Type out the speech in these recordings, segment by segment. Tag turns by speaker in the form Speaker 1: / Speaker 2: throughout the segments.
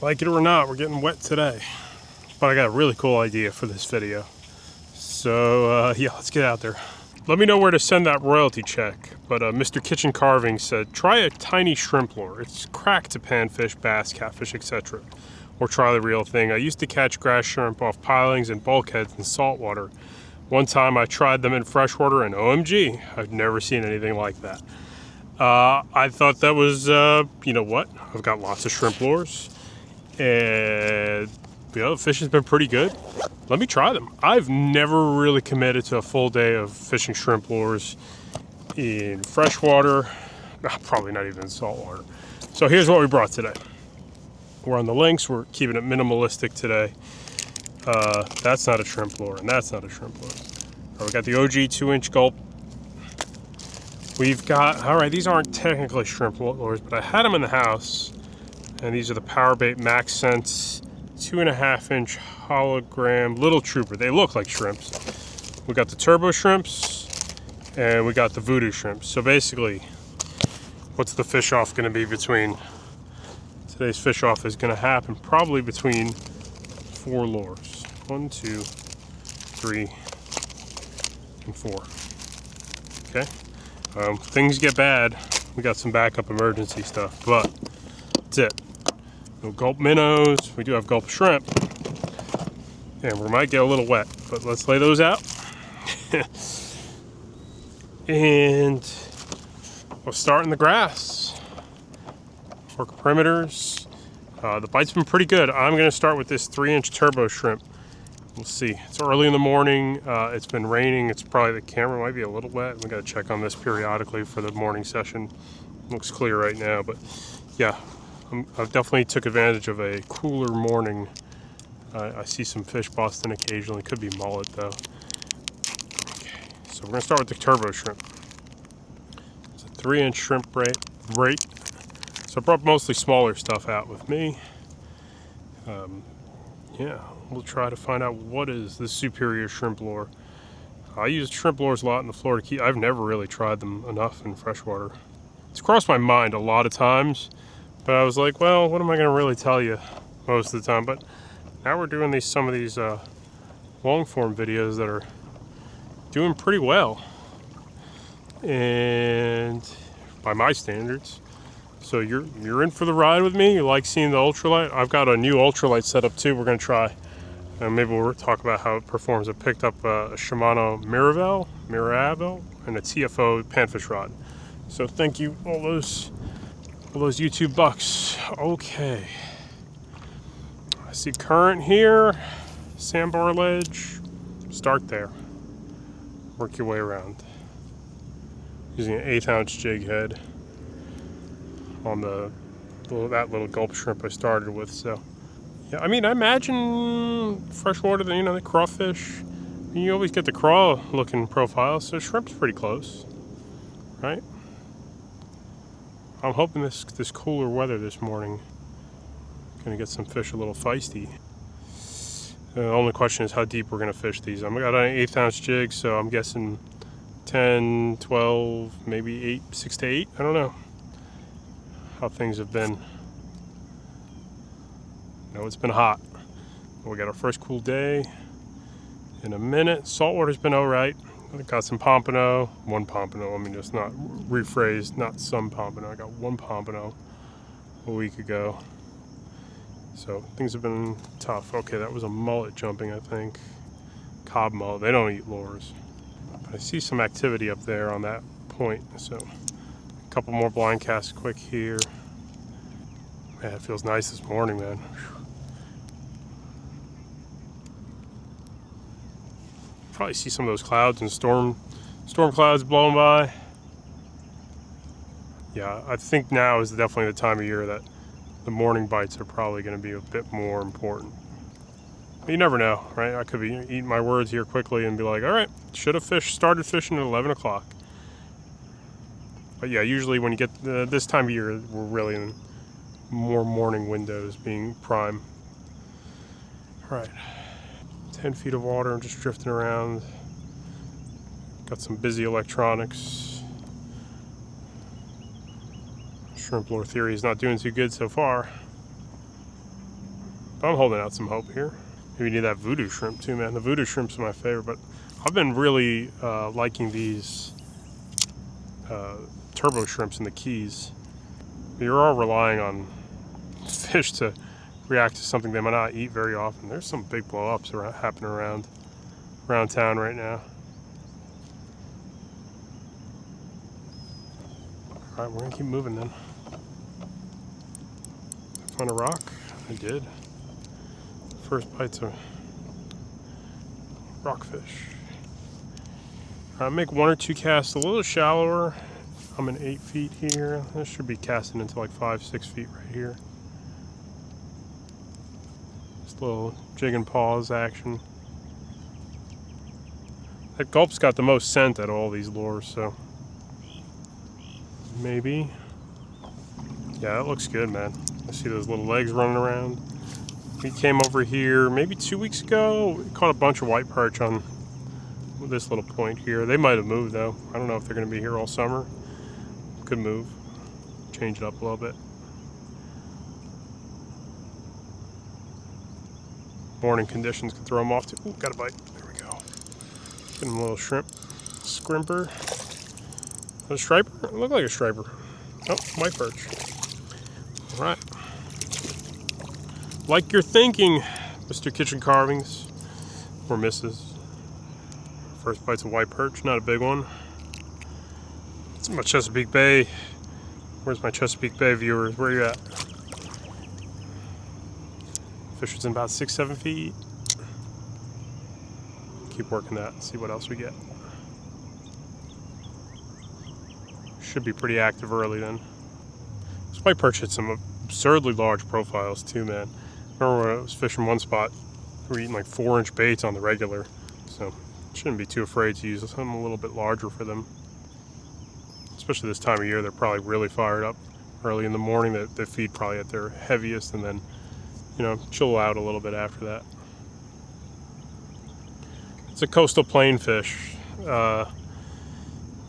Speaker 1: Like it or not, we're getting wet today. But I got a really cool idea for this video. So yeah, let's get out there. Let me know where to send that royalty check. But Mr. Kitchen Carving said, try a tiny shrimp lure. It's cracked to panfish, bass, catfish, etc. Or try the real thing. I used to catch grass shrimp off pilings and bulkheads in saltwater. One time I tried them in freshwater and OMG, I've never seen anything like that. I thought that was, you know what? I've got lots of shrimp lures. And you know, the fish has been pretty good. Let me try them. I've never really committed to a full day of fishing shrimp lures in freshwater, probably not even in saltwater. So here's what we brought today. We're on the links, we're keeping it minimalistic today. That's not a shrimp lure, and that's not a shrimp lure. All right, we got the OG 2-inch Gulp. We've got, all right, these aren't technically shrimp lures, but I had them in the house. And these are the Powerbait Max Sense 2.5-inch hologram Little Trooper. They look like shrimps. We got the turbo shrimps and we got the Vudu Shrimp. So basically, what's the fish off going to be between? Today's fish off is going to happen probably between 4 lures. 1, 2, 3, and 4. Okay. Things get bad. We got some backup emergency stuff, but that's it. No Gulp minnows. We do have Gulp Shrimp. And we might get a little wet, but let's lay those out. And we'll start in the grass. Work perimeters. The bite's been pretty good. I'm going to start with this 3-inch turbo shrimp. We'll see. It's early in the morning. It's been raining. It's probably, the camera might be a little wet. We got to check on this periodically for the morning session. Looks clear right now, but yeah. I've definitely took advantage of a cooler morning. I see some fish busting occasionally. Could be mullet though. Okay, so we're gonna start with the turbo shrimp. It's a 3-inch shrimp rate. So I brought mostly smaller stuff out with me. Yeah, we'll try to find out what is the superior shrimp lure. I use shrimp lures a lot in the Florida Keys. I've never really tried them enough in freshwater. It's crossed my mind a lot of times. But I was like, well, what am I going to really tell you most of the time? But now we're doing some of these long form videos that are doing pretty well. And by my standards. So you're in for the ride with me. You like seeing the Ultralight? I've got a new Ultralight setup too we're going to try. And maybe we'll talk about how it performs. I picked up a Shimano Miravel, and a TFO panfish rod. So thank you, all those YouTube bucks. Okay. I see current here, sandbar ledge. Start there. Work your way around. Using an 1/8-ounce jig head on that little Gulp Shrimp I started with. So, yeah, I mean, I imagine freshwater, you know, the crawfish. You always get the craw-looking profile, so shrimp's pretty close, right? I'm hoping this cooler weather this morning gonna get some fish a little feisty. The only question is how deep we're gonna fish these. I've got an 1/8-ounce jig, so I'm guessing 10, 12, maybe 8, 6 to 8. I don't know how things have been. No, it's been hot. We got our first cool day in a minute. Saltwater's been all right. I got some pompano, one pompano. I mean, just not rephrased, not some pompano. I got one pompano a week ago. So things have been tough. Okay, that was a mullet jumping, I think. Cob mullet. They don't eat lures. But I see some activity up there on that point. So a couple more blind casts quick here. Man, it feels nice this morning, man. Probably see some of those clouds and storm clouds blowing by. Yeah, I think now is definitely the time of year that the morning bites are probably going to be a bit more important. But you never know, right? I could be eating my words here quickly and be like, all right, should have started fishing at 11 o'clock. But yeah, usually when you get this time of year, we're really in more morning windows being prime. All right. 10 feet of water, I'm just drifting around. Got some busy electronics. Shrimp lure theory is not doing too good so far. But I'm holding out some hope here. Maybe need that Vudu Shrimp too, man. The Vudu Shrimp's my favorite, but I've been really liking these turbo shrimps in the Keys. You're all relying on fish to react to something they might not eat very often. There's some big blow-ups happening around town right now. All right, we're gonna keep moving then. Find a rock? I did. First bite's a rockfish. Make 1 or 2 casts a little shallower. I'm in 8 feet here. This should be casting into like 5-6 feet right here. Just a little jig and pause action. That Gulp's got the most scent out of all these lures, so maybe. Yeah, that looks good, man. I see those little legs running around. We came over here maybe 2 weeks ago. We caught a bunch of white perch on this little point here. They might have moved though. I don't know if they're going to be here all summer. Could move. Change it up a little bit. Morning conditions could throw them off too. Ooh, got a bite. There we go. Getting a little shrimp. Scrimper. A striper? It looked like a striper. Oh, white perch. Alright. Like you're thinking, Mr. Kitchen Carvings. Or Mrs. First bite's a white perch, not a big one. It's my Chesapeake Bay. Where's my Chesapeake Bay viewers? Where are you at? Fish is in about 6-7 feet. Keep working that, see what else we get. Should be pretty active early then. This white perch hit some absurdly large profiles too, man. Remember when I was fishing one spot, we were eating like 4-inch baits on the regular, so shouldn't be too afraid to use something a little bit larger for them. Especially this time of year, they're probably really fired up early in the morning. They feed probably at their heaviest, and then, you know, chill out a little bit after that. It's a coastal plain fish, at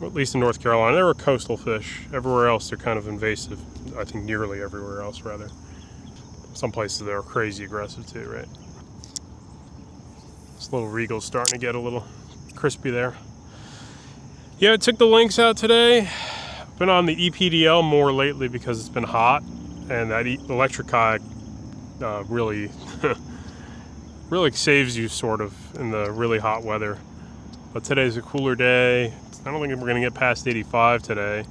Speaker 1: least in North Carolina. They're a coastal fish. Everywhere else, they're kind of invasive. I think nearly everywhere else, rather. Some places they're crazy aggressive too, right? This little Regal's starting to get a little crispy there. Yeah, I took the lynx out today. Been on the EPDL more lately because it's been hot, and that electric kayak really really saves you sort of in the really hot weather. But today's a cooler day. I don't think we're gonna get past 85 today,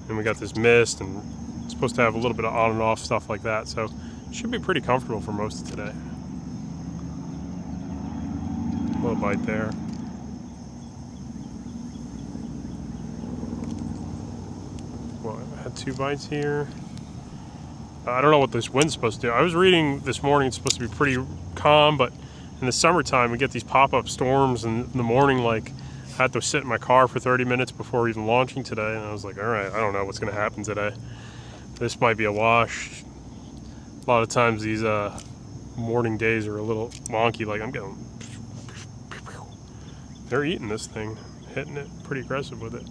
Speaker 1: and we got this mist, and it's supposed to have a little bit of on and off stuff like that, so it should be pretty comfortable for most of today. A little bite there. Well, I had 2 bites here. I don't know what this wind's supposed to do. I was reading this morning it's supposed to be pretty calm, but in the summertime we get these pop-up storms, and in the morning, like, I had to sit in my car for 30 minutes before even launching today, and I was like, all right, I don't know what's going to happen today. This might be a wash. A lot of times these morning days are a little wonky. Like, I'm getting... They're eating this thing, hitting it pretty aggressive with it.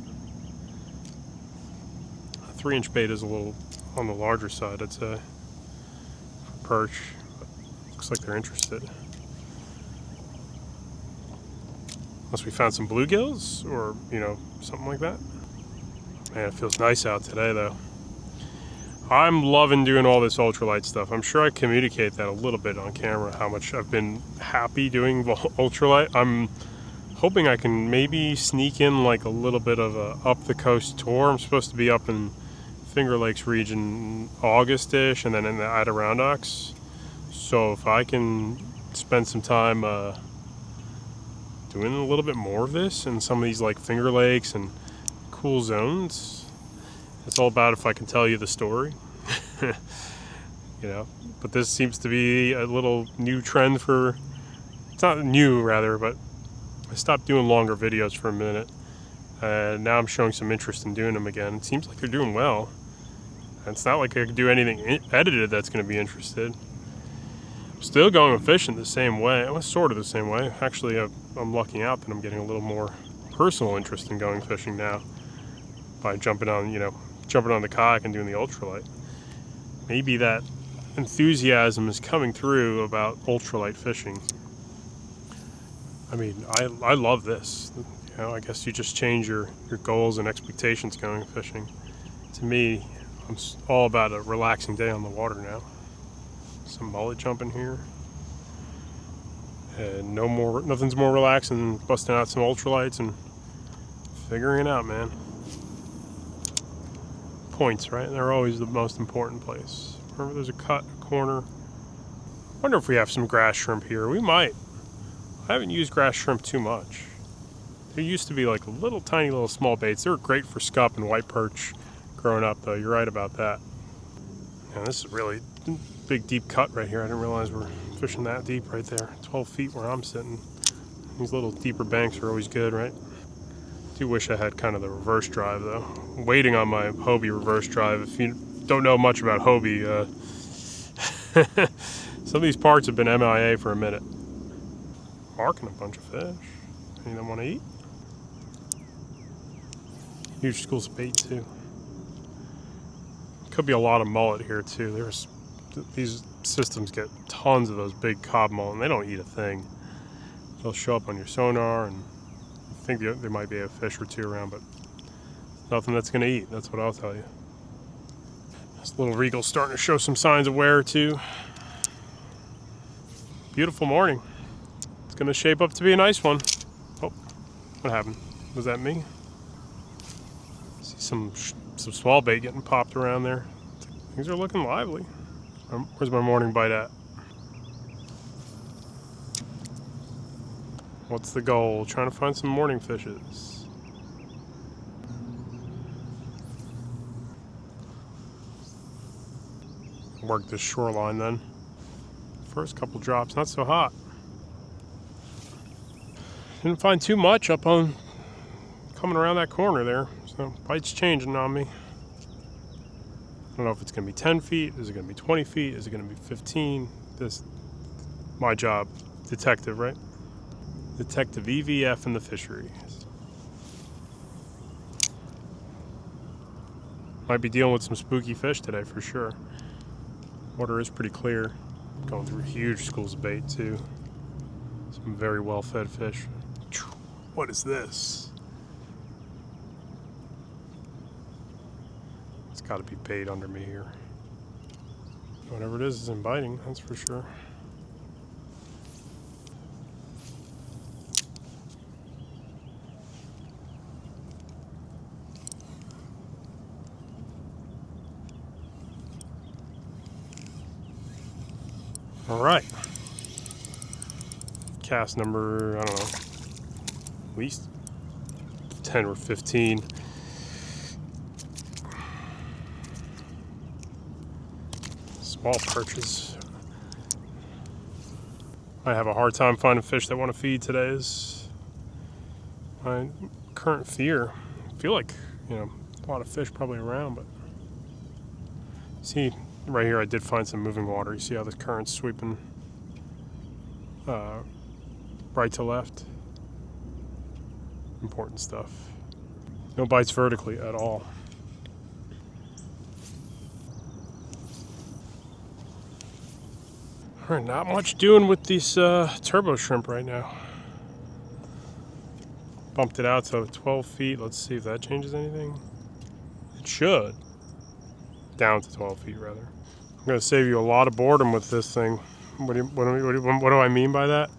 Speaker 1: A 3-inch bait is a little on the larger side, I'd say, for perch. But looks like they're interested. Unless we found some bluegills or, you know, something like that. Man, it feels nice out today, though. I'm loving doing all this ultralight stuff. I'm sure I communicate that a little bit on camera, how much I've been happy doing ultralight. I'm hoping I can maybe sneak in like a little bit of a up the coast tour. I'm supposed to be up in Finger Lakes region August-ish, and then in the Adirondacks. So if I can spend some time doing a little bit more of this in some of these like Finger Lakes and cool zones, it's all about if I can tell you the story. You know, but this seems to be a little new trend for, it's not new rather, but I stopped doing longer videos for a minute, and now I'm showing some interest in doing them again. It seems like they're doing well. And it's not like I could do anything edited that's going to be interested. I'm still going fishing the same way. Well, sort of the same way. Actually, I'm lucking out that I'm getting a little more personal interest in going fishing now by jumping on the kayak and doing the ultralight. Maybe that enthusiasm is coming through about ultralight fishing. I mean, I love this. You know, I guess you just change your goals and expectations going fishing. To me, I'm all about a relaxing day on the water now. Some mullet jumping here. And nothing's more relaxing than busting out some ultralights and figuring it out, man. Points, right? They're always the most important place. Remember, there's a cut, a corner. Wonder if we have some grass shrimp here. We might. I haven't used grass shrimp too much. There used to be like tiny little small baits. They were great for scup and white perch growing up, though. You're right about that. Yeah, this is really big, deep cut right here. I didn't realize we're fishing that deep right there. 12 feet where I'm sitting. These little deeper banks are always good, right? Do wish I had kind of the reverse drive, though. I'm waiting on my Hobie reverse drive. If you don't know much about Hobie, some of these parts have been MIA for a minute. Marking a bunch of fish. Any of them want to eat? Huge schools of bait, too. Could be a lot of mullet here, too. These systems get tons of those big cob mullet, and they don't eat a thing. They'll show up on your sonar, and I think there might be a fish or two around, but nothing that's going to eat. That's what I'll tell you. This little Regal's starting to show some signs of wear, too. Beautiful morning. It's going to shape up to be a nice one. Oh, what happened? Was that me? See some small bait getting popped around there. Things are looking lively. Where's my morning bite at? What's the goal? Trying to find some morning fishes. Work this shoreline then. First couple drops, not so hot. Didn't find too much up on coming around that corner there, so bite's changing on me. I don't know if it's going to be 10 feet, is it going to be 20 feet, is it going to be 15? This, my job, detective, right? Detective EVF in the fisheries. Might be dealing with some spooky fish today for sure. Water is pretty clear. Going through huge schools of bait too. Some very well fed fish. What is this? It's got to be bait under me here. Whatever it is isn't biting, that's for sure. All right. Cast number, I don't know, at least 10 or 15. Small perches. I have a hard time finding fish that want to feed today is my current fear. I feel like, a lot of fish probably around, but see, right here I did find some moving water. You see how the current's sweeping right to left? Important stuff. No bites vertically at all. All right, not much doing with these turbo shrimp right now. Bumped it out to 12 feet. Let's see if that changes anything. It should. Down to 12 feet, rather. I'm going to save you a lot of boredom with this thing. What do I mean by that?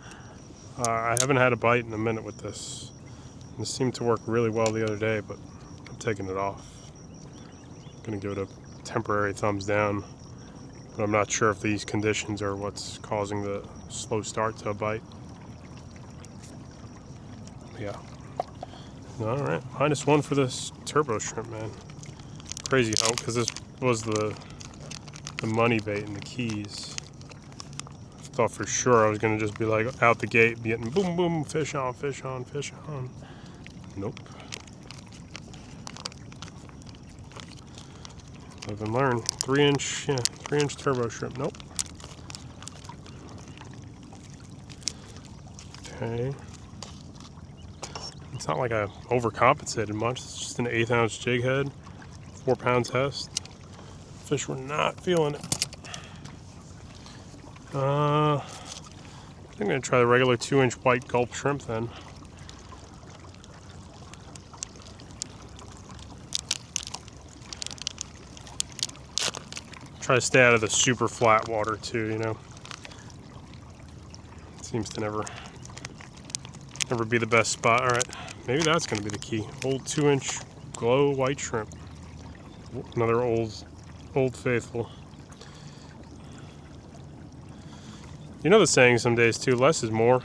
Speaker 1: I haven't had a bite in a minute with this. This seemed to work really well the other day, but I'm taking it off. I'm going to give it a temporary thumbs down. But I'm not sure if these conditions are what's causing the slow start to a bite. Yeah. All right, -1 for this turbo shrimp, man. Crazy how, because this was the money bait in the Keys. I thought for sure I was gonna just be like out the gate, getting boom, boom, fish on, fish on, fish on. Nope. Live and learn. 3-inch turbo shrimp. Nope. Okay. It's not like I overcompensated much. It's just an 1/8 ounce jig head, 4 pound test. Fish were not feeling it. I think I'm going to try the regular 2-inch white Gulp Shrimp then. Try to stay out of the super flat water too, you know. Seems to never be the best spot. All right, maybe that's going to be the key. Old 2-inch glow white shrimp. Another old faithful. You know the saying some days too, less is more.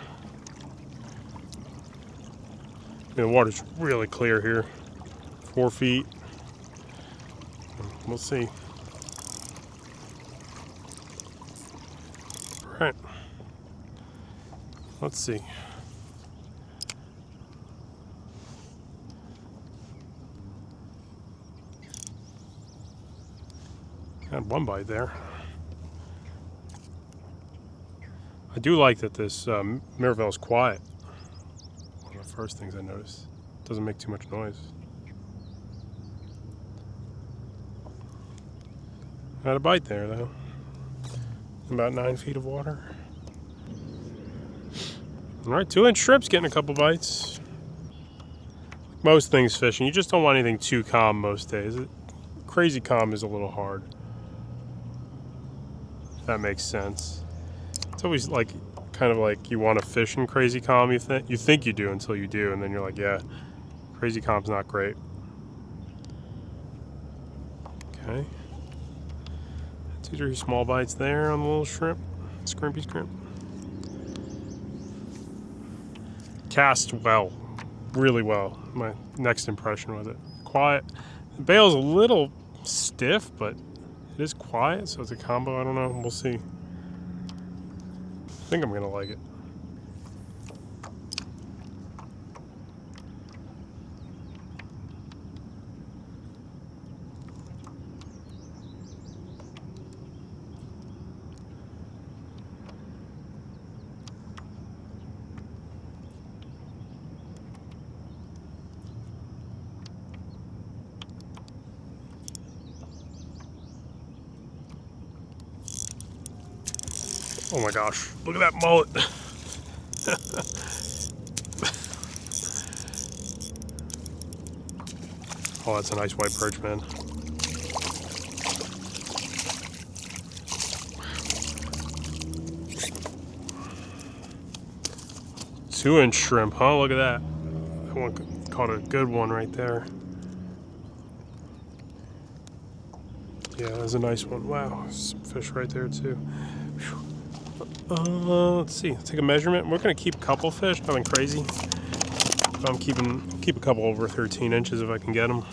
Speaker 1: I mean, the water's really clear here. 4 feet. We'll see. All right. Let's see. Had one bite there. I do like that this Mirabelle is quiet. One of the first things I noticed. Doesn't make too much noise. Had a bite there though. About 9 feet of water. All right, 2-inch shrimp's getting a couple bites. Most things fishing, you just don't want anything too calm most days. Crazy calm is a little hard. If that makes sense. It's always like, kind of like you want to fish in crazy calm. You think you do until you do, and then you're like, yeah, crazy calm's not great. Okay. 2-3 small bites there on the little shrimp, scrimpy shrimp. Cast well, really well. My next impression with it. Quiet. The bail's a little stiff, but it is quiet, so it's a combo. I don't know. We'll see. I think I'm gonna like it. Oh my gosh, look at that mullet. Oh, that's a nice white perch, man. Two-inch shrimp, huh? Look at that. That one caught a good one right there. Yeah, that's a nice one. Wow, some fish right there too. Let's see. Let's take a measurement. We're gonna keep a couple fish, nothing crazy. I'm keep a couple over 13 inches if I can get them.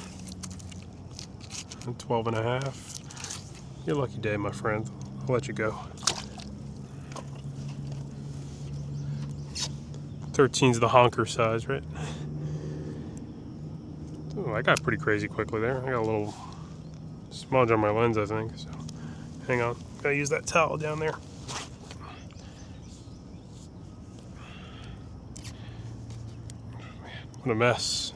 Speaker 1: 12 and a half. Your lucky day, my friend. I'll let you go. 13's the honker size, right? Oh, I got pretty crazy quickly there. I got a little smudge on my lens, I think. So, hang on. Gotta use that towel down there. What a mess.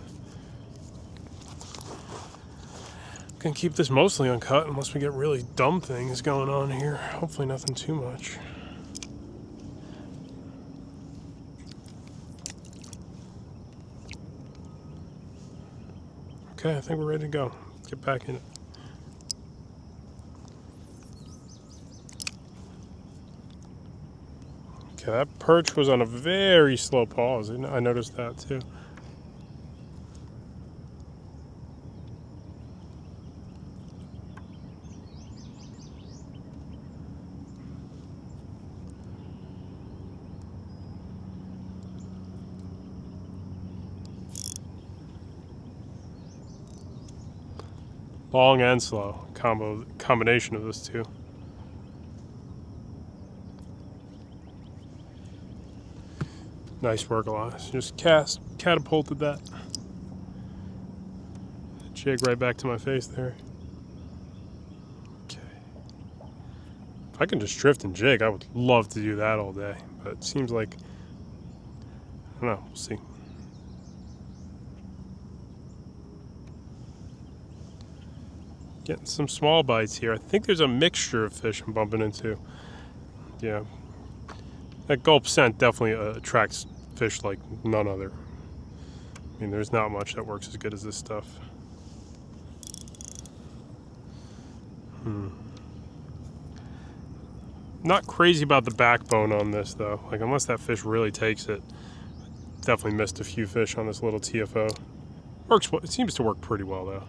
Speaker 1: Gonna keep this mostly uncut unless we get really dumb things going on here. Hopefully nothing too much. Okay, I think we're ready to go. Let's get back in it. Okay, that perch was on a very slow pause. I noticed that too. Long and slow combination of those two. Nice work, Elias. Just catapulted that jig right back to my face there. Okay. If I can just drift and jig, I would love to do that all day. But it seems like, I don't know, we'll see. Getting some small bites here. I think there's a mixture of fish I'm bumping into. Yeah, that Gulp scent definitely attracts fish like none other. I mean, there's not much that works as good as this stuff. Not crazy about the backbone on this though. Like, unless that fish really takes it. Definitely missed a few fish on this little TFO. Works. It seems to work pretty well though.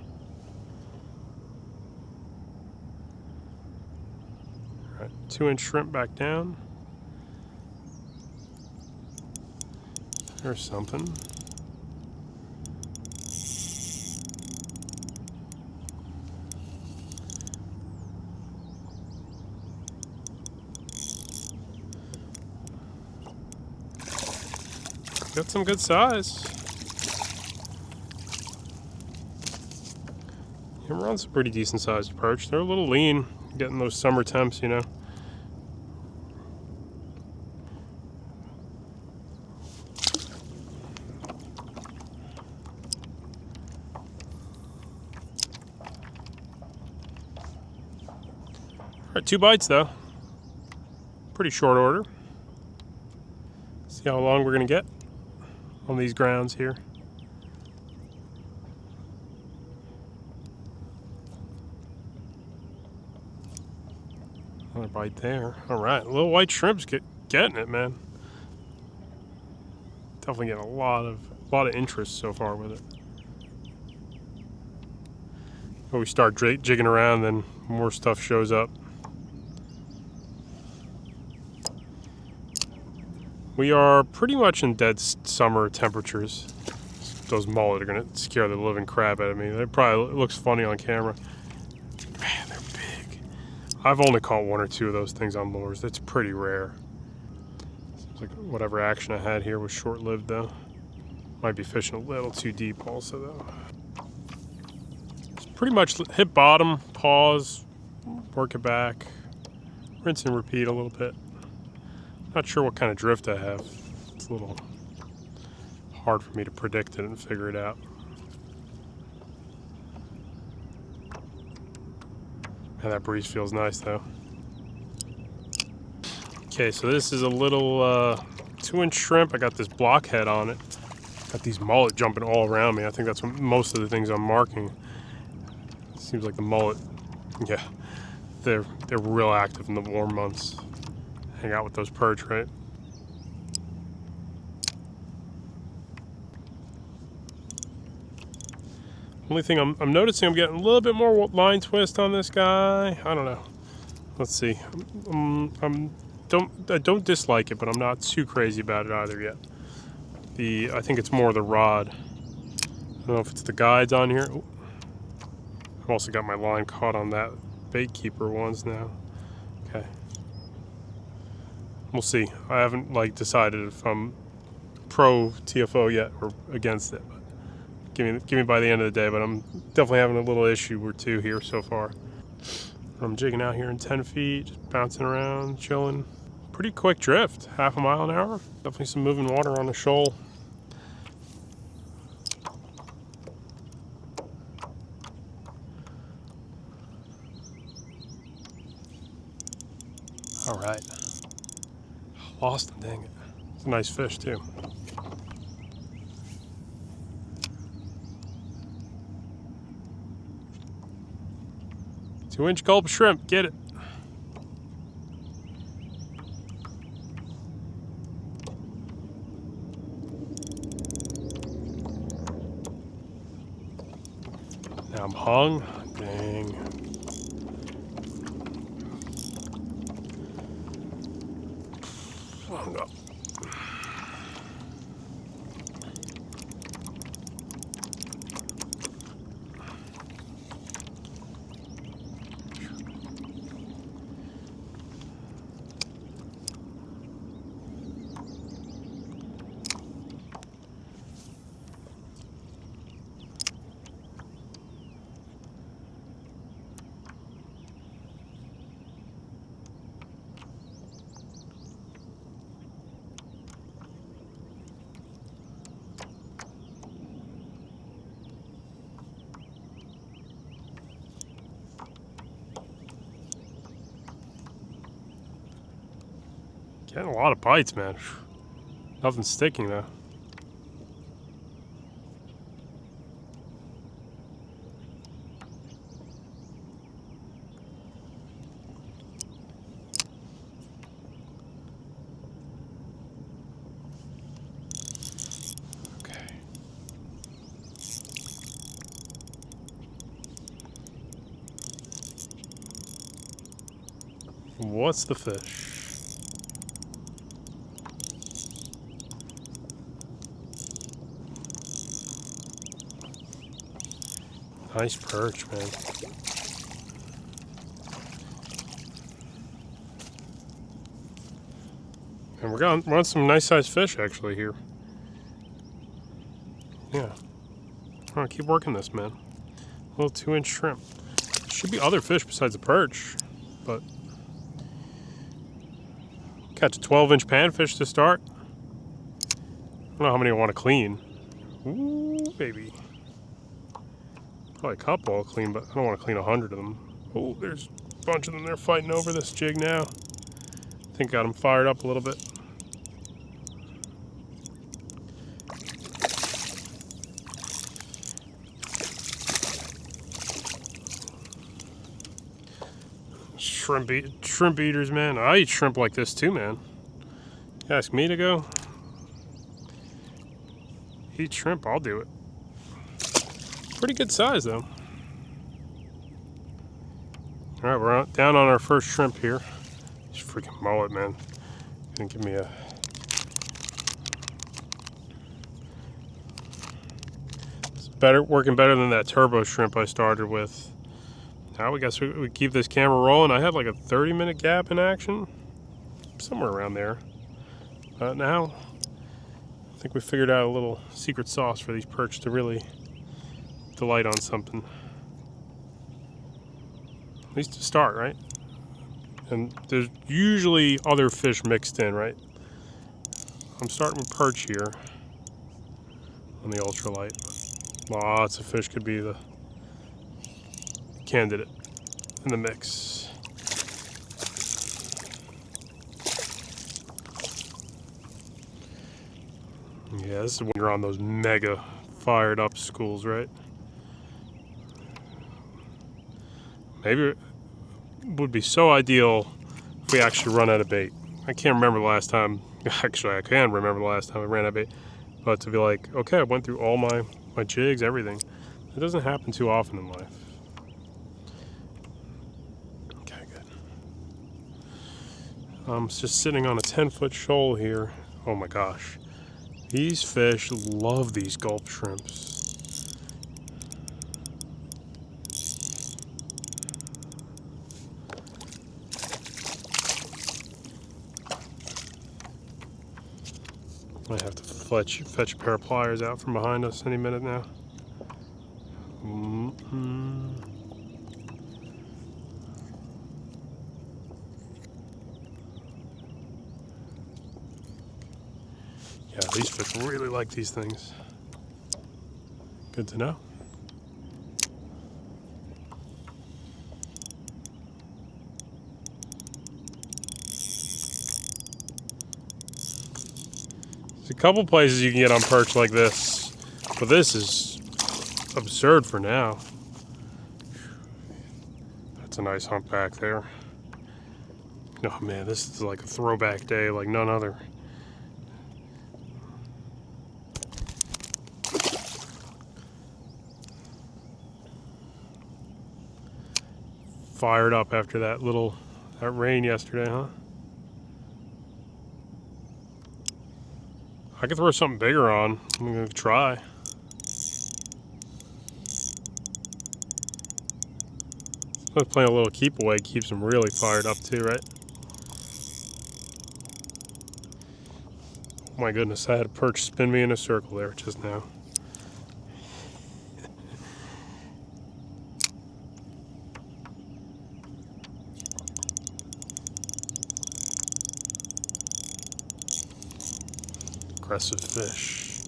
Speaker 1: All right, 2-inch shrimp back down. There's something. Got some good size. It runs a pretty decent sized perch. They're a little lean, getting those summer temps, you know. All right, 2 bites though. Pretty short order. See how long we're gonna get on these grounds here. Another bite there. All right, little white shrimp's getting it, man. Definitely getting a lot of interest so far with it. When we start jigging around, then more stuff shows up. We are pretty much in dead summer temperatures. Those mullet are gonna scare the living crap out of me. It probably looks funny on camera. Man, they're big. I've only caught 1 or 2 of those things on lures. That's pretty rare. Seems like whatever action I had here was short-lived though. Might be fishing a little too deep also though. Just pretty much hit bottom, pause, work it back, rinse and repeat a little bit. Not sure what kind of drift I have. It's a little hard for me to predict it and figure it out. Man, that breeze feels nice though. Okay, so this is a little 2-inch shrimp. I got this blockhead on it. Got these mullet jumping all around me. I think that's what most of the things I'm marking. Seems like the mullet, yeah, they're real active in the warm months. Hang out with those perch, right? Only thing I'm noticing, I'm getting a little bit more line twist on this guy. I don't know. Let's see. I don't dislike it, but I'm not too crazy about it either yet. I think it's more the rod. I don't know if it's the guides on here. Ooh. I've also got my line caught on that bait keeper ones now. Okay. We'll see. I haven't decided if I'm pro TFO yet or against it. But give me by the end of the day. But I'm definitely having a little issue or two here so far. I'm jigging out here in 10 feet, just bouncing around, chilling. Pretty quick drift, half a mile an hour. Definitely some moving water on the shoal. All right. Lost him, dang it. It's a nice fish too. Two-inch Gulp Shrimp, get it. Now I'm hung, dang. Oh no. Getting a lot of bites, man. Nothing's sticking though. What's the fish? Nice perch, man. And we're on some nice sized fish actually here. Yeah. I'm gonna keep working this, man. A little 2-inch shrimp. Should be other fish besides the perch, but catch a 12-inch panfish to start. I don't know how many I want to clean. Ooh, baby. Probably a couple I'll clean, but I don't want to clean 100 of them. Oh, there's a bunch of them. They're fighting over this jig now. I think got them fired up a little bit. Shrimp eaters, man. I eat shrimp like this too, man. You ask me to go eat shrimp, I'll do it. Pretty good size though. All right, we're down on our first shrimp here. This freaking mullet, man. Gonna give me a. It's working better than that turbo shrimp I started with. Now we guess we keep this camera rolling. I had like a 30-minute gap in action, somewhere around there. Now, I think we figured out a little secret sauce for these perch to really delight on something. At least to start, right? And there's usually other fish mixed in, right? I'm starting with perch here on the ultralight. Lots of fish could be the candidate in the mix. Yeah, this is when you're on those mega fired up schools, right? Maybe it would be so ideal if we actually run out of bait. I can't remember the last time, actually I can remember the last time I ran out of bait, but to be like, okay, I went through all my jigs, everything. It doesn't happen too often in life. I'm just sitting on a 10-foot shoal here. Oh my gosh. These fish love these gulp shrimps. I have to fetch a pair of pliers out from behind us any minute now. Yeah, these fish really like these things. Good to know. There's a couple places you can get on perch like this, but this is absurd for now. That's a nice humpback there. Oh man, this is like a throwback day like none other. Fired up after that rain yesterday, huh? I could throw something bigger on. I'm gonna try. Playing a little keep away keeps them really fired up too, right? Oh my goodness, I had a perch spin me in a circle there just now. Aggressive fish.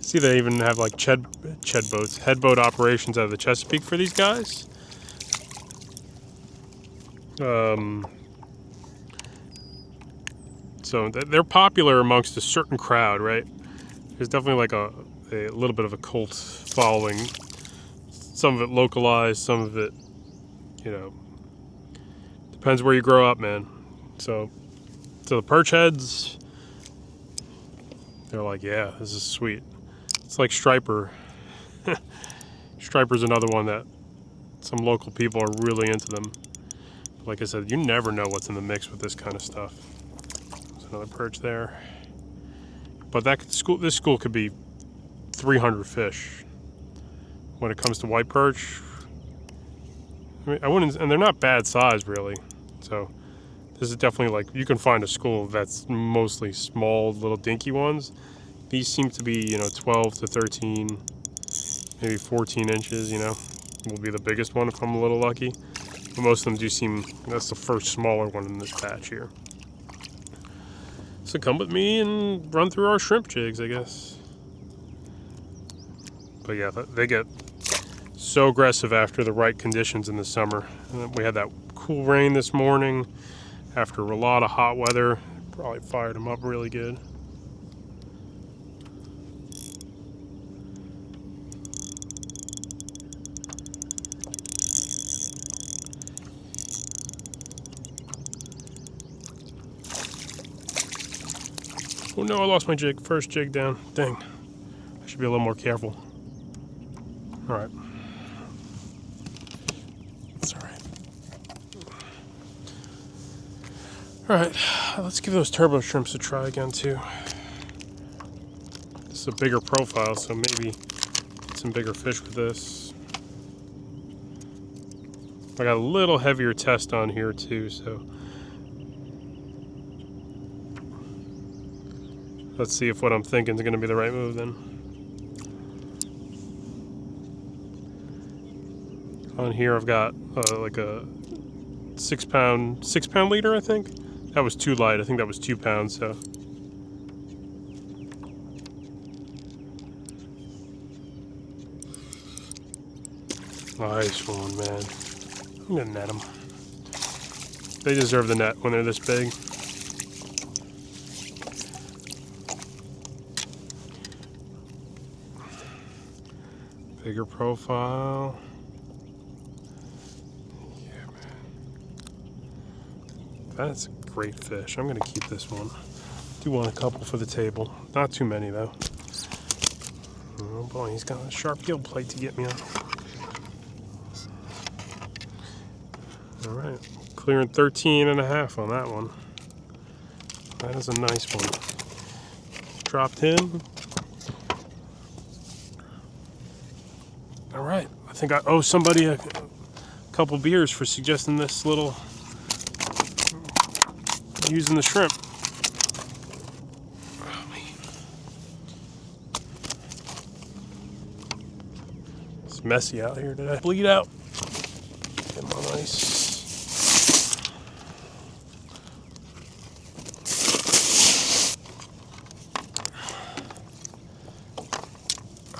Speaker 1: See, they even have like head boat operations out of the Chesapeake for these guys. So they're popular amongst a certain crowd, right? There's definitely like a little bit of a cult following. Some of it localized, some of it, you know, depends where you grow up, man. So the perch heads, they're like, yeah, this is sweet. It's like striper. Striper's another one that some local people are really into them. Like I said, you never know what's in the mix with this kind of stuff. There's another perch there. But this school could be 300 fish. When it comes to white perch, I mean, I wouldn't, and they're not bad size really. So this is definitely like, you can find a school that's mostly small, little dinky ones. These seem to be, you know, 12 to 13, maybe 14 inches, you know, will be the biggest one if I'm a little lucky. But most of them do seem, that's the first smaller one in this batch here. So come with me and run through our shrimp jigs, I guess. But yeah, they get so aggressive after the right conditions in the summer. We had that cool rain this morning after a lot of hot weather. Probably fired them up really good. Oh no, I lost my jig. First jig down. Dang. I should be a little more careful. Alright. That's alright. Alright, let's give those turbo shrimps a try again too. This is a bigger profile, so maybe get some bigger fish with this. I got a little heavier test on here too, so let's see if what I'm thinking is going to be the right move then. On here I've got like a 6 pound leader, I think. That was too light. I think that was 2 pounds, so. Nice one, man. I'm gonna net them. They deserve the net when they're this big. Bigger profile. That's a great fish. I'm going to keep this one. Do want a couple for the table. Not too many, though. Oh boy, he's got a sharp gill plate to get me on. Alright, clearing 13.5 on that one. That is a nice one. Dropped him. Alright, I think I owe somebody a couple beers for suggesting this little... using the shrimp. Oh, it's messy out here. Did I bleed out? Get my ice.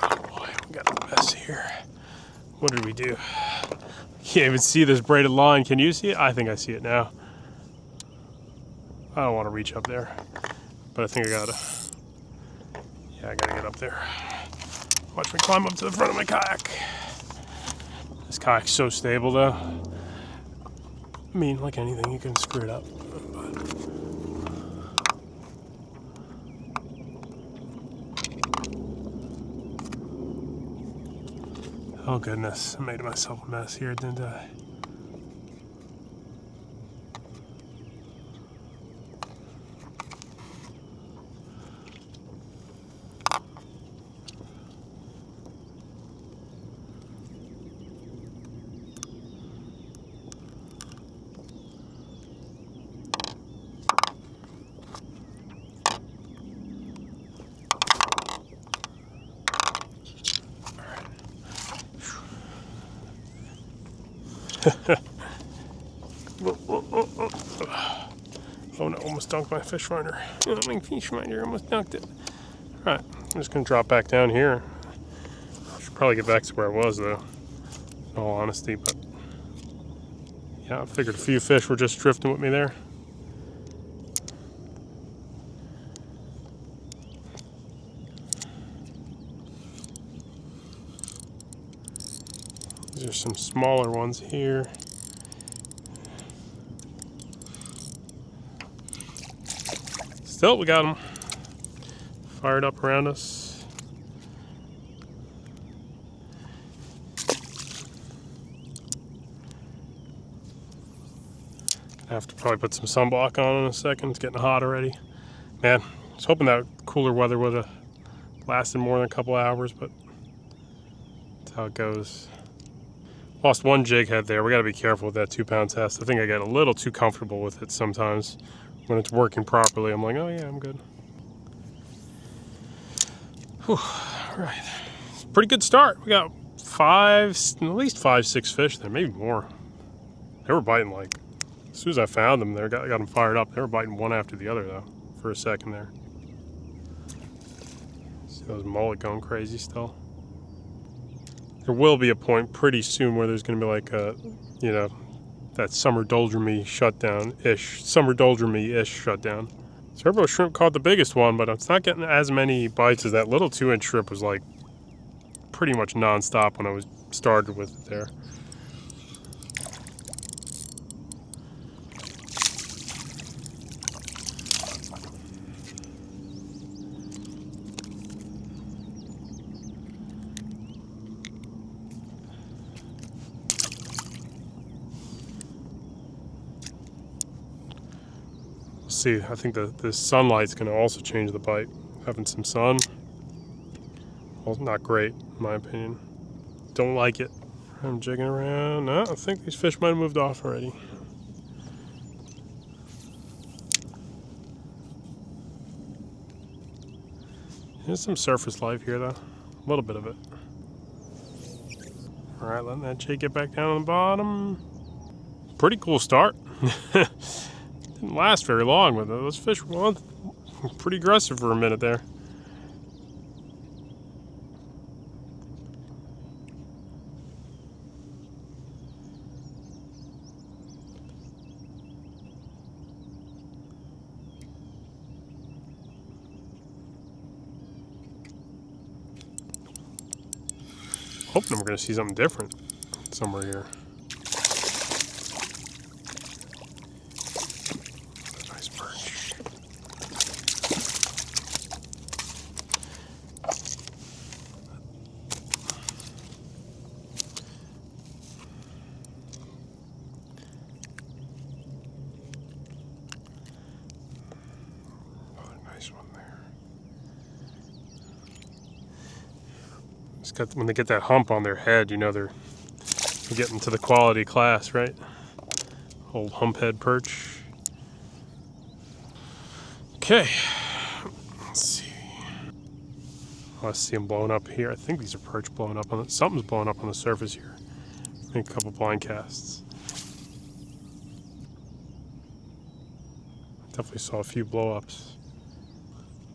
Speaker 1: Oh boy, we got a mess here. What did we do? Can't even see this braided line. Can you see it? I think I see it now. I don't want to reach up there, but I think I gotta. Yeah, I gotta get up there. Watch me climb up to the front of my kayak. This kayak's so stable, though. I mean, like anything, you can screw it up. Oh goodness, I made myself a mess here, didn't I? Oh no, almost dunked my fish finder. Oh, my fish finder almost dunked it. Alright, I'm just going to drop back down here. I should probably get back to where I was, though, in all honesty, but yeah, I figured a few fish were just drifting with me there. These are some smaller ones here. Still, we got them fired up around us. I have to probably put some sunblock on in a second. It's getting hot already. Man, I was hoping that cooler weather would have lasted more than a couple hours, but that's how it goes. Lost one jig head there. We got to be careful with that 2-pound test. I think I get a little too comfortable with it sometimes. When it's working properly, I'm like, oh yeah, I'm good. Whew. All right, pretty good start. We got at least 5, 6 fish there, maybe more. They were biting like, as soon as I found them, got them fired up. They were biting one after the other though, for a second there. See those mullet going crazy still. There will be a point pretty soon where there's going to be like a, you know, that summer doldrummy shutdown-ish, shutdown. Turbo shrimp caught the biggest one, but it's not getting as many bites as that little 2-inch shrimp was like pretty much non-stop when I was started with it there. See, I think the sunlight's going to also change the bite. Having some sun, well, not great in my opinion. Don't like it. I'm jigging around. No, I think these fish might have moved off already. There's some surface life here though, a little bit of it. All right, letting that jig get back down on the bottom. Pretty cool start. Didn't last very long, but those fish were pretty aggressive for a minute there. Hoping we're going to see something different somewhere here. When they get that hump on their head, you know they're getting to the quality class, right? Old hump head perch. Okay, let's see. Oh, I see them blowing up here. I think these are perch blowing up on it. Something's blowing up on the surface here. Make a couple blind casts. Definitely saw a few blow-ups.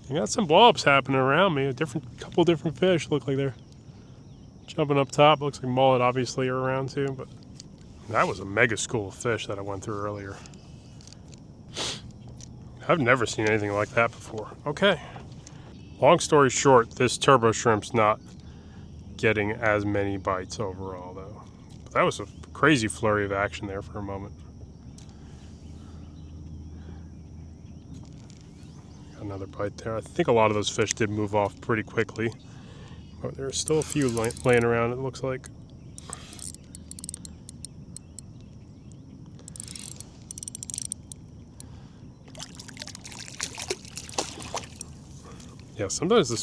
Speaker 1: You got some blow-ups happening around me. Couple different fish look like they're jumping up top. Looks like mullet obviously are around too, but that was a mega school of fish that I went through earlier. I've never seen anything like that before. Okay. Long story short, this turbo shrimp's not getting as many bites overall though. But that was a crazy flurry of action there for a moment. Got another bite there. I think a lot of those fish did move off pretty quickly. But there's still a few laying around, it looks like. Yeah, sometimes the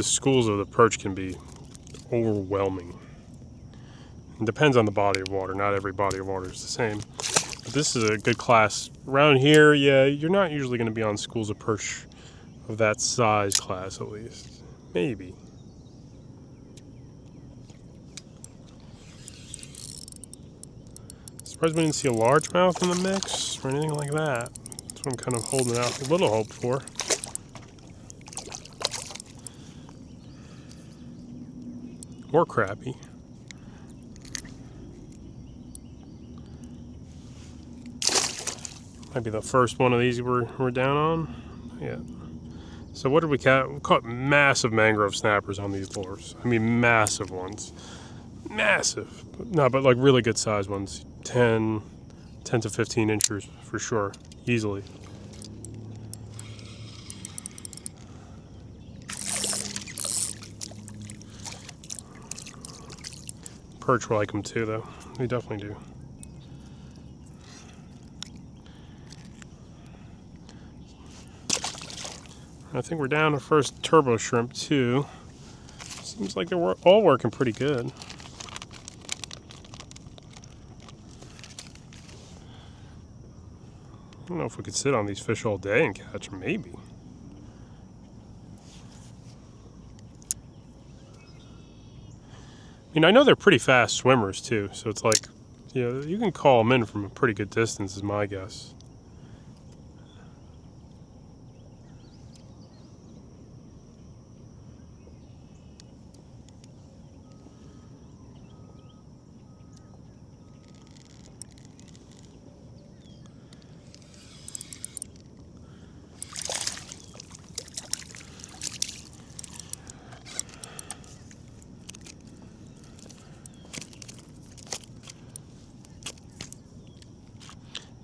Speaker 1: schools of the perch can be overwhelming. It depends on the body of water. Not every body of water is the same. But this is a good class. Around here, yeah, you're not usually going to be on schools of perch of that size class, at least. Maybe. Surprised we didn't see a largemouth in the mix or anything like that. That's what I'm kind of holding out a little hope for. Or crappie. Might be the first one of these we're down on. Yeah. So what did we catch? We caught massive mangrove snappers on these lures. I mean, massive ones. massive. No, but like really good size ones. 10 to 15 inches for sure, easily. Perch will like them too, though. They definitely do. I think we're down to first turbo shrimp too. Seems like they're all working pretty good. I don't know if we could sit on these fish all day and catch them, maybe. I mean, I know they're pretty fast swimmers too, so it's like, you know, you can call them in from a pretty good distance is my guess.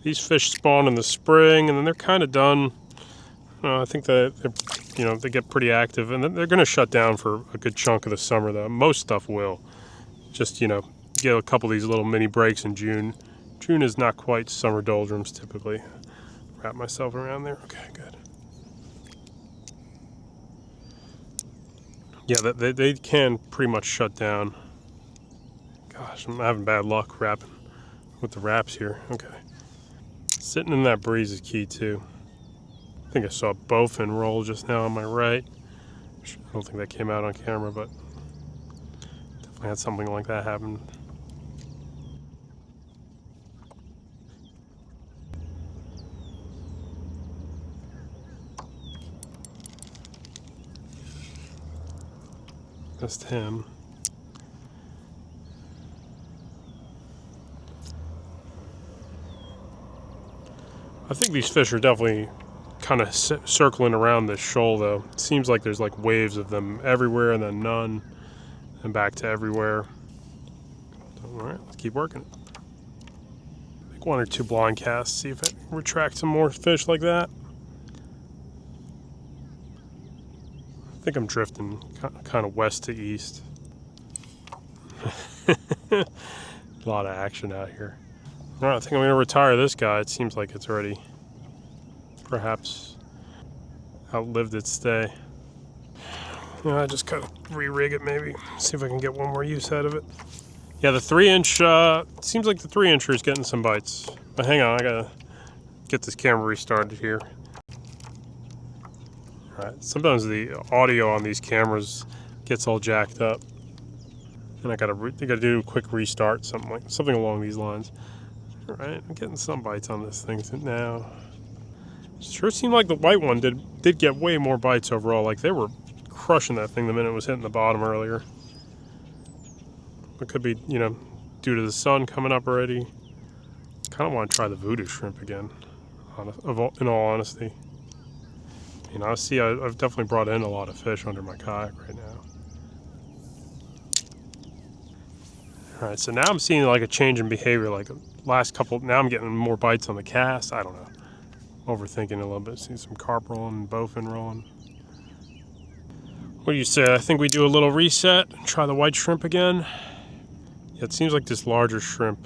Speaker 1: These fish spawn in the spring, and then they're kind of done. I think that they get pretty active, and then they're going to shut down for a good chunk of the summer. Though most stuff will, just get a couple of these little mini breaks in June. June is not quite summer doldrums typically. Wrap myself around there. Okay, good. Yeah, they can pretty much shut down. Gosh, I'm having bad luck wrapping with the wraps here. Okay. Sitting in that breeze is key too. I think I saw a bowfin roll just now on my right. I don't think that came out on camera, but definitely had something like that happen. Missed him. I think these fish are definitely kind of circling around this shoal, though. It seems like there's like waves of them everywhere and then none, and back to everywhere. So, all right, let's keep working. Make 1 or 2 blind casts, see if I can retract some more fish like that. I think I'm drifting kind of west to east. A lot of action out here. All right, I think I'm going to retire this guy. It seems like it's already perhaps outlived its stay. I just kind of re-rig it maybe. See if I can get one more use out of it. Yeah, the 3-inch, seems like the 3-incher is getting some bites. But hang on, I got to get this camera restarted here. All right, sometimes the audio on these cameras gets all jacked up. And I got to do a quick restart, something along these lines. All right, I'm getting some bites on this thing now. Sure seemed like the white one did get way more bites overall. Like they were crushing that thing the minute it was hitting the bottom earlier. It could be, due to the sun coming up already. Kind of want to try the Vudu Shrimp again, in all honesty. I see I've definitely brought in a lot of fish under my kayak right now. All right, so now I'm seeing like a change in behavior. Like last couple, now I'm getting more bites on the cast. I don't know. Overthinking a little bit. See some carp rolling and bowfin rolling. What do you say? I think we do a little reset and try the white shrimp again. Yeah, it seems like this larger shrimp.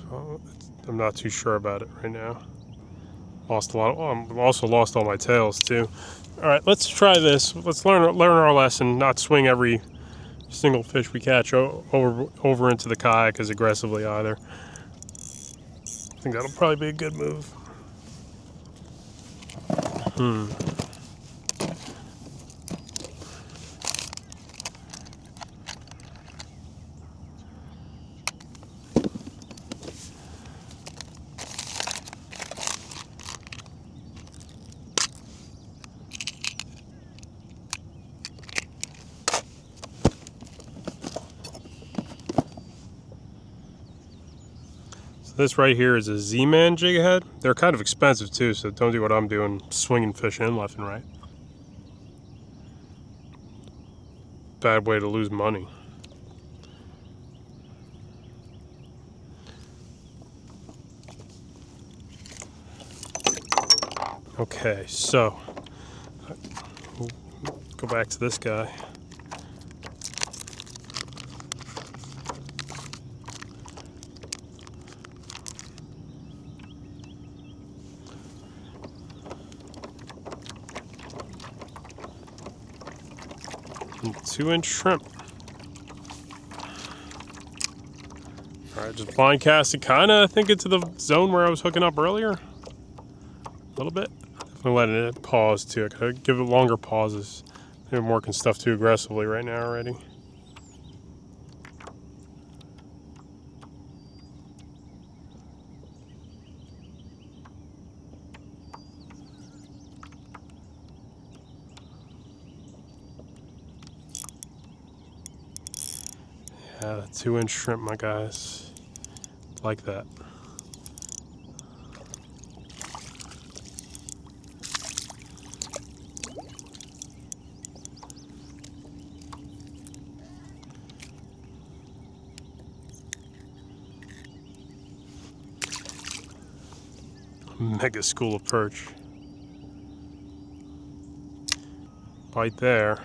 Speaker 1: I'm not too sure about it right now. Lost a lot. I've also lost all my tails too. All right, let's try this. Let's learn our lesson. Not swing every single fish we catch over into the kayak as aggressively either. I think that'll probably be a good move. This right here is a Z-Man jig head. They're kind of expensive too, so don't do what I'm doing, swinging fish in left and right. Bad way to lose money. Okay, so we'll go back to this guy. And 2-inch shrimp. Alright, just blind casting, kinda I think into the zone where I was hooking up earlier. A little bit. I'm letting it pause too. I gotta give it longer pauses. I'm working stuff too aggressively right now already. Yeah, the 2-inch shrimp, my guys. Like that. Mega school of perch. Bite there.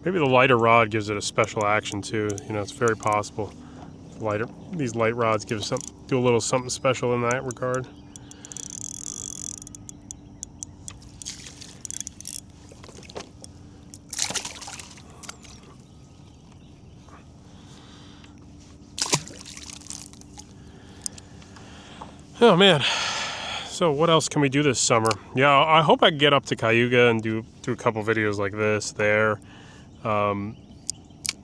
Speaker 1: Maybe the lighter rod gives it a special action too. You know, it's very possible. These light rods do a little something special in that regard. Oh man, so what else can we do this summer? Yeah, I hope I can get up to Cayuga and do a couple videos like this there. You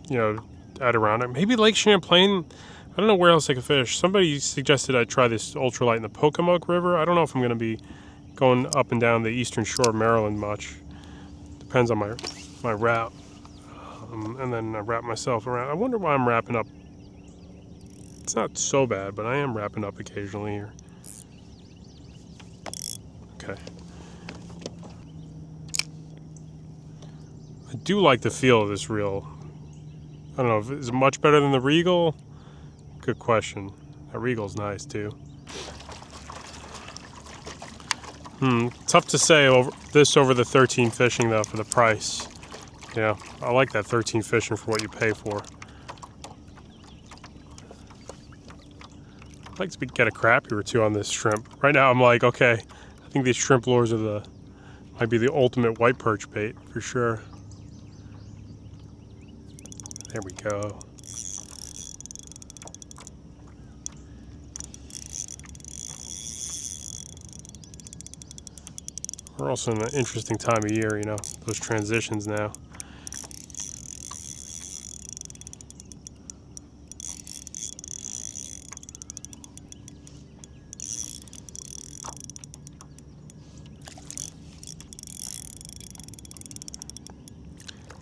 Speaker 1: know, out around it. Maybe Lake Champlain. I don't know where else I could fish. Somebody suggested I try this ultralight in the Pocomoke River. I don't know if I'm going to be going up and down the eastern shore of Maryland much. Depends on my route. And then I wrap myself around. I wonder why I'm wrapping up. It's not so bad, but I am wrapping up occasionally here. Okay. I do like the feel of this reel. I don't know, is it much better than the Regal? Good question. That Regal's nice too. Tough to say over the 13 fishing though for the price. Yeah, I like that 13 fishing for what you pay for. I'd like to get a crappie or two on this shrimp. Right now I'm like, okay, I think these shrimp lures might be the ultimate white perch bait for sure. There we go. We're also in an interesting time of year, you know, those transitions now.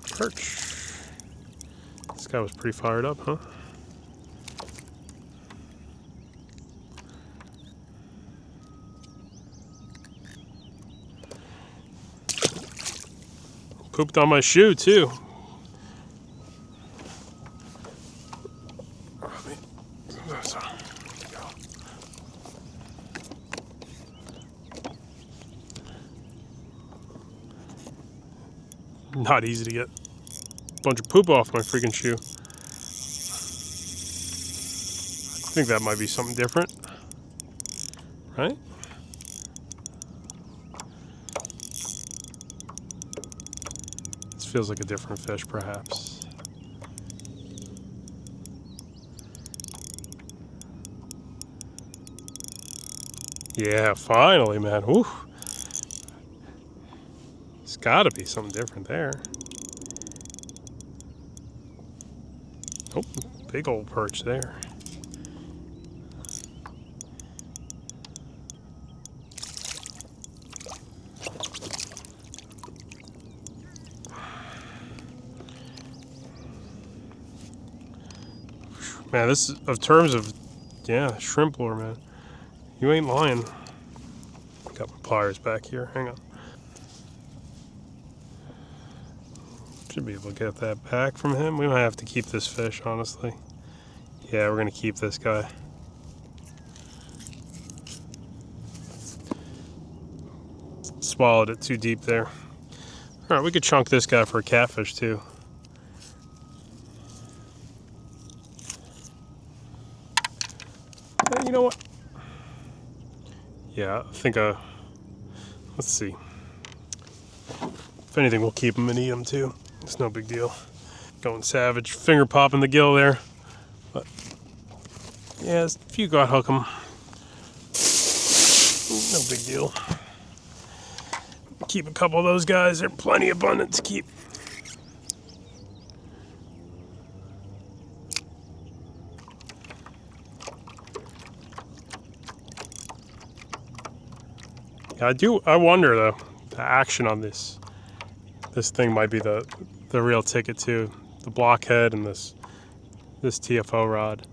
Speaker 1: Perch. This guy was pretty fired up, huh? Pooped on my shoe too. Not easy to get a bunch of poop off my freaking shoe. I think that might be something different, right? This feels like a different fish, perhaps. Yeah, finally, man. Whew. It's got to be something different there. Oh, big old perch there. Man, this is, of terms of, yeah, shrimp lure, man. You ain't lying. Got my pliers back here. Hang on. Should be able to get that back from him. We might have to keep this fish, honestly. Yeah, we're gonna keep this guy. Swallowed it too deep there. All right, we could chunk this guy for a catfish too. You know what? Yeah, I think let's see. If anything, we'll keep him and eat him too. It's no big deal. Going savage, finger popping the gill there. But yeah, if you got hook them, no big deal. Keep a couple of those guys. They're plenty abundant to keep. Yeah, I wonder though, the action on this thing might be the real ticket too. The blockhead and this TFO rod.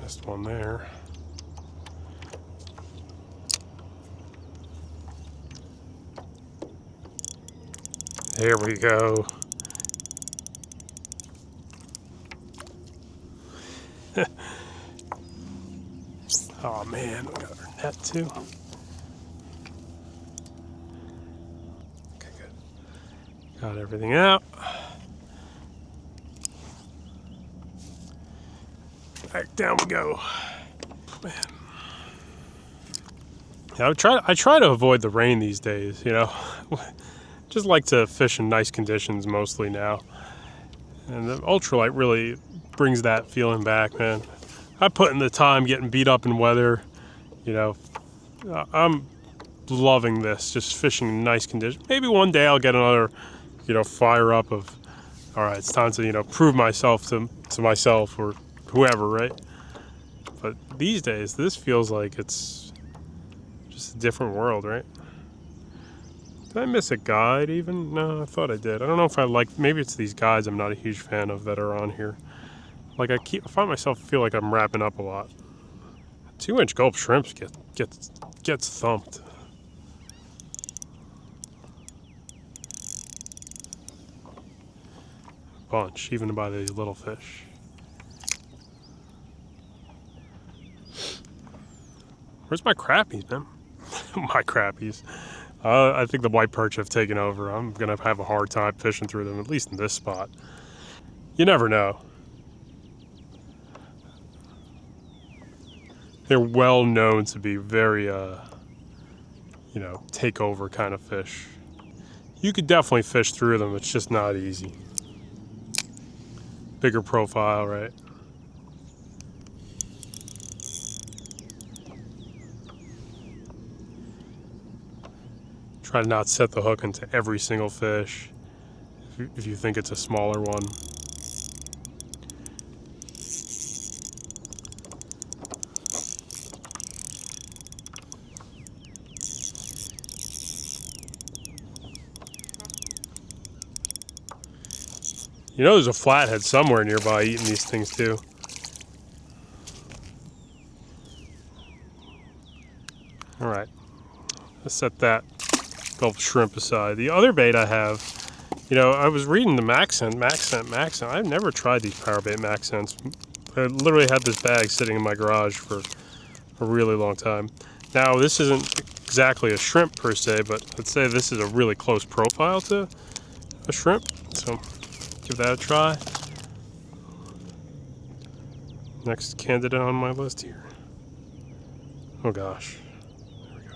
Speaker 1: Missed one there. There we go. Oh man, we got our net too. Okay, good. Got everything out. Back down we go. Man. Yeah, I try to avoid the rain these days, you know. Just like to fish in nice conditions mostly now. And the ultralight really brings that feeling back, man. I put in the time getting beat up in weather, you know. I'm loving this, just fishing in nice conditions. Maybe one day I'll get another, you know, fire up of, all right, it's time to, you know, prove myself to myself or whoever, right? But these days, this feels like it's just a different world, right? Did I miss a guide even? No, I thought I did. I don't know if I like, maybe it's these guides I'm not a huge fan of that are on here. Like I find myself feel like I'm wrapping up a lot. 2-inch Gulp Shrimps gets thumped. Bunch, even by these little fish. Where's my crappies, man? My crappies. I think the white perch have taken over. I'm gonna have a hard time fishing through them, at least in this spot. You never know. They're well known to be very, you know, takeover kind of fish. You could definitely fish through them, it's just not easy. Bigger profile, right? Try to not set the hook into every single fish if you think it's a smaller one. You know there's a flathead somewhere nearby eating these things too. All right, let's set that Gulp Shrimp aside. The other bait I have, you know, I was reading the Maxent. I've never tried these power bait Maxents. I literally had this bag sitting in my garage for a really long time. Now this isn't exactly a shrimp per se, but let's say this is a really close profile to a shrimp. So give that a try. Next candidate on my list here. Oh gosh. There we go.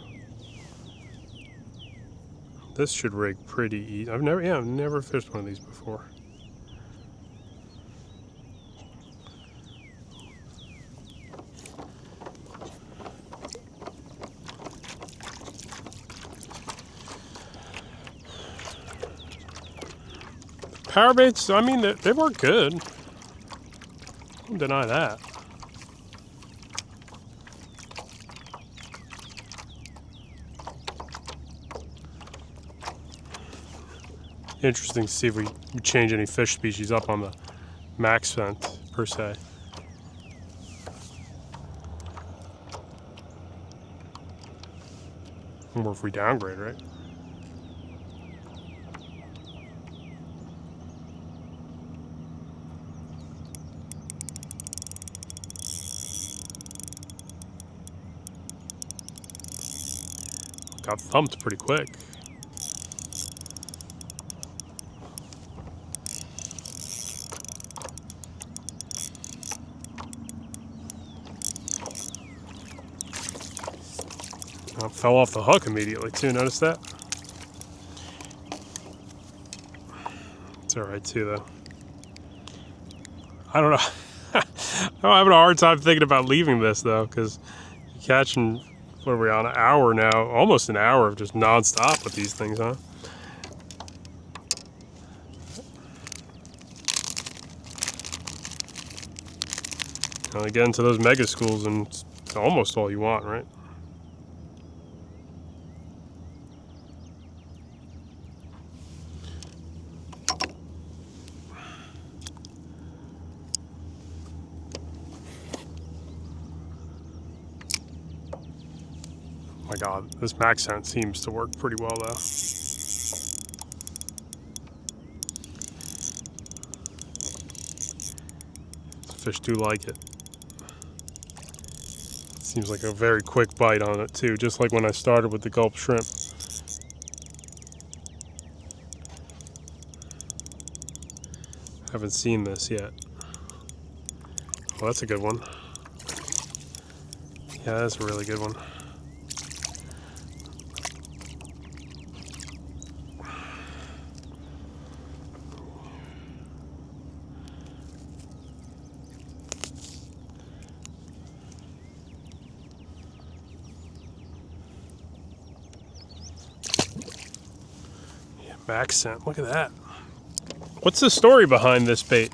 Speaker 1: This should rig pretty easy. I've never fished one of these before. Power baits, I mean, they work good. Don't deny that. Interesting to see if we change any fish species up on the Maxent per se. Or if we downgrade, right? got thumped pretty quick. Fell off the hook immediately too, notice that? It's alright too though. I don't know. I'm having a hard time thinking about leaving this though, because you're catching, what are we on, an hour now? Almost an hour of just non-stop with these things, huh? Well, get into those mega schools and it's almost all you want, right? Oh my God, this max scent seems to work pretty well though. Fish do like it. Seems like a very quick bite on it too, just like when I started with the Gulp Shrimp. Haven't seen this yet. Well, that's a good one. Yeah, that's a really good one. Max scent, look at that. What's the story behind this bait?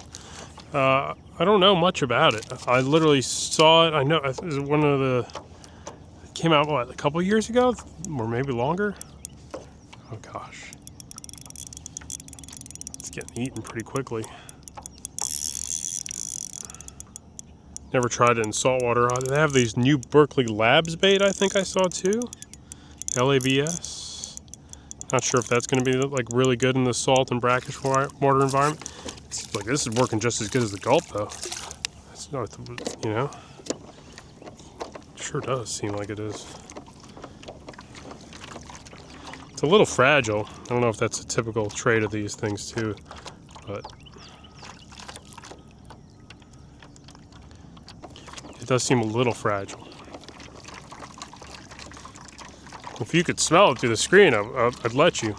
Speaker 1: I don't know much about it. I literally saw it. I know it was one of the, it came out what, a couple years ago, or maybe longer. Oh gosh, it's getting eaten pretty quickly. Never tried it in saltwater. They have these new Berkeley Labs bait. I think I saw too. LABS. Not sure if that's going to be like really good in the salt and brackish water environment. It's like this is working just as good as the Gulp though. It's not, you know. Sure does seem like it is. It's a little fragile. I don't know if that's a typical trait of these things too, but it does seem a little fragile. If you could smell it through the screen, I'd let you.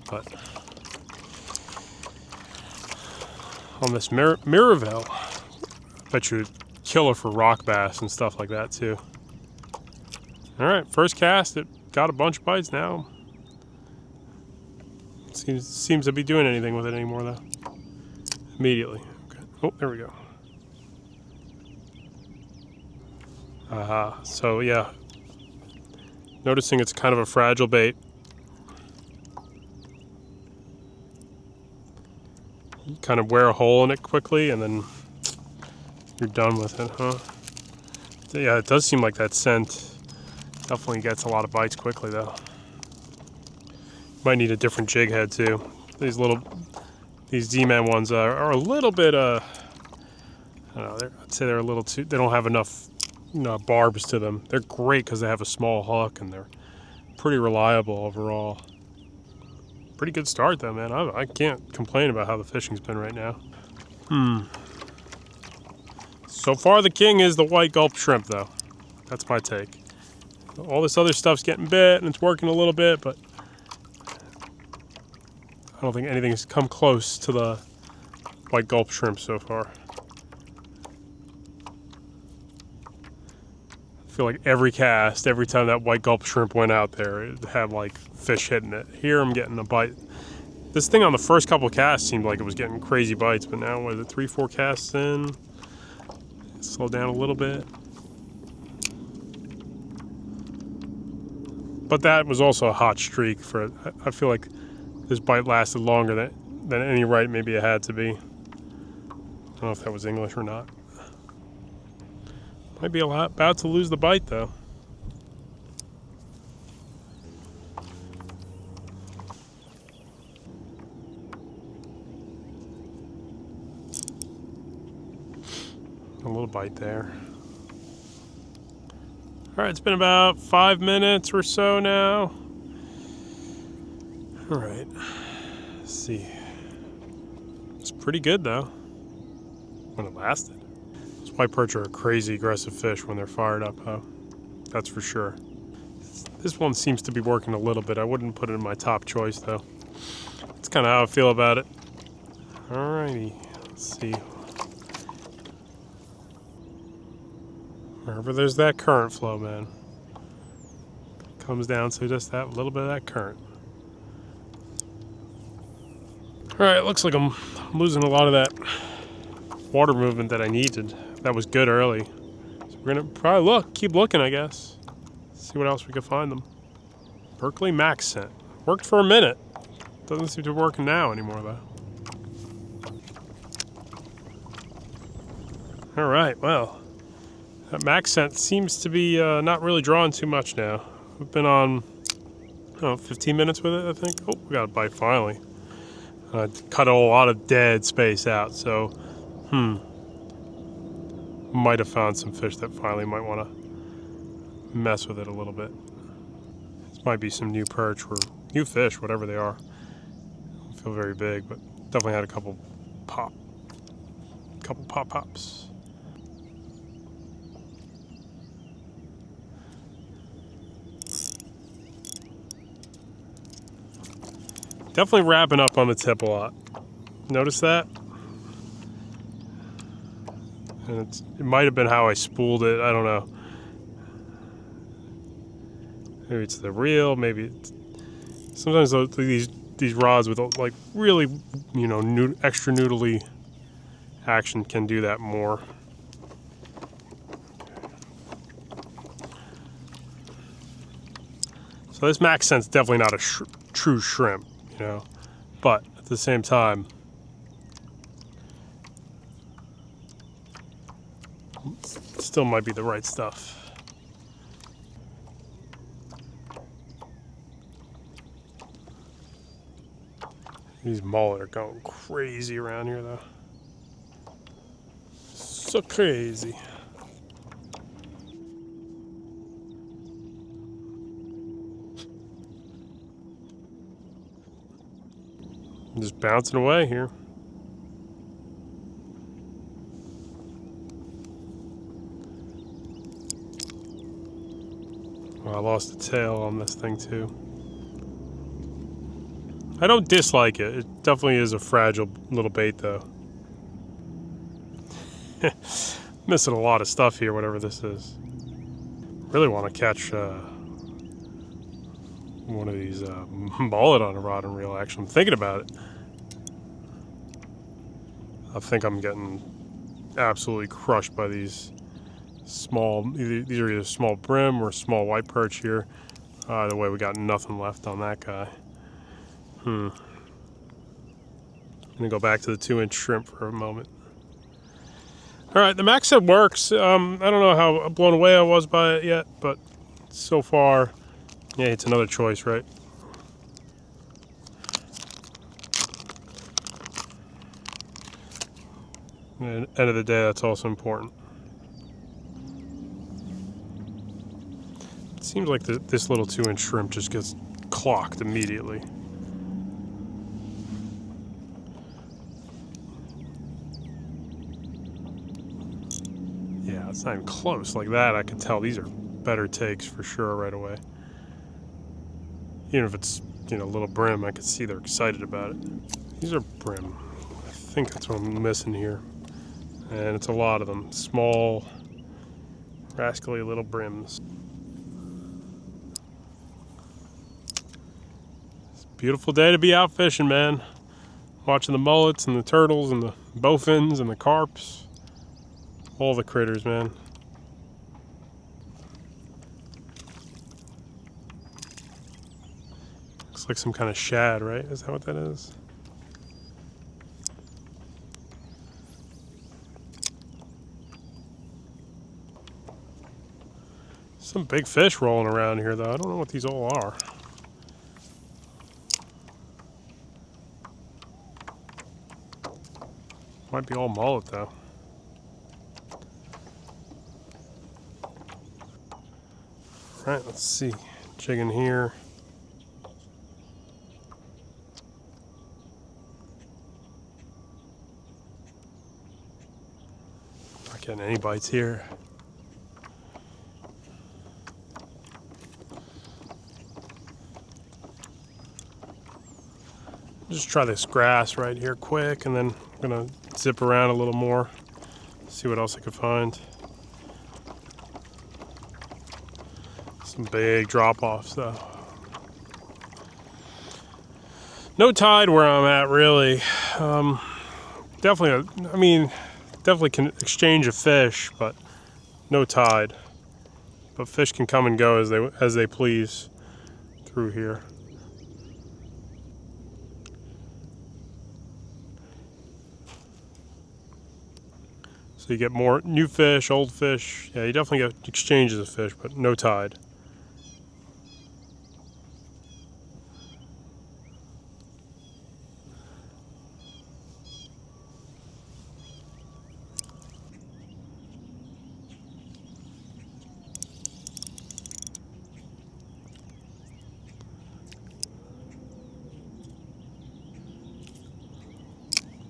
Speaker 1: But on this Miraval, I bet you killer for rock bass and stuff like that too. All right, first cast, it got a bunch of bites now. Seems to be doing anything with it anymore though. Immediately. Okay. Oh, there we go. So yeah. Noticing it's kind of a fragile bait. You kind of wear a hole in it quickly and then you're done with it, huh? Yeah, it does seem like that scent definitely gets a lot of bites quickly though. Might need a different jig head too. These Z-Man ones are a little bit, I don't know, I'd say they're a little too, they don't have enough barbs to them. They're great because they have a small hook and they're pretty reliable overall. Pretty good start though, man. I can't complain about how the fishing's been right now. So far the king is the white Gulp Shrimp though. That's my take. All this other stuff's getting bit and it's working a little bit, but I don't think anything's come close to the white Gulp Shrimp so far. I feel like every cast, every time that white Gulp Shrimp went out there, it had like fish hitting it. Here I'm getting a bite. This thing on the first couple casts seemed like it was getting crazy bites, but now what is it, 3-4 casts in? Slow down a little bit. But that was also a hot streak for it. I feel like this bite lasted longer than any right maybe it had to be. I don't know if that was English or not. Might be about to lose the bite though. A little bite there. Alright, it's been about 5 minutes or so now. Alright, let's see. It's pretty good though, when it lasted. Those white perch are a crazy aggressive fish when they're fired up, huh? That's for sure. This one seems to be working a little bit. I wouldn't put it in my top choice though. That's kind of how I feel about it. Alrighty, let's see. Wherever there's that current flow, man, comes down to just that little bit of that current. Alright, looks like I'm losing a lot of that water movement that I needed. That was good early. So we're gonna probably keep looking, I guess. See what else we can find them. Berkeley Max scent. Worked for a minute. Doesn't seem to be working now anymore though. Alright, well, that Max scent seems to be not really drawing too much now. We've been on, I don't know, 15 minutes with it, I think. Oh, we got a bite finally. Cut a lot of dead space out, so, might have found some fish that finally might want to mess with it a little bit. This might be some new perch or new fish, whatever they are. Don't feel very big, but definitely had a couple pops. Definitely wrapping up on the tip a lot. Notice that? And it might have been how I spooled it, I don't know. Maybe it's the reel, maybe it's... Sometimes these rods with like really, you know, extra noodly action can do that more. So this Max scent's definitely not a true shrimp, you know, but at the same time, it still might be the right stuff. These mullet are going crazy around here though. So crazy. I'm just bouncing away here. Well, I lost the tail on this thing too. I don't dislike it. It definitely is a fragile little bait though. Missing a lot of stuff here, whatever this is. Really want to catch one of these mullet on a rod and reel, actually. I'm thinking about it. I think I'm getting absolutely crushed by these small, these are either small brim or small white perch here. Either way, we got nothing left on that guy. I'm gonna go back to the 2-inch shrimp for a moment. Alright, the Max scent works. I don't know how blown away I was by it yet, but so far, yeah, it's another choice, right? And at the end of the day, that's also important. It seems like this little 2-inch shrimp just gets clocked immediately. Yeah, it's not even close. Like that, I can tell these are better takes for sure right away. Even if it's, you know, a little brim, I can see they're excited about it. These are brim. I think that's what I'm missing here. And it's a lot of them. Small, rascally little brims. It's a beautiful day to be out fishing, man. Watching the mullets and the turtles and the bowfins and the carps. All the critters, man. Looks like some kind of shad, right? Is that what that is? Some big fish rolling around here, though. I don't know what these all are. Might be all mullet, though. Alright, let's see. Jigging here. Not getting any bites here. Just try this grass right here quick, and then I'm gonna zip around a little more, see what else I can find. Some big drop-offs though. No tide where I'm at really. Definitely can exchange a fish, but no tide. But fish can come and go as they please through here. So you get more new fish, old fish. Yeah, you definitely get exchanges of fish, but no tide.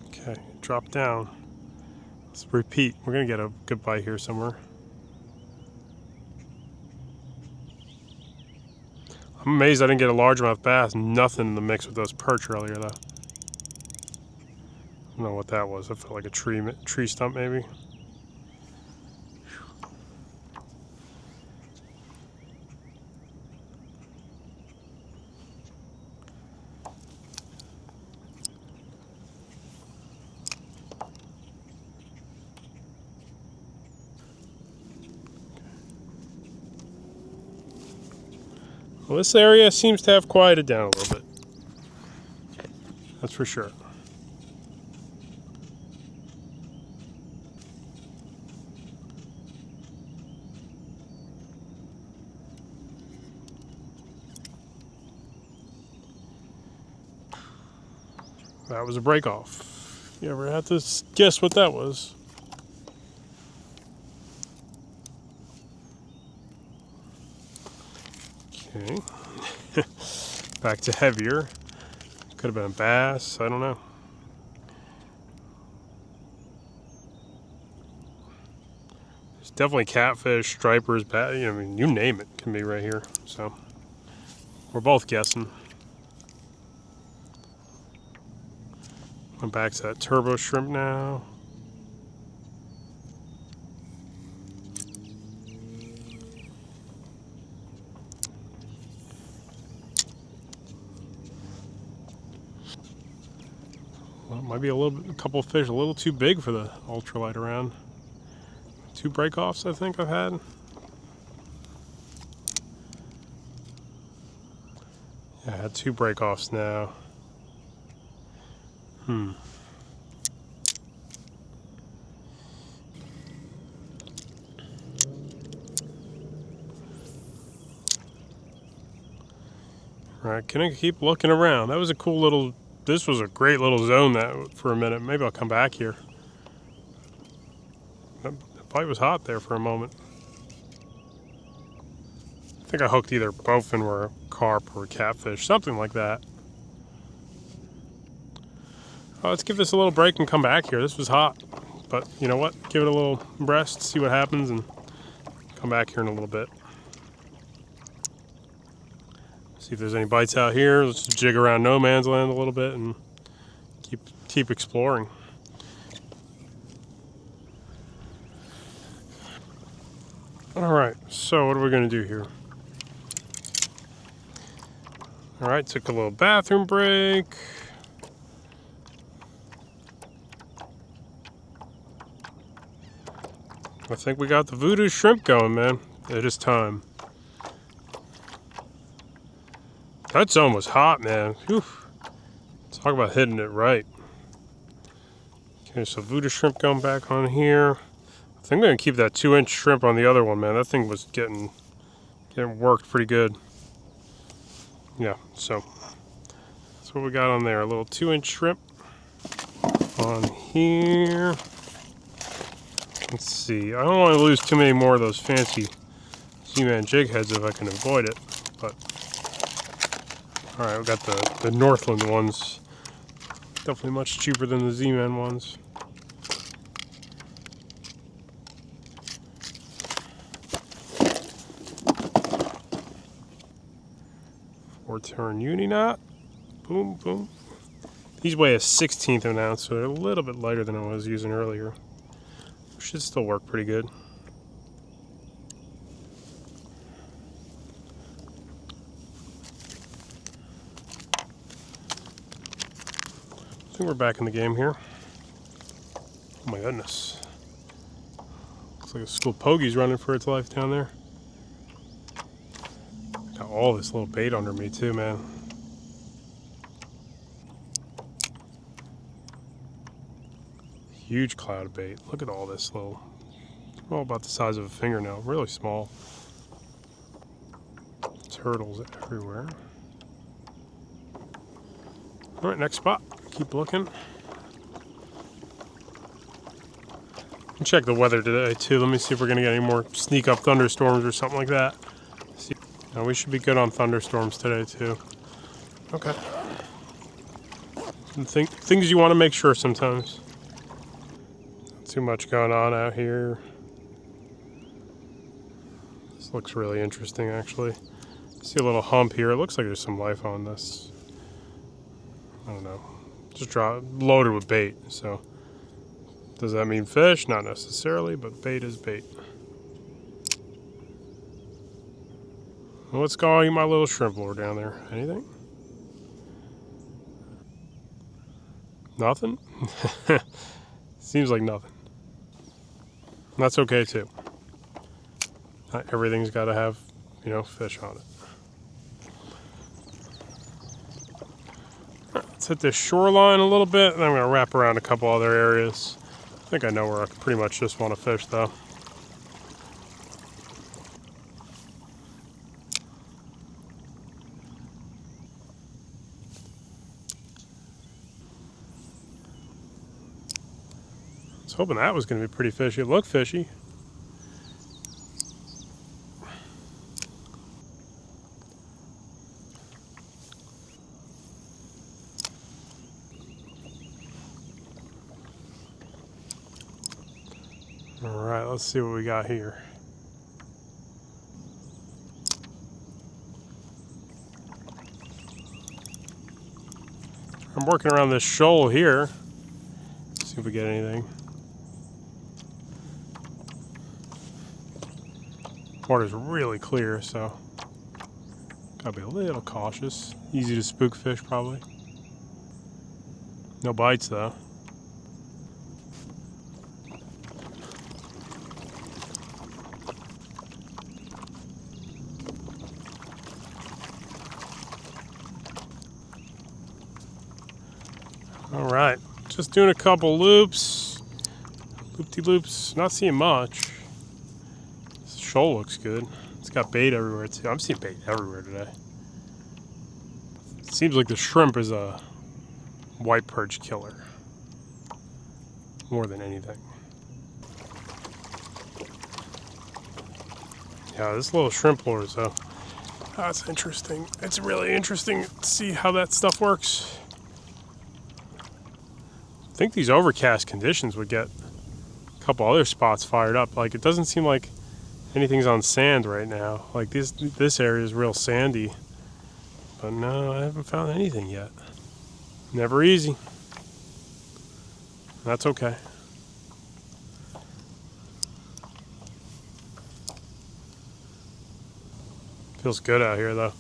Speaker 1: Okay, drop down. Let's repeat. We're gonna get a good bite here somewhere. I'm amazed I didn't get a largemouth bass. Nothing in the mix with those perch earlier though. I don't know what that was. It felt like a tree stump maybe. Well, this area seems to have quieted down a little bit. That's for sure. That was a break off. You ever had to guess what that was? Okay. Back to heavier. Could have been a bass. I don't know. There's definitely catfish, stripers, bass. I mean, you name it can be right here. So we're both guessing. I'm back to that turbo shrimp now. Well, it might be a couple of fish a little too big for the ultralight around. 2 break-offs I think I've had. Yeah, I had 2 break-offs now. Alright, can I keep looking around? That was a cool little, this was a great little zone that for a minute. Maybe I'll come back here. That bite was hot there for a moment. I think I hooked either bowfin or a carp or a catfish, something like that. Oh, let's give this a little break and come back here. This was hot, but you know what? Give it a little rest, see what happens, and come back here in a little bit. See if there's any bites out here. Let's just jig around no man's land a little bit and keep exploring. All right, so what are we gonna do here? All right, took a little bathroom break. I think we got the Vudu Shrimp going, man. It is time. That zone was hot, man. Whew. Talk about hitting it right. Okay, so Vudu Shrimp going back on here. I think I'm gonna keep that 2-inch shrimp on the other one, man. That thing was getting worked pretty good. Yeah, so that's what we got on there. A little 2-inch shrimp on here. Let's see. I don't want to lose too many more of those fancy Z-Man jig heads if I can avoid it. But alright, we got the Northland ones. Definitely much cheaper than the Z-Man ones. Four-turn uni knot. Boom, boom. These weigh a 1/16 of an ounce, so they're a little bit lighter than I was using earlier. Should still work pretty good. I think we're back in the game here. Oh my goodness. Looks like a school pogey's running for its life down there. Got all this little bait under me too, man. Huge cloud of bait. Look at all this little, all about the size of a fingernail, really small. Turtles everywhere. All right, next spot. Keep looking. And check the weather today too. Let me see if we're gonna get any more sneak up thunderstorms or something like that. See, now we should be good on thunderstorms today too. Okay. Things you want to make sure sometimes. Not too much going on out here. This looks really interesting actually. See a little hump here. It looks like there's some life on this. I don't know. Just loaded with bait. So does that mean fish? Not necessarily, but bait is bait. What's going on my little shrimp lure down there? Anything? Nothing? Seems like nothing. That's okay too. Not everything's got to have, you know, fish on it. Let's hit this shoreline a little bit, and I'm going to wrap around a couple other areas. I think I know where I pretty much just want to fish, though. I was hoping that was going to be pretty fishy. It looked fishy. Alright, let's see what we got here. I'm working around this shoal here. See if we get anything. Water's really clear, so gotta be a little cautious. Easy to spook fish, probably. No bites, though. Alright, just doing a couple loops. Loop-de-loops, not seeing much. This shoal looks good. It's got bait everywhere too. I'm seeing bait everywhere today. It seems like the shrimp is a white perch killer. More than anything. Yeah, this little shrimp lure is that's interesting. It's really interesting to see how that stuff works. I think these overcast conditions would get a couple other spots fired up. Like, it doesn't seem like anything's on sand right now. Like, this area is real sandy. But no, I haven't found anything yet. Never easy. That's okay. Feels good out here, though.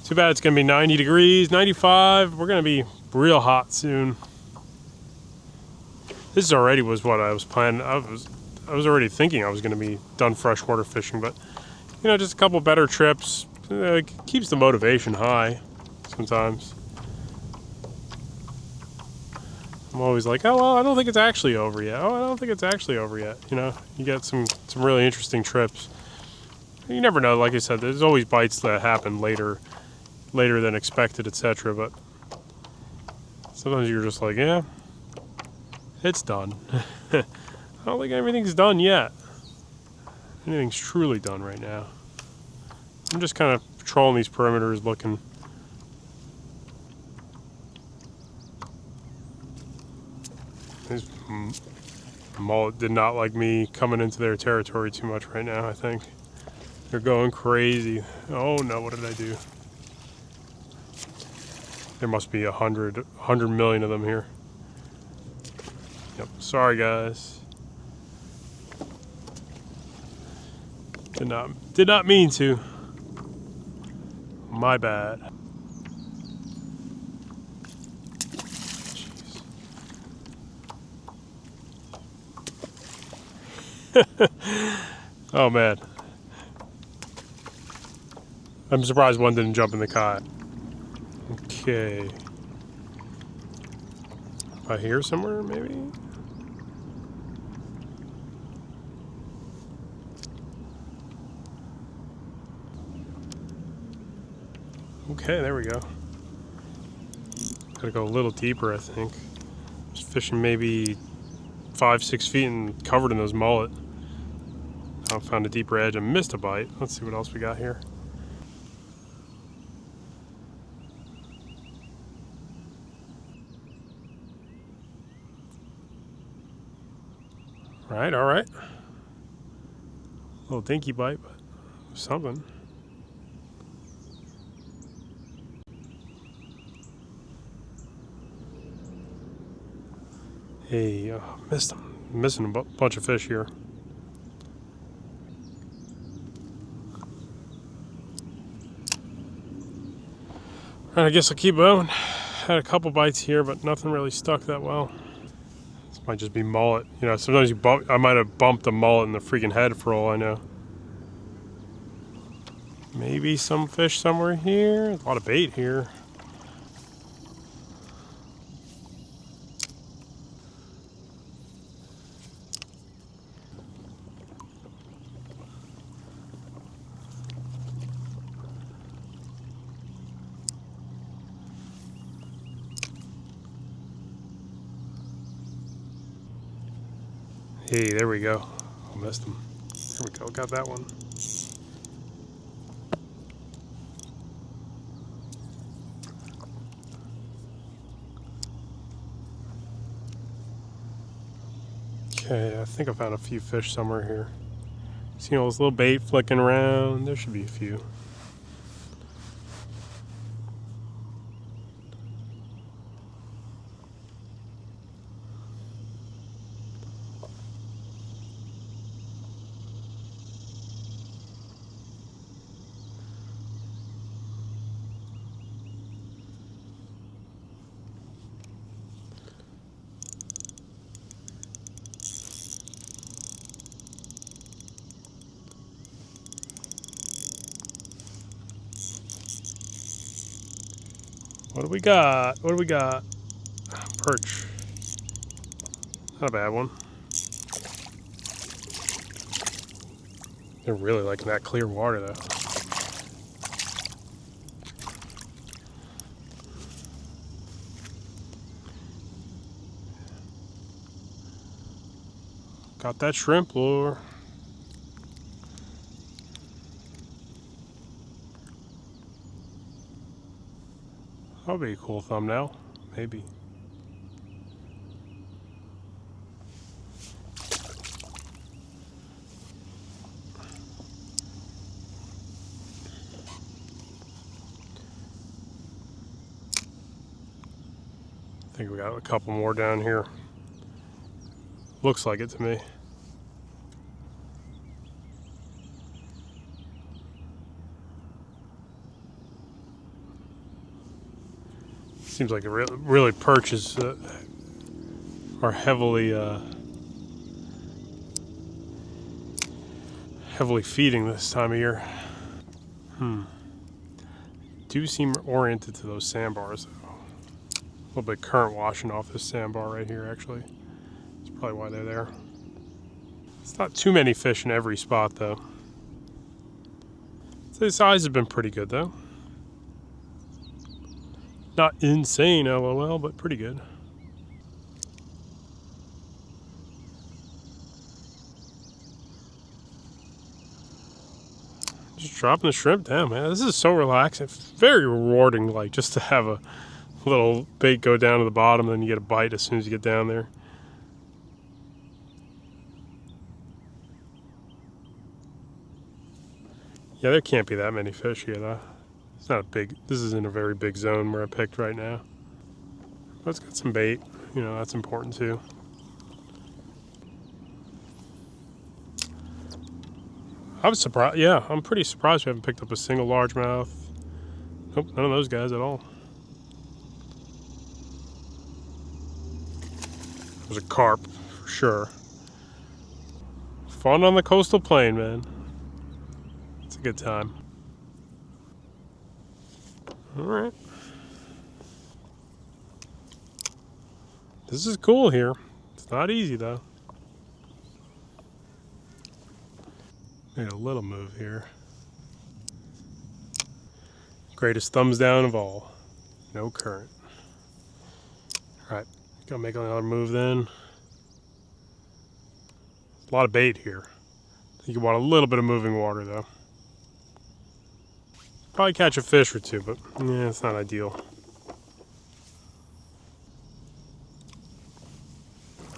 Speaker 1: Too bad it's going to be 90 degrees, 95. We're going to be real hot soon. This already was what I was planning. I was already thinking I was going to be done freshwater fishing, but you know, just a couple better trips keeps the motivation high. Sometimes I'm always like, oh well, I don't think it's actually over yet. Oh, I don't think it's actually over yet. You know, you get some really interesting trips. You never know. Like I said, there's always bites that happen later than expected, etc. But sometimes you're just like, yeah. It's done. I don't think everything's done yet. Anything's truly done right now. I'm just kind of patrolling these perimeters, looking. This mullet did not like me coming into their territory too much right now, I think. They're going crazy. Oh no, what did I do? There must be 100 million of them here. Yep, sorry guys. Did not mean to. My bad. Oh man. I'm surprised one didn't jump in the kayak. Okay. About here somewhere, maybe? Okay, there we go. Gotta go a little deeper, I think. Just fishing maybe 5-6 feet and covered in those mullet. I found a deeper edge and missed a bite. Let's see what else we got here. All right. A little dinky bite, but something. Hey, missed them. Missing a bunch of fish here. Alright, I guess I'll keep going. Had a couple bites here, but nothing really stuck that well. This might just be mullet. You know, sometimes I might have bumped a mullet in the freaking head for all I know. Maybe some fish somewhere here. A lot of bait here. Hey, there we go. I missed him. There we go, got that one. Okay, I think I found a few fish somewhere here. See all this little bait flicking around? There should be a few. What do we got? What do we got? Perch. Not a bad one. They're really liking that clear water though. Got that shrimp lure. That'll be a cool thumbnail, maybe. I think we got a couple more down here. Looks like it to me. Seems like it really perches are heavily feeding this time of year. Do seem oriented to those sandbars though. A little bit of current washing off this sandbar right here actually. That's probably why they're there. It's not too many fish in every spot though. So the size has been pretty good though. Not insane, LOL, but pretty good. Just Dropping the shrimp down, man. This is so relaxing. Very rewarding, like, just to have a little bait go down to the bottom, then you get a bite as soon as you get down there. Yeah, there can't be that many fish here, though. It's not a big, this isn't a very big zone where I picked right now. But it's got some bait, you know, that's important too. I was surprised, yeah, I'm pretty surprised we haven't picked up a single largemouth. Nope, none of those guys at all. There's a carp, for sure. Fun on the coastal plain, man. It's a good time. All right. This is cool here. It's not easy, though. Made a little move here. Greatest thumbs down of all. No current. All right, gonna make another move then. A lot of bait here. I think you want a little bit of moving water though. Probably catch a fish or two, but yeah, it's not ideal.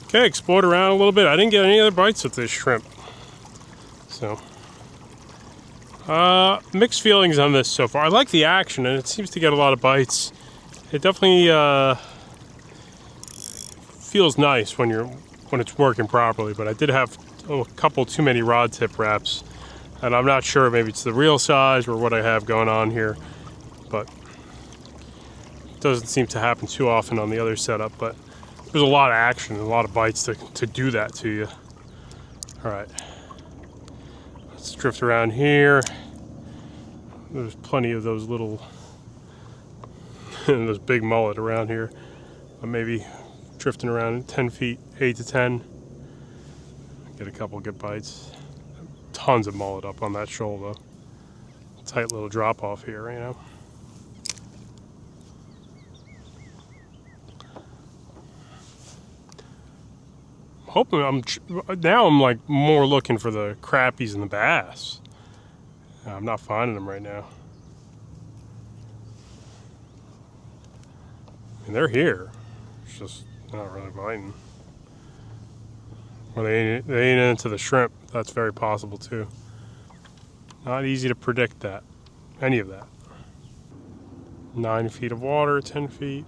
Speaker 1: Okay, explored around a little bit. I didn't get any other bites with this shrimp. So, mixed feelings on this so far. I like the action, and it seems to get a lot of bites. It definitely feels nice when it's working properly. But I did have a couple too many rod tip wraps, and I'm not sure. Maybe it's the reel size or what I have going on here, but it doesn't seem to happen too often on the other setup. But there's a lot of action and a lot of bites to do that to you. All right. Let's drift around here. There's plenty of those little, those big mullet around here. Maybe drifting around 10 feet, 8 to 10. Get a couple good bites. Tons of mullet up on that shoal though. Tight little drop off here, you know. Now I'm like more looking for the crappies and the bass. I'm not finding them right now. I mean, they're here. It's just not really biting. Or they ain't into the shrimp. That's very possible too. Not easy to predict that. Any of that. 9 feet of water, 10 feet.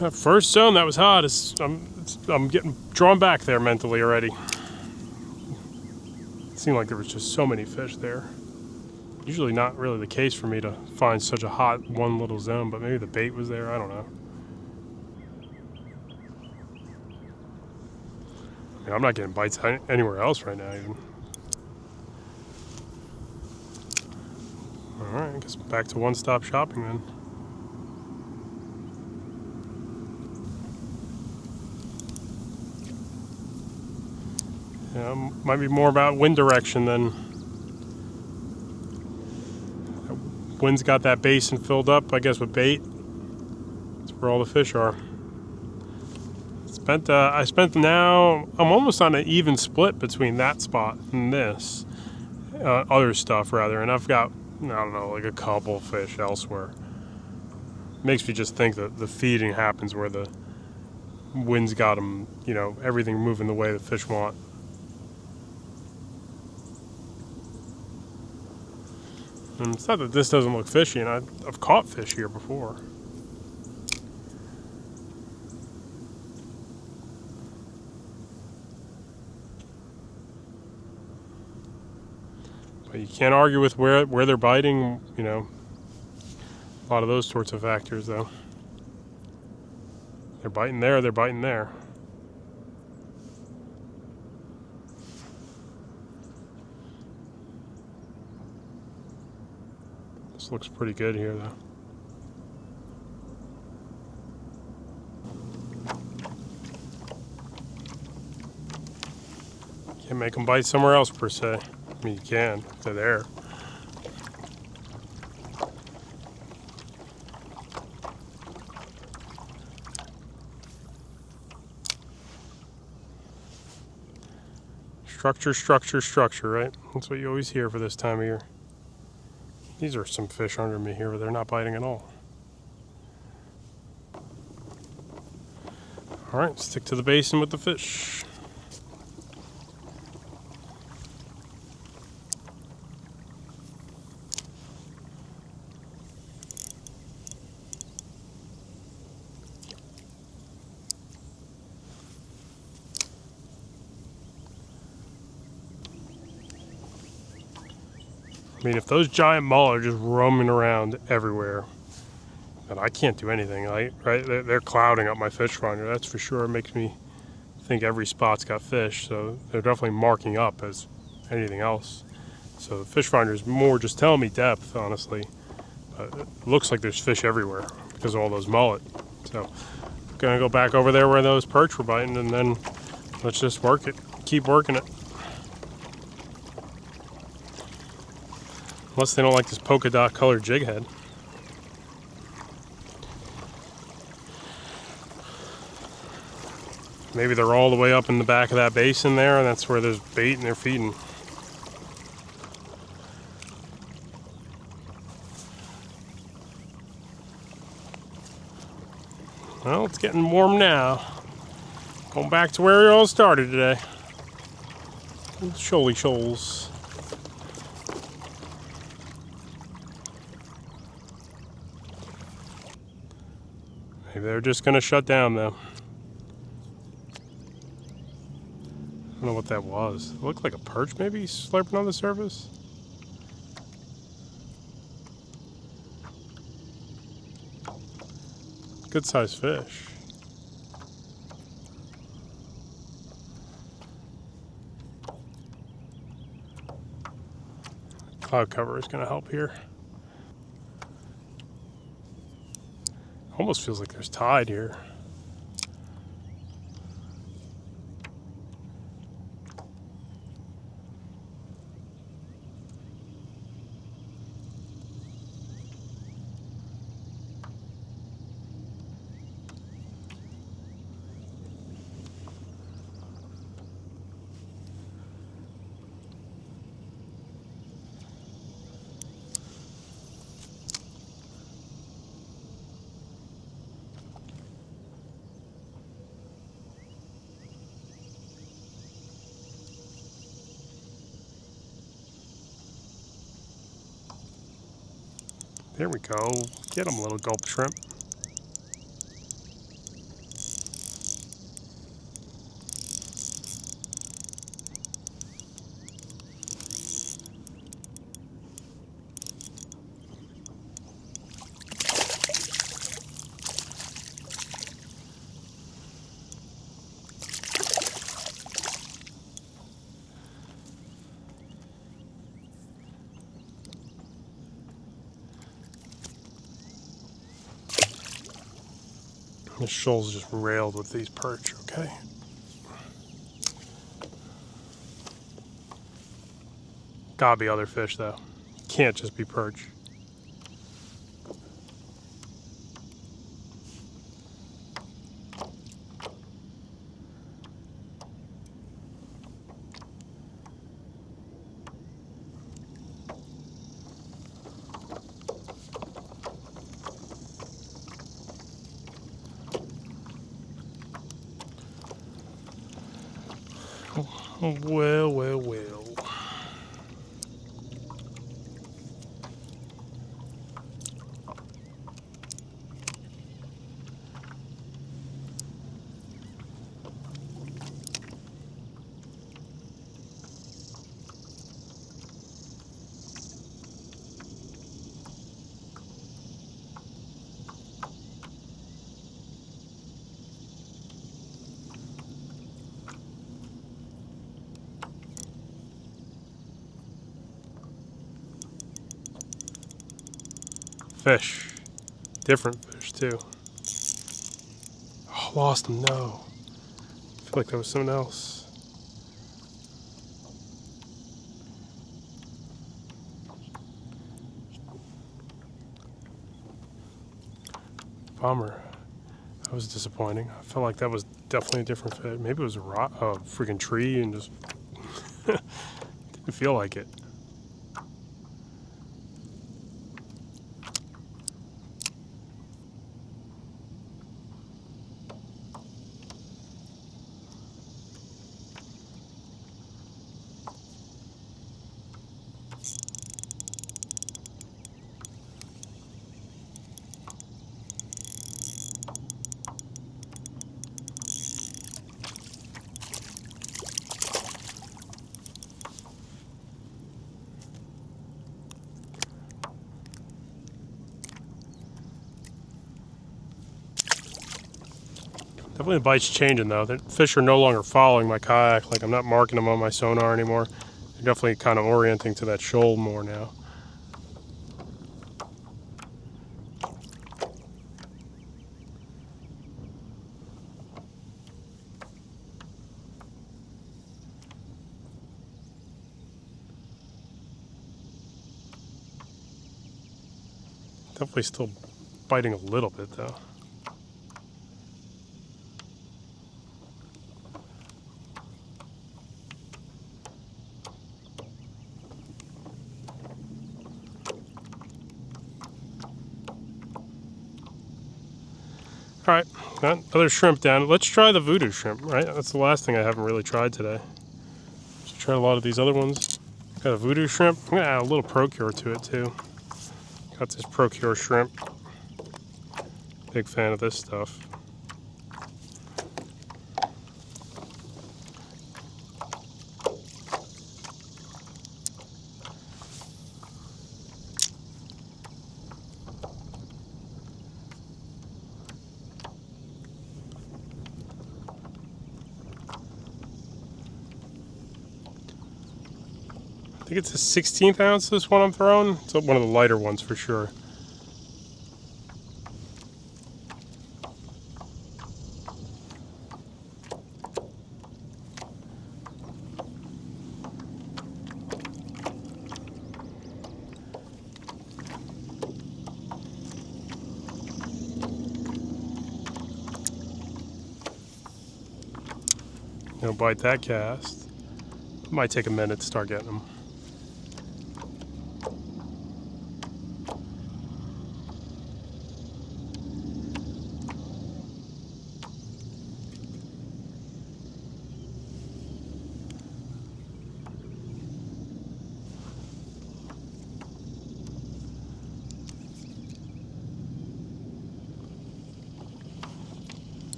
Speaker 1: That first zone that was hot, I'm getting drawn back there mentally already. It seemed like there was just so many fish there. Usually not really the case for me to find such a hot one little zone, but maybe the bait was there, I don't know. I mean, I'm not getting bites anywhere else right now even. Alright, I guess back to one-stop shopping then. Yeah, might be more about wind direction than wind's got that basin filled up, I guess, with bait. That's where all the fish are. I spent now, I'm almost on an even split between that spot and this. Other stuff, rather, and I've got, I don't know, like a couple fish elsewhere. Makes me just think that the feeding happens where the wind's got them, you know, everything moving the way the fish want. And it's not that this doesn't look fishy, and I've caught fish here before. But you can't argue with where they're biting, you know. A lot of those sorts of factors, though. They're biting there, they're biting there. This looks pretty good here, though. Can't make them bite somewhere else, per se. I mean, you can, if they're there. Structure, structure, structure, right? That's what you always hear for this time of year. These are some fish under me here, but they're not biting at all. All right, stick to the basin with the fish. I mean, if those giant mullet are just roaming around everywhere, then I can't do anything, right? They're clouding up my fish finder, that's for sure. It makes me think every spot's got fish, so they're definitely marking up as anything else. So the fish finder is more just telling me depth, honestly. It looks like there's fish everywhere because of all those mullet. So I'm gonna go back over there where those perch were biting, and then let's just work it, keep working it. Unless they don't like this polka dot colored jig head. Maybe they're all the way up in the back of that basin there, and that's where there's bait and they're feeding. Well, it's getting warm now. Going back to where we all started today. Shoaly shoals. Maybe they're just going to shut down though. I don't know what that was. It looked like a perch maybe slurping on the surface. Good sized fish. Cloud cover is going to help here. Almost feels like there's tide here. There we go. Get them, little gulp shrimp. The shoal's just railed with these perch, okay? Gotta be other fish though. Can't just be perch. Well, well, well. Fish. Different fish, too. Oh, lost them, no. I feel like that was something else. Bummer. That was disappointing. I felt like that was definitely a different fish. Maybe it was a rock, a freaking tree, and just I feel like it. Definitely the bite's changing though. The fish are no longer following my kayak, like I'm not marking them on my sonar anymore. They're definitely kind of orienting to that shoal more now. Definitely still biting a little bit though. Alright, got another shrimp down. Let's try the Vudu Shrimp, right? That's the last thing I haven't really tried today. Just tried a lot of these other ones. Got a Vudu Shrimp. I'm going to add a little Procure to it too. Got this Procure shrimp. Big fan of this stuff. I think it's a 16th ounce, this one I'm throwing. It's one of the lighter ones for sure. Gonna bite that cast. Might take a minute to start getting them.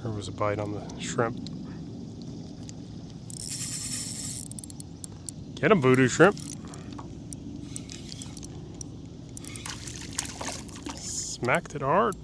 Speaker 1: There was a bite on the shrimp. Get him, Vudu Shrimp. Smacked it hard.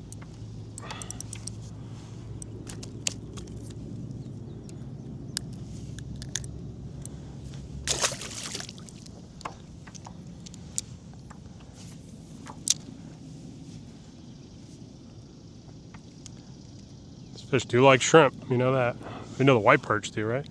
Speaker 1: These fish do like shrimp, you know that. We know the white perch do, right?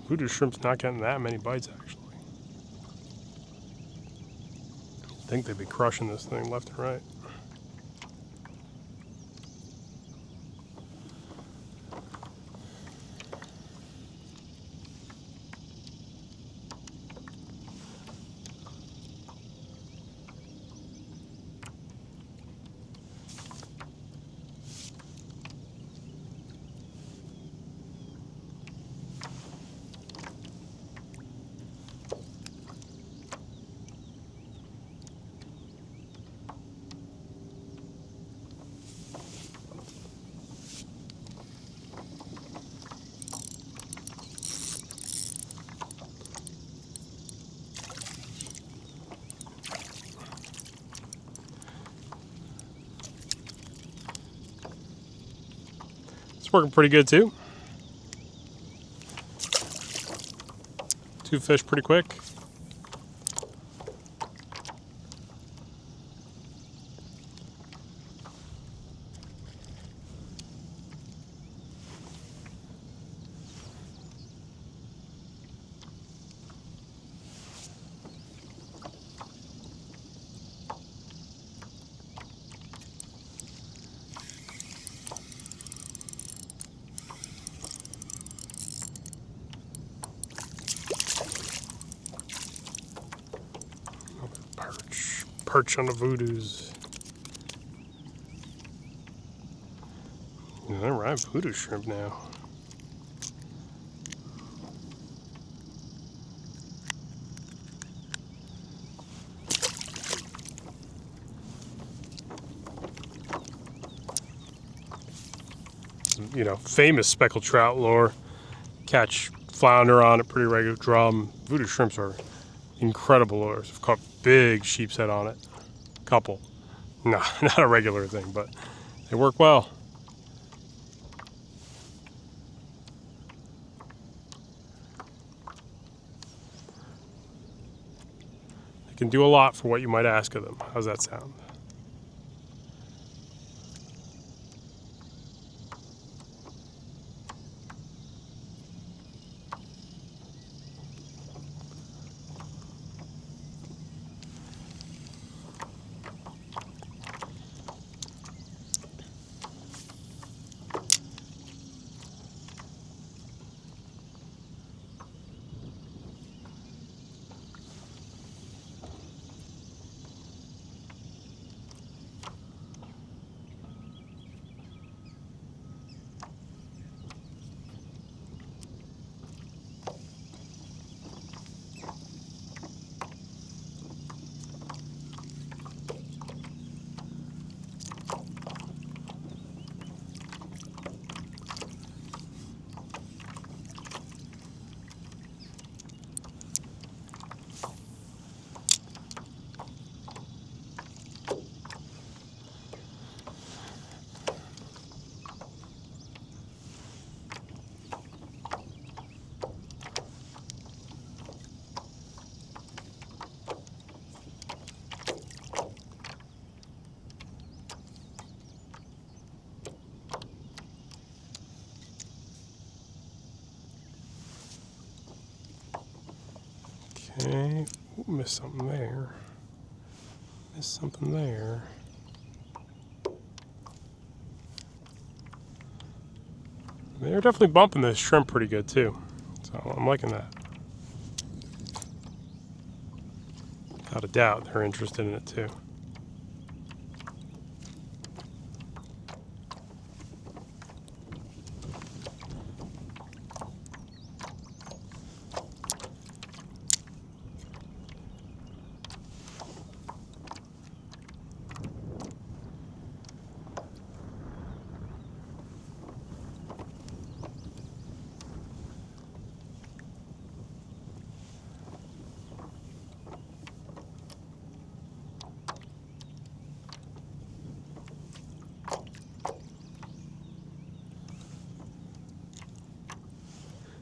Speaker 1: Vudu Shrimp's not getting that many bites, actually. I think they'd be crushing this thing left and right. It's working pretty good too. 2 fish pretty quick. Perch on the Vudus. All right, Vudu Shrimp now. You know, famous speckled trout lure. Catch flounder on a pretty regular drum. Vudu Shrimps are incredible lures. I've caught big sheep's head on it. Couple. No, not a regular thing, but they work well. They can do a lot for what you might ask of them. How's that sound? Okay, ooh, missed something there. Missed something there. They're definitely bumping this shrimp pretty good too. So I'm liking that. Without a doubt, they're interested in it too.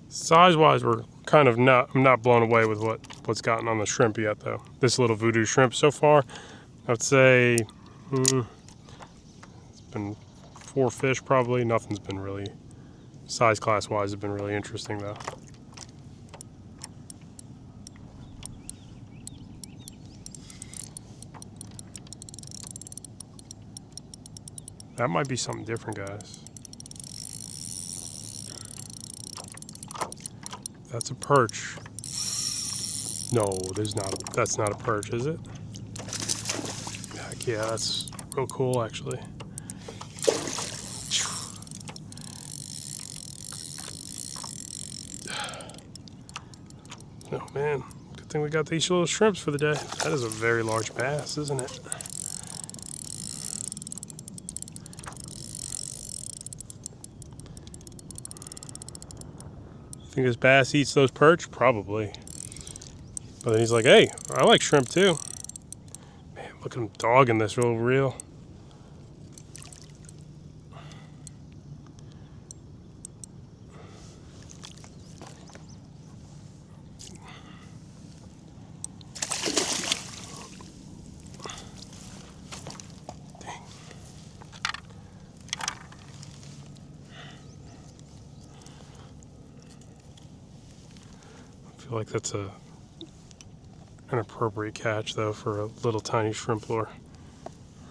Speaker 1: Size-wise, we're kind of I'm not blown away with what's gotten on the shrimp yet, though. This little Vudu Shrimp so far, I'd say it's been 4 fish probably. Nothing's been really, size class-wise, has been really interesting, though. That might be something different, guys. That's a perch. No, that's not a perch, is it? Heck yeah, that's real cool, actually. Oh man, good thing we got these little shrimps for the day. That is a very large bass, isn't it? Think this bass eats those perch? Probably. But then he's like, hey, I like shrimp too. Man, look at him dogging this real reel. feel like that's an appropriate catch though for a little tiny shrimp lure.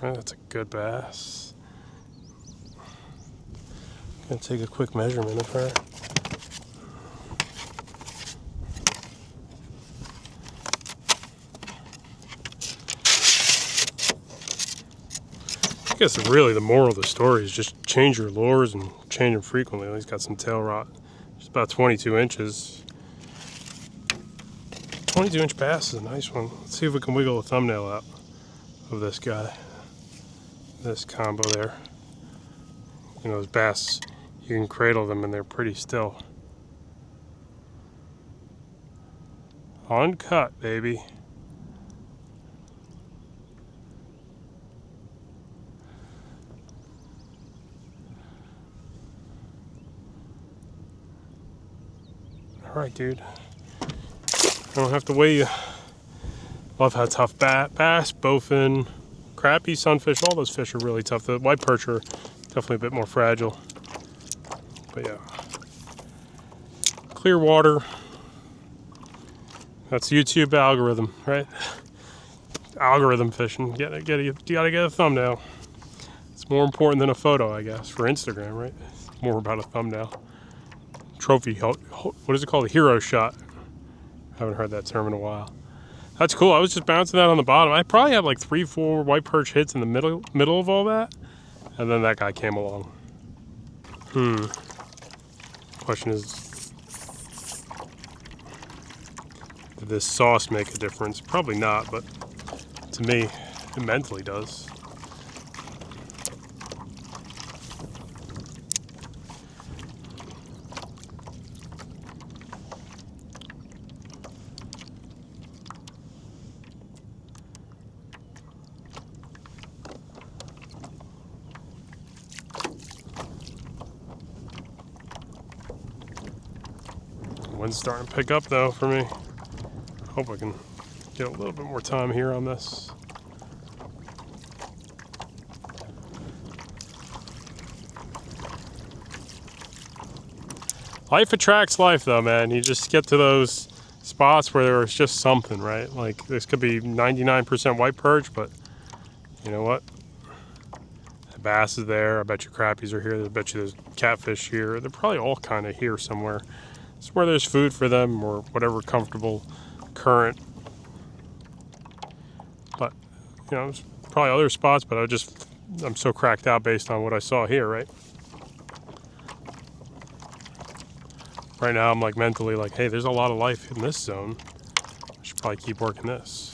Speaker 1: Right, that's a good bass. Gonna take a quick measurement of her. I guess really the moral of the story is just change your lures and change them frequently. He's got some tail rot. It's about 22 inches. 22-inch bass is a nice one. Let's see if we can wiggle a thumbnail out of this guy. This combo there. You know, those bass, you can cradle them and they're pretty still. Uncut, baby. Alright, dude. I don't have to weigh you. Love how tough bass, bowfin, crappie, sunfish, all those fish are really tough. The white perch are definitely a bit more fragile. But yeah. Clear water. That's YouTube algorithm, right? Algorithm fishing. You gotta get a thumbnail. It's more important than a photo, I guess, for Instagram, right? It's more about a thumbnail. Trophy, what is it called? A hero shot. Haven't heard that term in a while. That's cool. I was just bouncing that on the bottom. I probably had like 3-4 white perch hits in the middle of all that, and then that guy came along. Question is, did this sauce make a difference? Probably not, but to me, it mentally does. Wind's starting to pick up though for me. Hope I can get a little bit more time here on this. Life attracts life though, man. You just get to those spots where there's just something, right? Like this could be 99% white perch, but you know what? The bass is there. I bet you crappies are here. I bet you there's catfish here. They're probably all kind of here somewhere. It's where there's food for them or whatever comfortable current. But, you know, there's probably other spots, but I'm so cracked out based on what I saw here, right? Right now I'm like mentally like, hey, there's a lot of life in this zone. I should probably keep working this.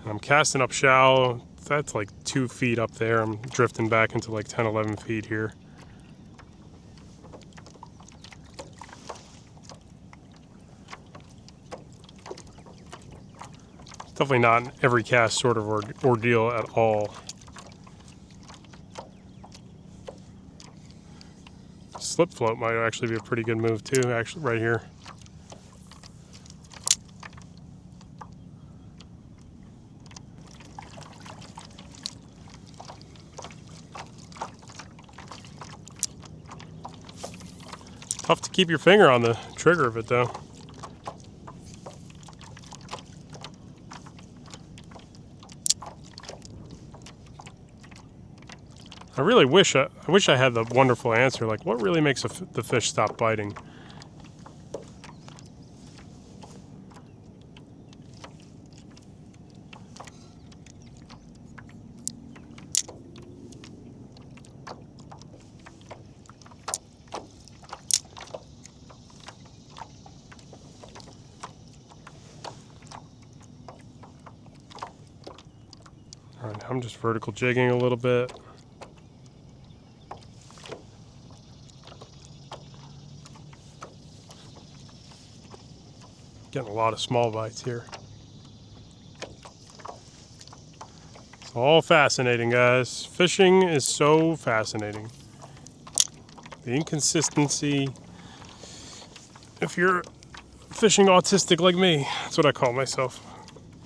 Speaker 1: I'm casting up shallow. That's like 2 feet up there. I'm drifting back into like 10, 11 feet here. Definitely not an every cast sort of ordeal at all. Slip float might actually be a pretty good move too, actually, right here. Tough to keep your finger on the trigger of it though. I really wish I had the wonderful answer, like what really makes the fish stop biting? All right, I'm just vertical jigging a little bit. Getting a lot of small bites here. It's all fascinating, guys. Fishing is so fascinating. The inconsistency. If you're fishing autistic like me. That's what I call myself.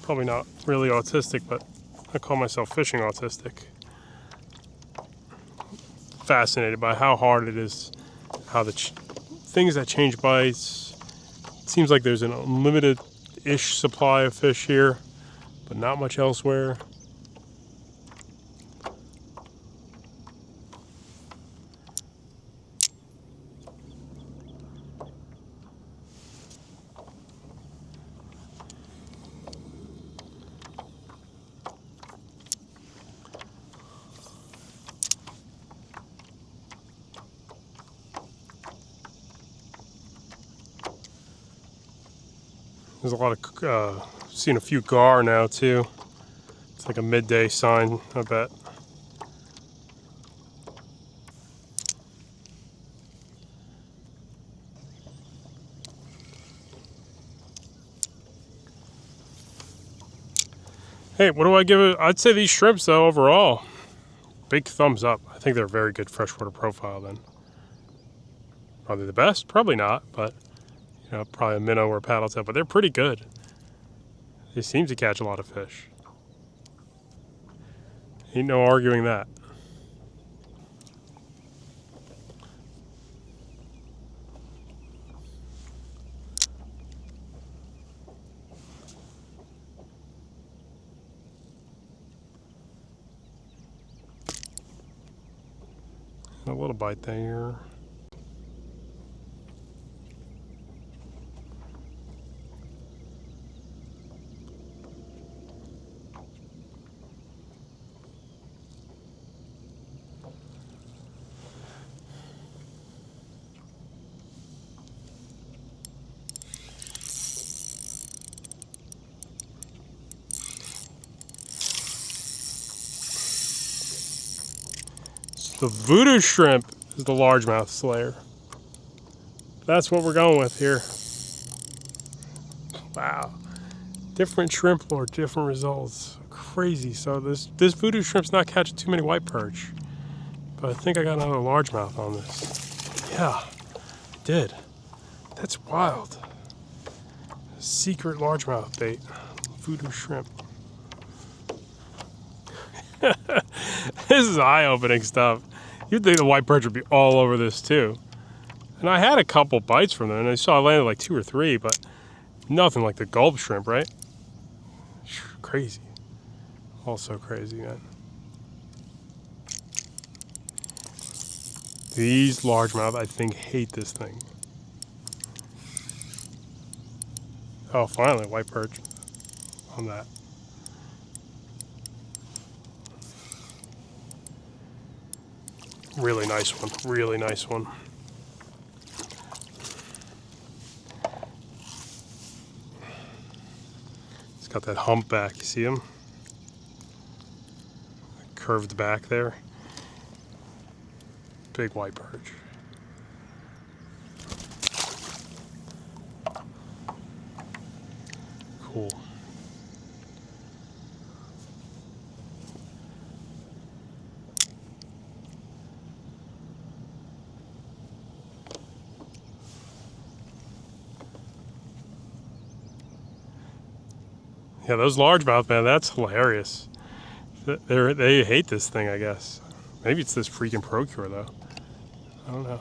Speaker 1: Probably not really autistic, but I call myself fishing autistic. Fascinated by how hard it is, how the things that change bites. It seems like there's an unlimited-ish supply of fish here, but not much elsewhere. There's a lot of, seen a few gar now too. It's like a midday sign, I bet. Hey, what do I give it? I'd say these shrimps though, overall, big thumbs up. I think they're a very good freshwater profile then. Are they the best? Probably not, but you know, probably a minnow or a paddle tail, but they're pretty good. They seem to catch a lot of fish. Ain't no arguing that. A little bite there. The Vudu Shrimp is the largemouth slayer. That's what we're going with here. Wow. Different shrimp lure, different results. Crazy. So this Vudu Shrimp's not catching too many white perch. But I think I got another largemouth on this. Yeah, I did. That's wild. Secret largemouth bait. Vudu Shrimp. This is eye-opening stuff. You'd think the white perch would be all over this too. And I had a couple bites from them, and I saw I landed like 2 or 3, but nothing like the Gulp Shrimp, right? Crazy. Also crazy, man. These largemouth, I think, hate this thing. Oh, finally, white perch on that. Really nice one, really nice one. It's got that hump back, you see him? Curved back there. Big white perch. Cool. Yeah, those largemouth, man, that's hilarious. They hate this thing, I guess. Maybe it's this freaking Procure, though. I don't know.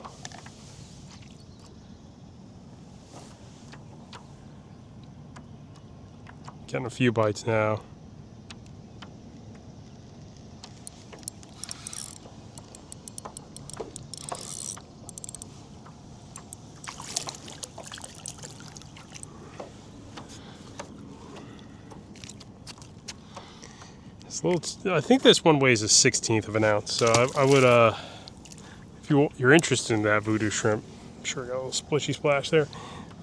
Speaker 1: Getting a few bites now. I think this one weighs a 1/16 of an ounce, so I would, if you're interested in that Vudu Shrimp, I'm sure I got a little splishy splash there,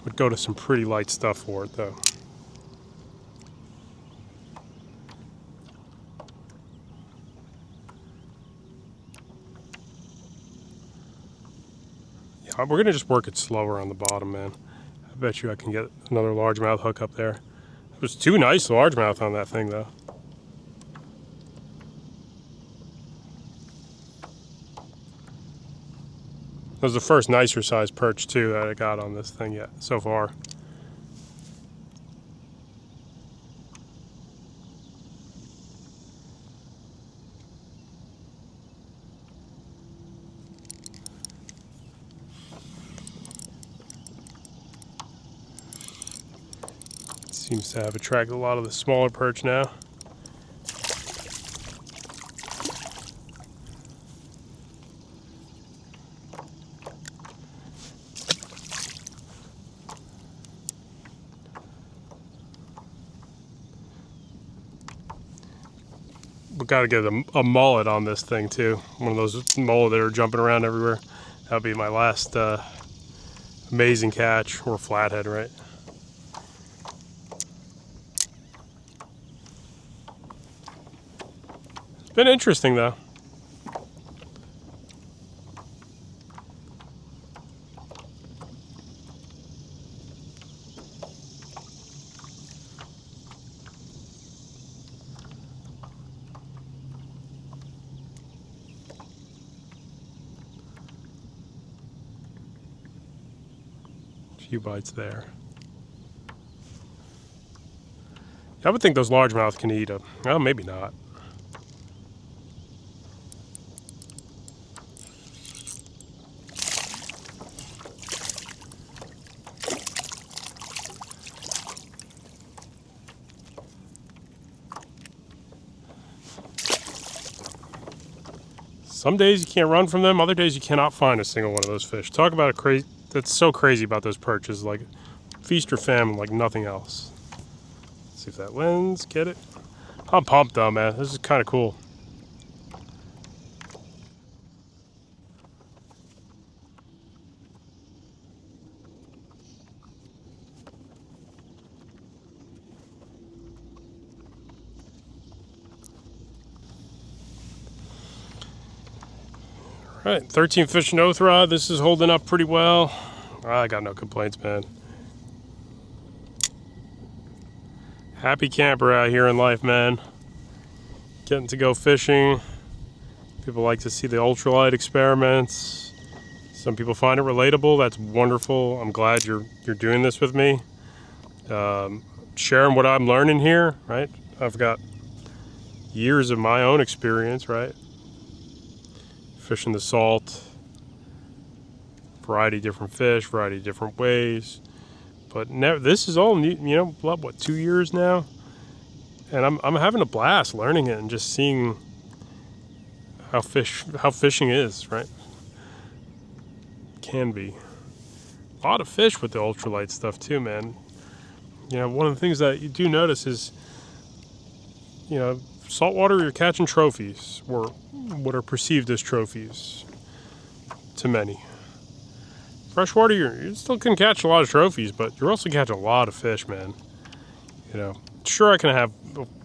Speaker 1: would go to some pretty light stuff for it, though. Yeah, we're gonna just work it slower on the bottom, man. I bet you I can get another largemouth hook up there. There's 2 nice largemouth on that thing, though. That was the first nicer sized perch too that I got on this thing yet so far. Seems to have attracted a lot of the smaller perch now. We gotta get a mullet on this thing too. One of those mullet that are jumping around everywhere. That'll be my last amazing catch, or flathead, right? It's been interesting though. Few bites there. I would think those largemouth can eat them. Well, maybe not. Some days you can't run from them. Other days you cannot find a single one of those fish. Talk about a crazy. That's so crazy about those perches, like feast or famine, like nothing else. Let's see if that wins. Get it? I'm pumped though, man. This is kind of cool. All right, 13 fish and oath rod. This is holding up pretty well. I got no complaints, man. Happy camper out here in life, man. Getting to go fishing. People like to see the ultralight experiments. Some people find it relatable. That's wonderful. I'm glad you're doing this with me. Sharing what I'm learning here, right? I've got years of my own experience, right? Fishing the salt, variety of different fish, variety of different ways. But this is all new, you know, what, 2 years now? And I'm having a blast learning it and just seeing how fishing is, right? Can be. A lot of fish with the ultralight stuff too, man. You know, one of the things that you do notice is, you know, saltwater, you're catching trophies, or what are perceived as trophies to many. Freshwater, you still can catch a lot of trophies, but you're also catching a lot of fish, man. You know, sure, I can have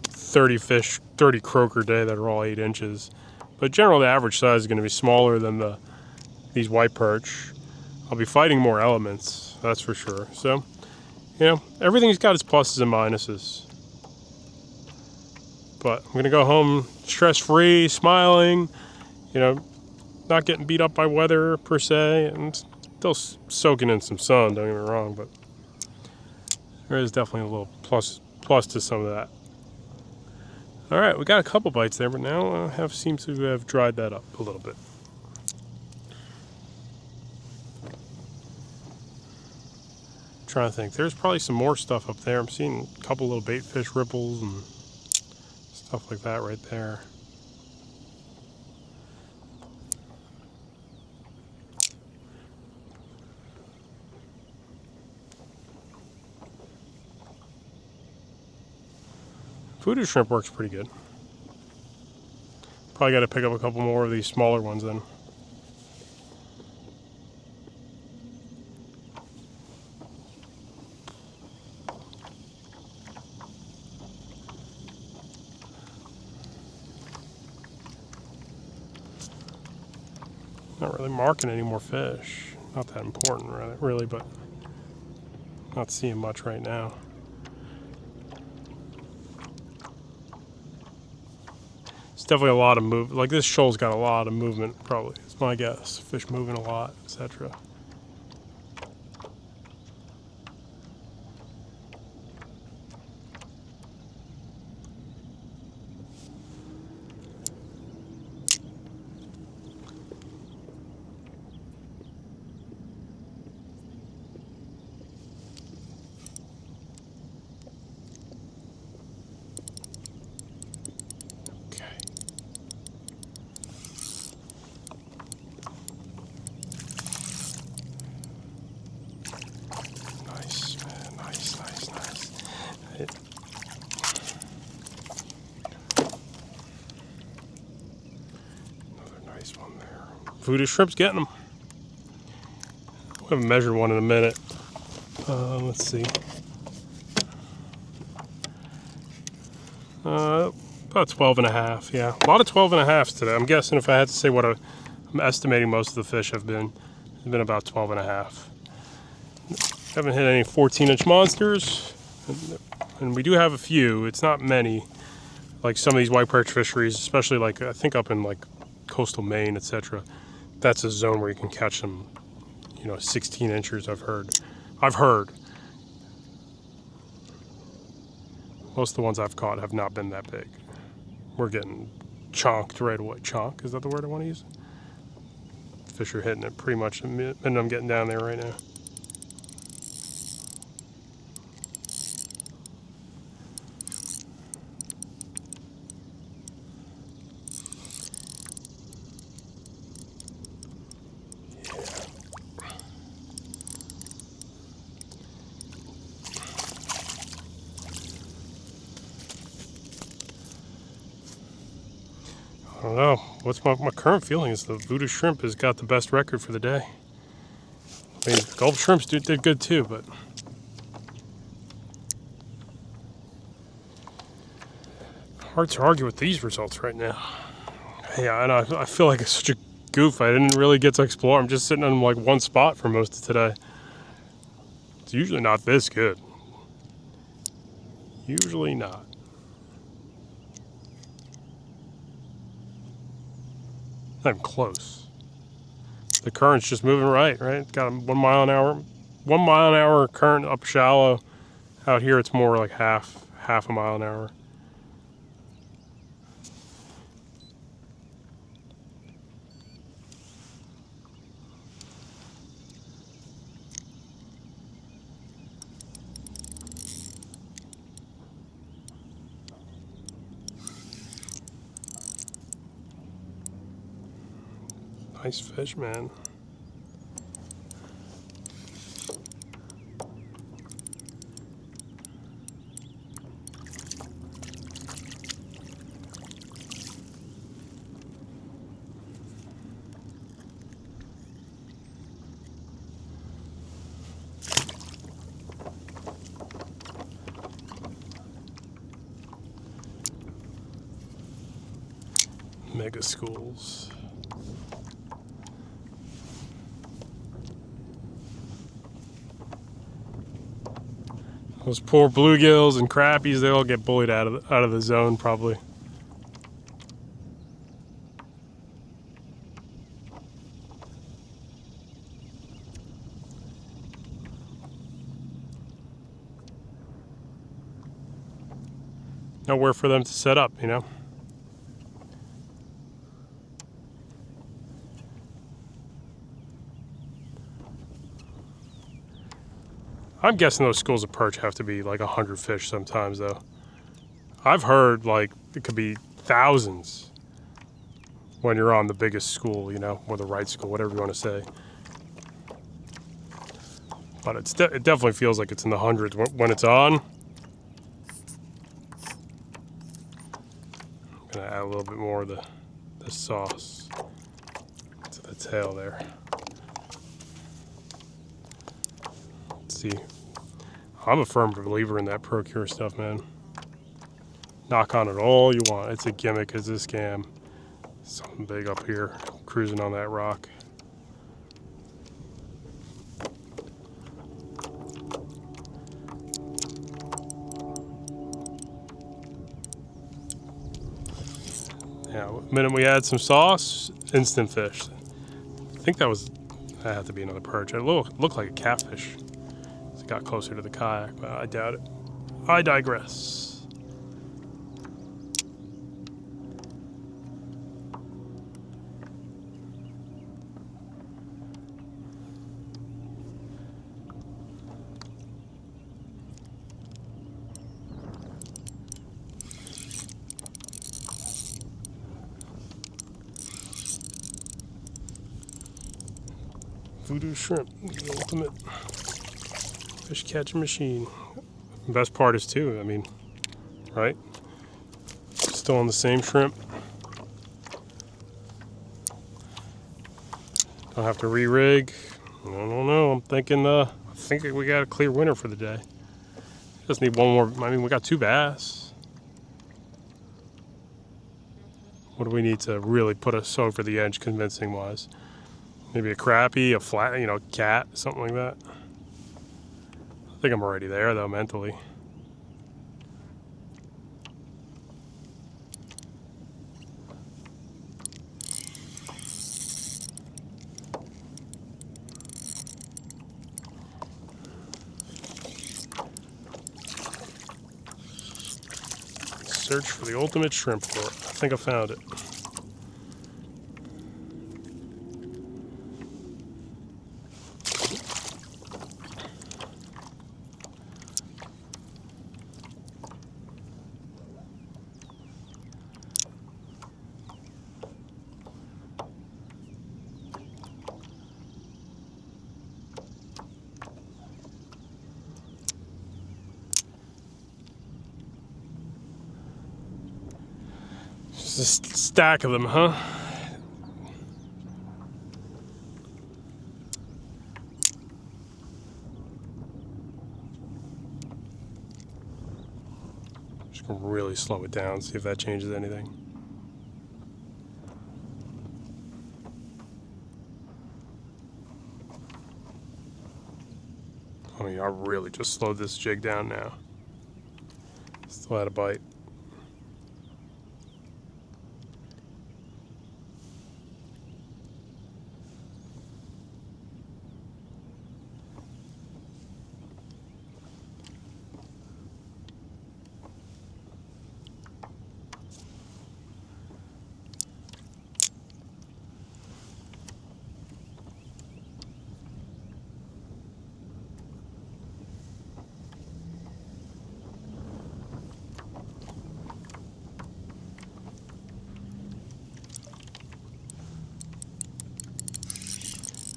Speaker 1: 30 fish, 30 croaker a day that are all 8 inches, but generally the average size is going to be smaller than these white perch. I'll be fighting more elements, that's for sure. So, you know, everything's got its pluses and minuses. But I'm going to go home stress-free, smiling, you know, not getting beat up by weather per se, and still soaking in some sun, don't get me wrong, but there is definitely a little plus to some of that. All right, we got a couple bites there, but now seems to have dried that up a little bit. Trying to think, there's probably some more stuff up there. I'm seeing a couple little bait fish ripples and stuff like that right there. Vudu Shrimp works pretty good. Probably got to pick up a couple more of these smaller ones then. Not really marking any more fish. Not that important, really, but not seeing much right now. It's definitely a lot of movement. Like this shoal's got a lot of movement, probably. It's my guess. Fish moving a lot, etc. Okay. Nice, man. Nice, nice, nice. Another nice one there. Vudu Shrimp's getting them. We haven't measured one in a minute. Let's see. About 12 and a half, yeah. A lot of 12 and a halves today. I'm guessing if I had to say what I'm estimating most of the fish have been, it's been about 12 and a half. Haven't hit any 14-inch monsters, and we do have a few. It's not many, like some of these white perch fisheries, especially like I think up in like coastal Maine, etc. That's a zone where you can catch them, 16 inchers. I've heard. Most of the ones I've caught have not been that big. We're getting chonked right away. Chonk, is that the word I want to use? Fish are hitting it pretty much the minute I'm getting down there right now. I don't know. What's my current feeling is the Vudu Shrimp has got the best record for the day. I mean, Gulp Shrimps did good too, but hard to argue with these results right now. Yeah, I know. I feel like it's such a goof. I didn't really get to explore. I'm just sitting on like one spot for most of today. It's usually not this good. Usually not. Not even close. The current's just moving right? Got a 1 mile an hour current up shallow. Out here it's more like half a mile an hour. Nice fish, man. Mega schools. Those poor bluegills and crappies, they all get bullied out of the zone probably. Nowhere for them to set up, I'm guessing those schools of perch have to be like 100 fish sometimes, though. I've heard like it could be thousands when you're on the biggest school, or the right school, whatever you want to say. But it definitely feels like it's in the hundreds when it's on. I'm gonna add a little bit more of the sauce to the tail there. Let's see. I'm a firm believer in that Procure stuff, man. Knock on it all you want. It's a gimmick, it's a scam. Something big up here, cruising on that rock. Yeah, the minute we add some sauce, instant fish. I think that had to be another perch. It looked like a catfish. It got closer to the kayak, but I doubt it. I digress. Vudu Shrimp, the ultimate fish catching machine. The best part is too, I mean, right? Still on the same shrimp. Don't have to re-rig. I don't know. I'm thinking, I think we got a clear winner for the day. Just need one more. I mean, we got 2 bass. What do we need to really put us over the edge, convincing-wise? Maybe a crappie, a flat, cat, something like that. I think I'm already there, though, mentally. Search for the ultimate shrimp lure. I think I found it. Just a stack of them, huh? Just gonna really slow it down, see if that changes anything. I mean, I really just slowed this jig down now. Still had a bite.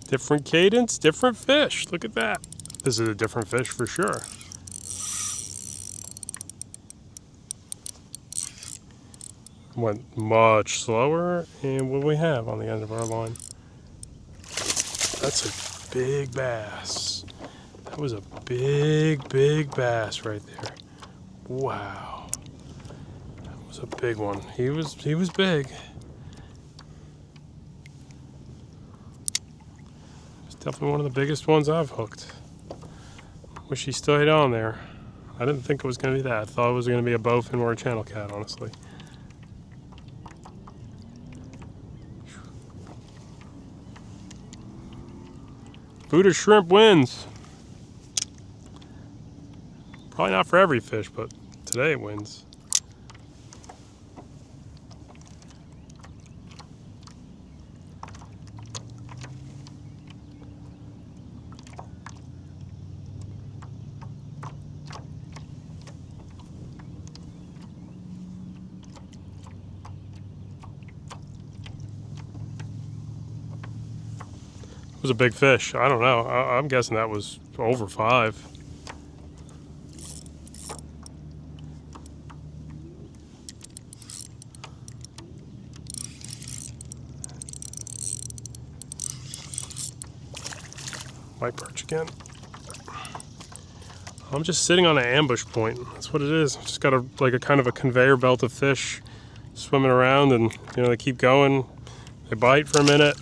Speaker 1: Different cadence, different fish. Look at that. This is a different fish for sure. Went much slower, and what do we have on the end of our line? That's a big bass. That was a big, big bass right there. Wow. That was a big one. He was big. Definitely one of the biggest ones I've hooked. Wish he stayed on there. I didn't think it was going to be that. I thought it was going to be a bowfin or a channel cat, honestly. Vudu Shrimp wins. Probably not for every fish, but today it wins. Was a big fish. I don't know. I'm guessing that was over 5. Might perch again. I'm just sitting on an ambush point. That's what it is. Just got a kind of a conveyor belt of fish swimming around, and they keep going. They bite for a minute.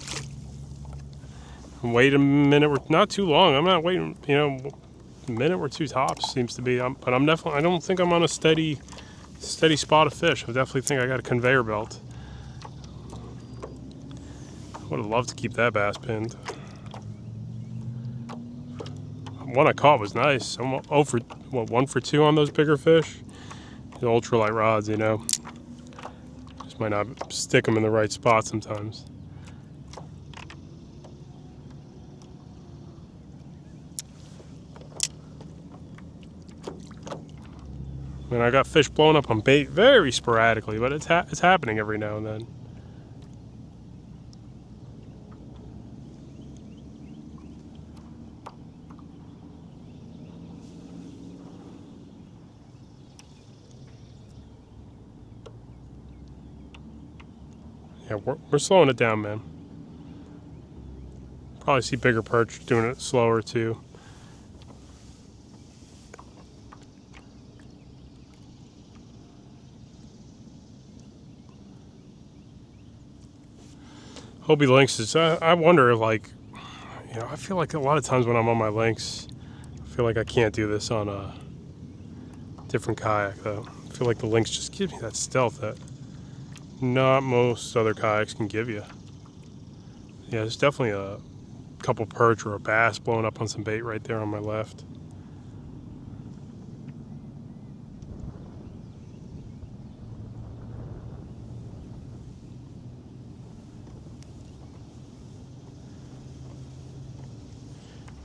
Speaker 1: Wait a minute, or not too long. I'm not waiting, a minute or 2 tops seems to be. But I'm definitely, I don't think I'm on a steady spot of fish. I definitely think I got a conveyor belt. I would have loved to keep that bass pinned. One I caught was nice. I'm 1 for 2 on those bigger fish. The ultralight rods, just might not stick them in the right spot sometimes. And I got fish blowing up on bait very sporadically, but it's happening every now and then. Yeah, we're slowing it down, man. Probably see bigger perch doing it slower too. Hobie Lynx is, I wonder, like, you know, I feel like a lot of times when I'm on my Lynx, I feel like I can't do this on a different kayak though. I feel like the Lynx just gives me that stealth that not most other kayaks can give you. Yeah, there's definitely a couple perch or a bass blowing up on some bait right there on my left.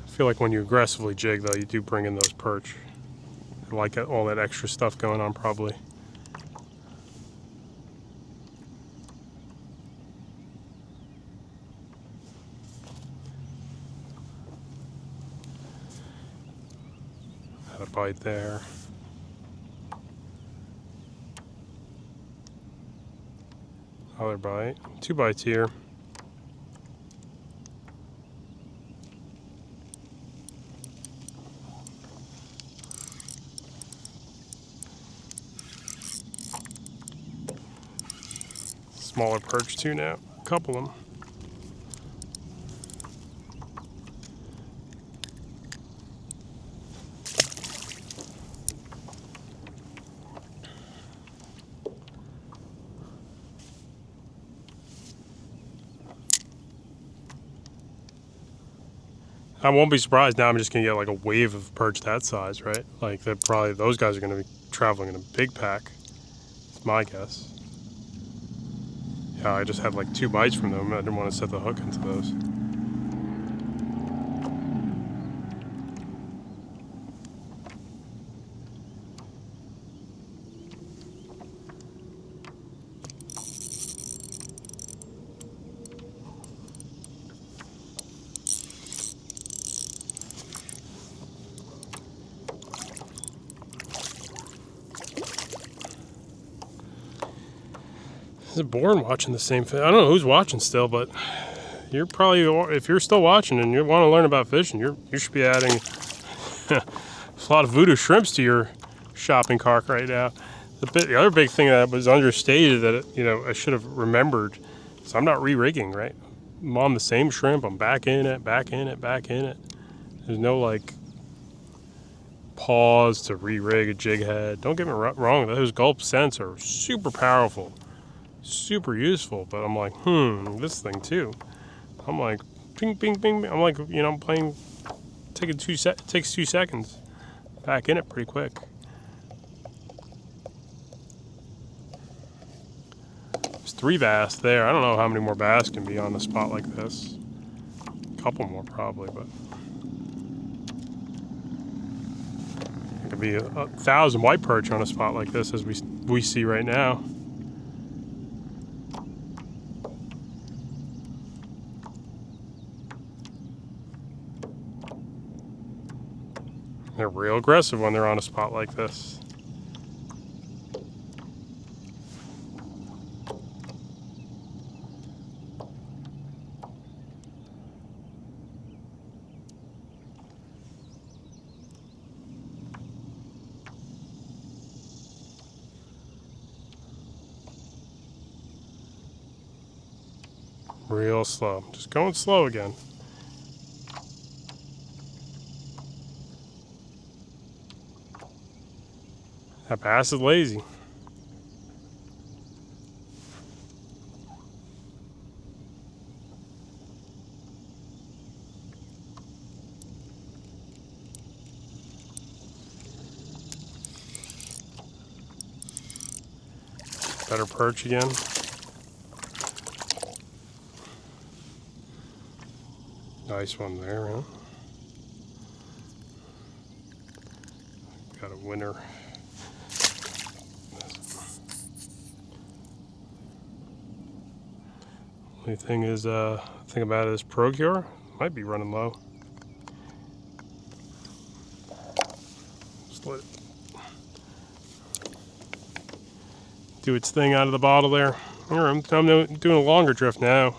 Speaker 1: I feel like when you aggressively jig though, you do bring in those perch. I like all that extra stuff going on probably. Had a bite there. Other bite. 2 bites here. Smaller perch too now. A couple of them. I won't be surprised now. I'm just gonna get like a wave of perch that size, right? Like that. Probably those guys are gonna be traveling in a big pack. It's my guess. Yeah, I just had like 2 bites from them. I didn't want to set the hook into those. Is it boring watching the same thing? I don't know who's watching still, but you're probably, if you're still watching and you want to learn about fishing, you should be adding a lot of Vudu Shrimps to your shopping cart right now. The other big thing that was understated that, you know, I should have remembered is I'm not re-rigging, right? I'm on the same shrimp. I'm back in it, back in it, back in it. There's no like pause to re-rig a jig head. Don't get me wrong, those Gulp scents are super powerful, super useful, but I'm like, this thing too. I'm like, ping, ping, ping. I'm like, you know, I'm playing, takes 2 seconds. Back in it pretty quick. There's 3 bass there. I don't know how many more bass can be on a spot like this. A couple more probably, but it could be 1,000 white perch on a spot like this as we see right now. They're real aggressive when they're on a spot like this. Real slow. Just going slow again. That bass is lazy. Better perch again. Nice one there, huh? Got a winner. Only thing is, thing about it is Procure might be running low. Just let it do its thing out of the bottle there. I'm doing a longer drift now,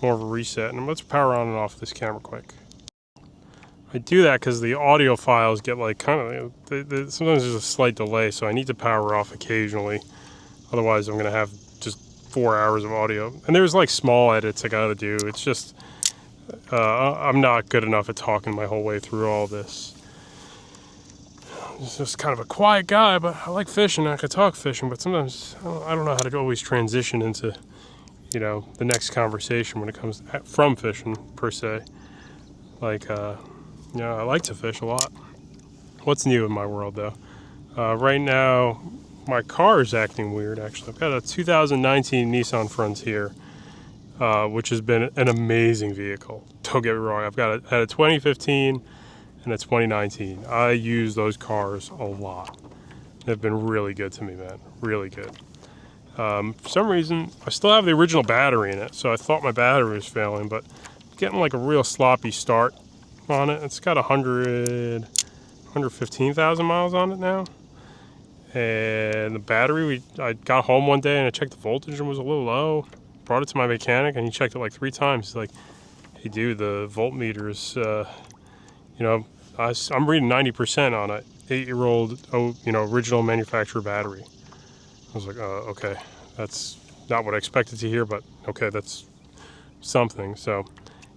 Speaker 1: more of a reset. And let's power on and off this camera quick. I do that because the audio files get like kind of, sometimes there's a slight delay, so I need to power off occasionally. Otherwise, I'm gonna have just 4 hours of audio. And there's like small edits I gotta do. It's just, I'm not good enough at talking my whole way through all this. I'm just kind of a quiet guy, but I like fishing. I could talk fishing, but sometimes I don't know how to always transition into, you know, the next conversation when it comes from fishing per se. Like, you know, I like to fish a lot. What's new in my world though? Right now, my car is acting weird. Actually, I've got a 2019 Nissan Frontier, which has been an amazing vehicle. Don't get me wrong. I've got had a 2015 and a 2019. I use those cars a lot. They've been really good to me, man. Really good. For some reason, I still have the original battery in it, so I thought my battery was failing, but I'm getting like a real sloppy start on it. It's got 115,000 miles on it now. And the battery, I got home one day and I checked the voltage and it was a little low. Brought it to my mechanic and he checked it like 3 times. He's like, hey dude, the voltmeter is, you know, I'm reading 90% on an 8-year-old, you know, original manufacturer battery. I was like, okay, that's not what I expected to hear, but okay, that's something. So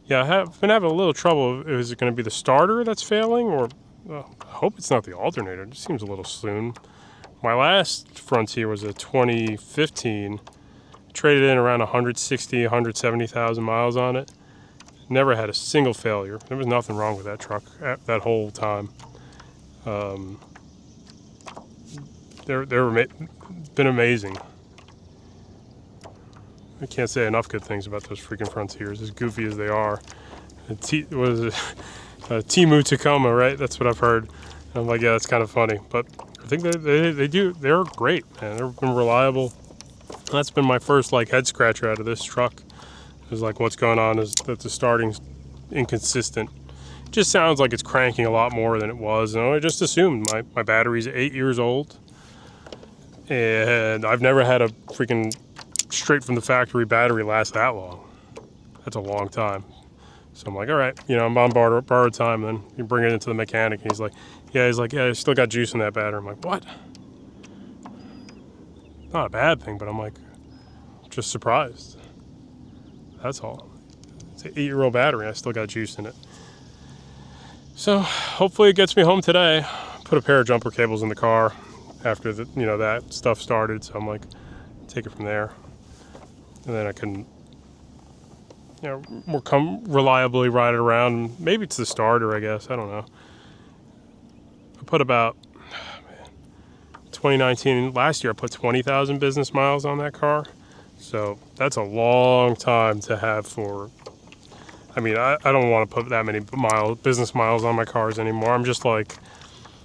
Speaker 1: yeah, I have been having a little trouble. Is it going to be the starter that's failing, or I hope it's not the alternator. It just seems a little soon. My last Frontier was a 2015. Traded in around 160, 170,000 miles on it. Never had a single failure. There was nothing wrong with that truck that whole time. They're been amazing. I can't say enough good things about those freaking Frontiers, as goofy as they are. Timu Tacoma, right? That's what I've heard. And I'm like, yeah, that's kind of funny. But I think they're great, man. They've been reliable. That's been my first like head scratcher out of this truck. It was like, what's going on is that the starting's inconsistent. It just sounds like it's cranking a lot more than it was. And I just assumed my battery's 8 years old. And I've never had a freaking straight from the factory battery last that long. That's a long time. So I'm like, all right, you know, I'm on borrowed time. Then you bring it into the mechanic and he's like, yeah, I still got juice in that battery. I'm like, what? Not a bad thing, but I'm like, just surprised. That's all. It's an 8-year-old battery. I still got juice in it. So hopefully it gets me home today. Put a pair of jumper cables in the car after the, you know, that stuff started. So I'm like, take it from there, and then I can, you know, more reliably ride it around. Maybe it's the starter, I guess. I don't know. I put about 2019 last year. I put 20,000 business miles on that car. So that's a long time to have for, I mean, I don't want to put that many business miles on my cars anymore. I'm just like,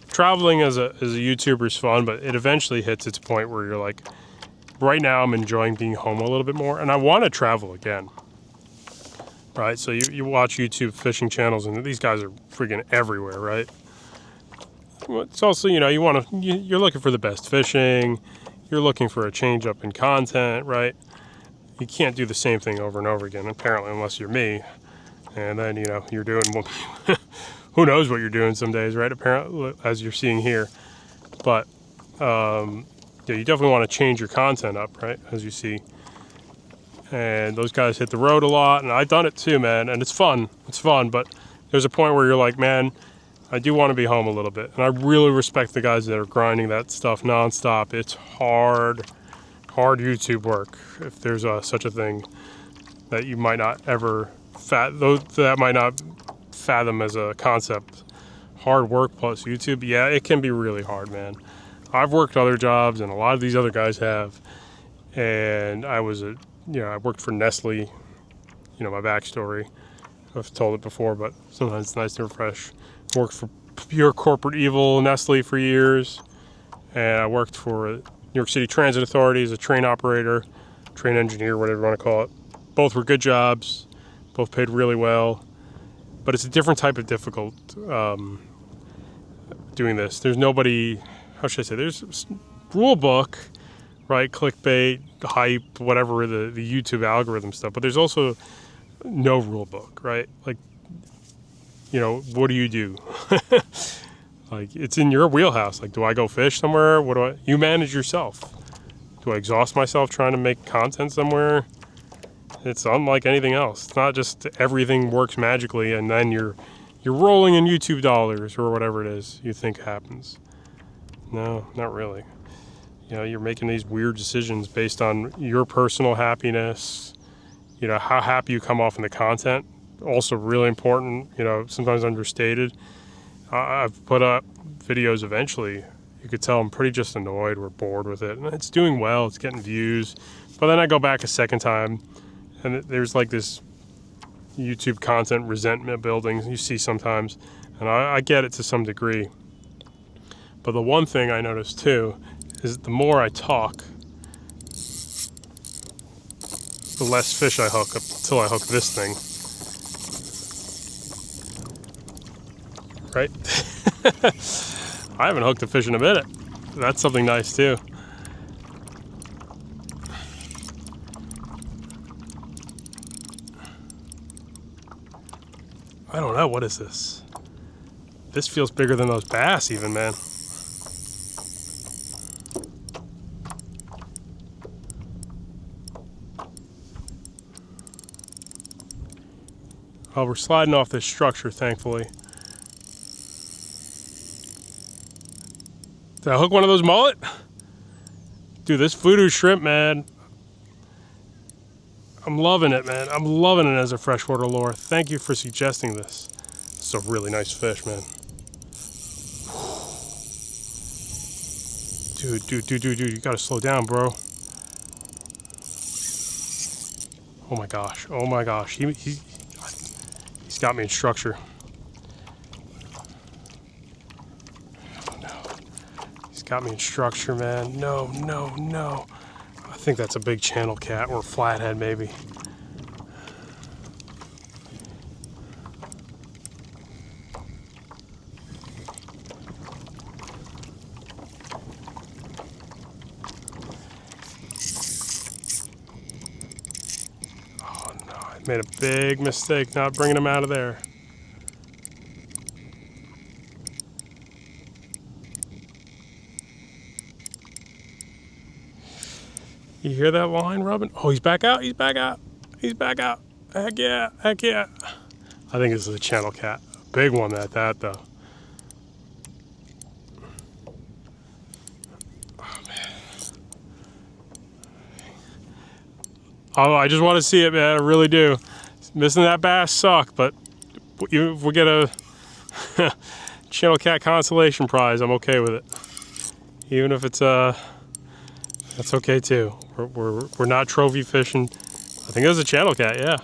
Speaker 1: traveling as a YouTuber is fun, but it eventually hits its point where you're like, right now I'm enjoying being home a little bit more, and I want to travel again, right? So you watch YouTube fishing channels, and these guys are freaking everywhere, right? It's also, you know, you're looking for the best fishing, you're looking for a change up in content, right? You can't do the same thing over and over again, apparently, unless you're me. And then, you know, you're doing, who knows what you're doing some days, right? Apparently, as you're seeing here. But, yeah, you definitely want to change your content up, right? As you see. And those guys hit the road a lot, and I've done it too, man. And it's fun. It's fun, but there's a point where you're like, man, I do want to be home a little bit. And I really respect the guys that are grinding that stuff nonstop. It's hard YouTube work, if there's such a thing, that you might not ever that might not fathom as a concept. Hard work plus YouTube, yeah, it can be really hard, man. I've worked other jobs, and a lot of these other guys have, and I worked for Nestle. You know my backstory. I've told it before, but sometimes it's nice to refresh. Worked for pure corporate evil Nestle for years, and I worked for New York City Transit Authority as a train operator, train engineer, whatever you want to call it. Both were good jobs, both paid really well, but it's a different type of difficult doing this. There's nobody, how should I say, there's rule book, right? Clickbait, hype, whatever the YouTube algorithm stuff, but there's also no rule book, right? Like, you know, what do you do? Like, it's in your wheelhouse. Like, do I go fish somewhere? You manage yourself. Do I exhaust myself trying to make content somewhere? It's unlike anything else. It's not just everything works magically and then you're rolling in YouTube dollars or whatever it is you think happens. No, not really. You know, you're making these weird decisions based on your personal happiness, you know, how happy you come off in the content. Also really important, you know, sometimes understated. I've put up videos eventually. You could tell I'm pretty just annoyed or bored with it. And it's doing well, it's getting views. But then I go back a second time and there's like this YouTube content resentment building you see sometimes. And I get it to some degree. But the one thing I noticed too is the more I talk, the less fish I hook up until I hook this thing. Right? I haven't hooked a fish in a minute. That's something nice too. I don't know, what is this? This feels bigger than those bass even, man. Oh, we're sliding off this structure, thankfully. Did I hook one of those mullet? Dude, this Vudu Shrimp, man. I'm loving it, man. I'm loving it as a freshwater lure. Thank you for suggesting this. It's a really nice fish, man. Dude, you gotta slow down, bro. Oh my gosh. He's got me in structure. Got me in structure, man. No. I think that's a big channel cat or flathead, maybe. Oh no, I made a big mistake not bringing him out of there. You hear that line, Robin? Oh, he's back out. Heck yeah. I think this is a channel cat. A big one at that, though. Oh, man. Oh, I just want to see it, man. I really do. Missing that bass sucked, but if we get a channel cat consolation prize, I'm okay with it. Even if it's that's okay too. We're not trophy fishing. I think it was a channel cat, yeah.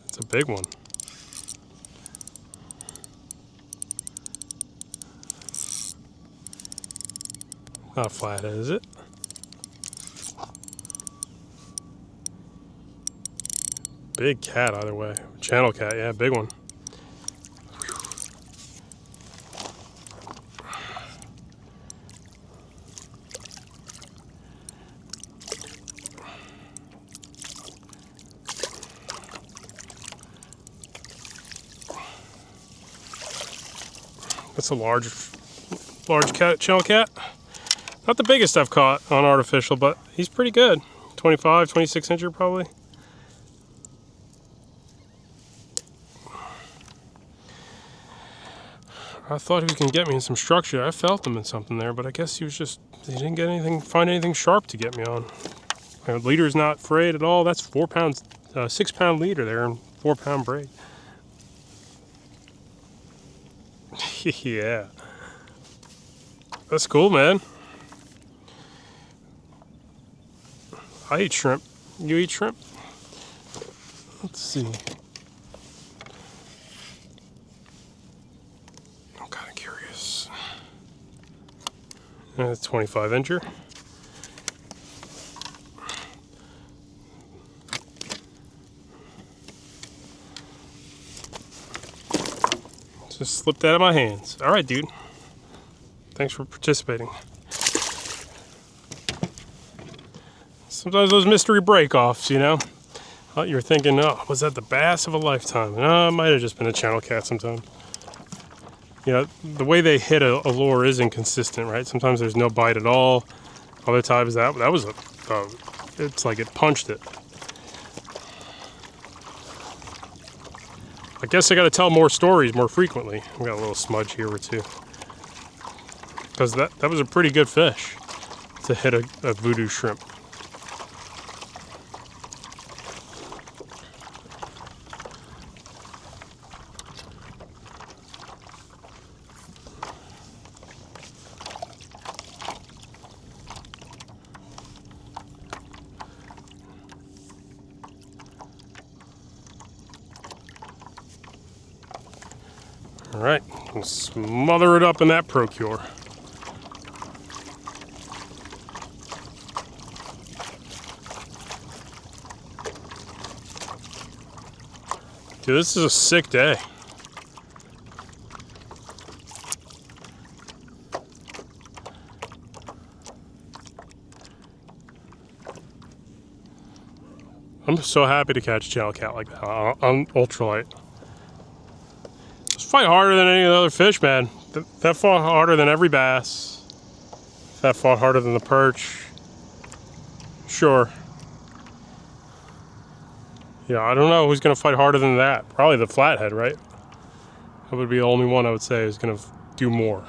Speaker 1: It's a big one. Not a flathead, is it? Big cat either way. Channel cat, yeah, big one. That's a large cat, channel cat. Not the biggest I've caught on artificial, but he's pretty good. 25, 26 incher probably. I thought he was gonna get me in some structure. I felt him in something there, but I guess he didn't get anything, find anything sharp to get me on. My leader's not frayed at all. That's 4 pounds, 6 pound leader there and 4 pound braid. Yeah. That's cool, man. I eat shrimp. You eat shrimp? Let's see. I'm kind of curious. 25 incher. Just slipped out of my hands. All right, dude. Thanks for participating. Sometimes those mystery break-offs, you know? Oh, you're thinking, oh, was that the bass of a lifetime? No, it might have just been a channel cat sometime. You know, the way they hit a lure is inconsistent, right? Sometimes there's no bite at all. Other times that was it's like it punched it. I guess I got to tell more stories more frequently. We got a little smudge here or two. Because that was a pretty good fish to hit a Vudu Shrimp. All right, and smother it up in that Procure. Dude, this is a sick day. I'm so happy to catch a channel cat like that on Ultralight. Fight harder than any of the other fish, man. That fought harder than every bass. That fought harder than the perch. Sure. Yeah, I don't know who's gonna fight harder than that. Probably the flathead, right? That would be the only one I would say is gonna do more.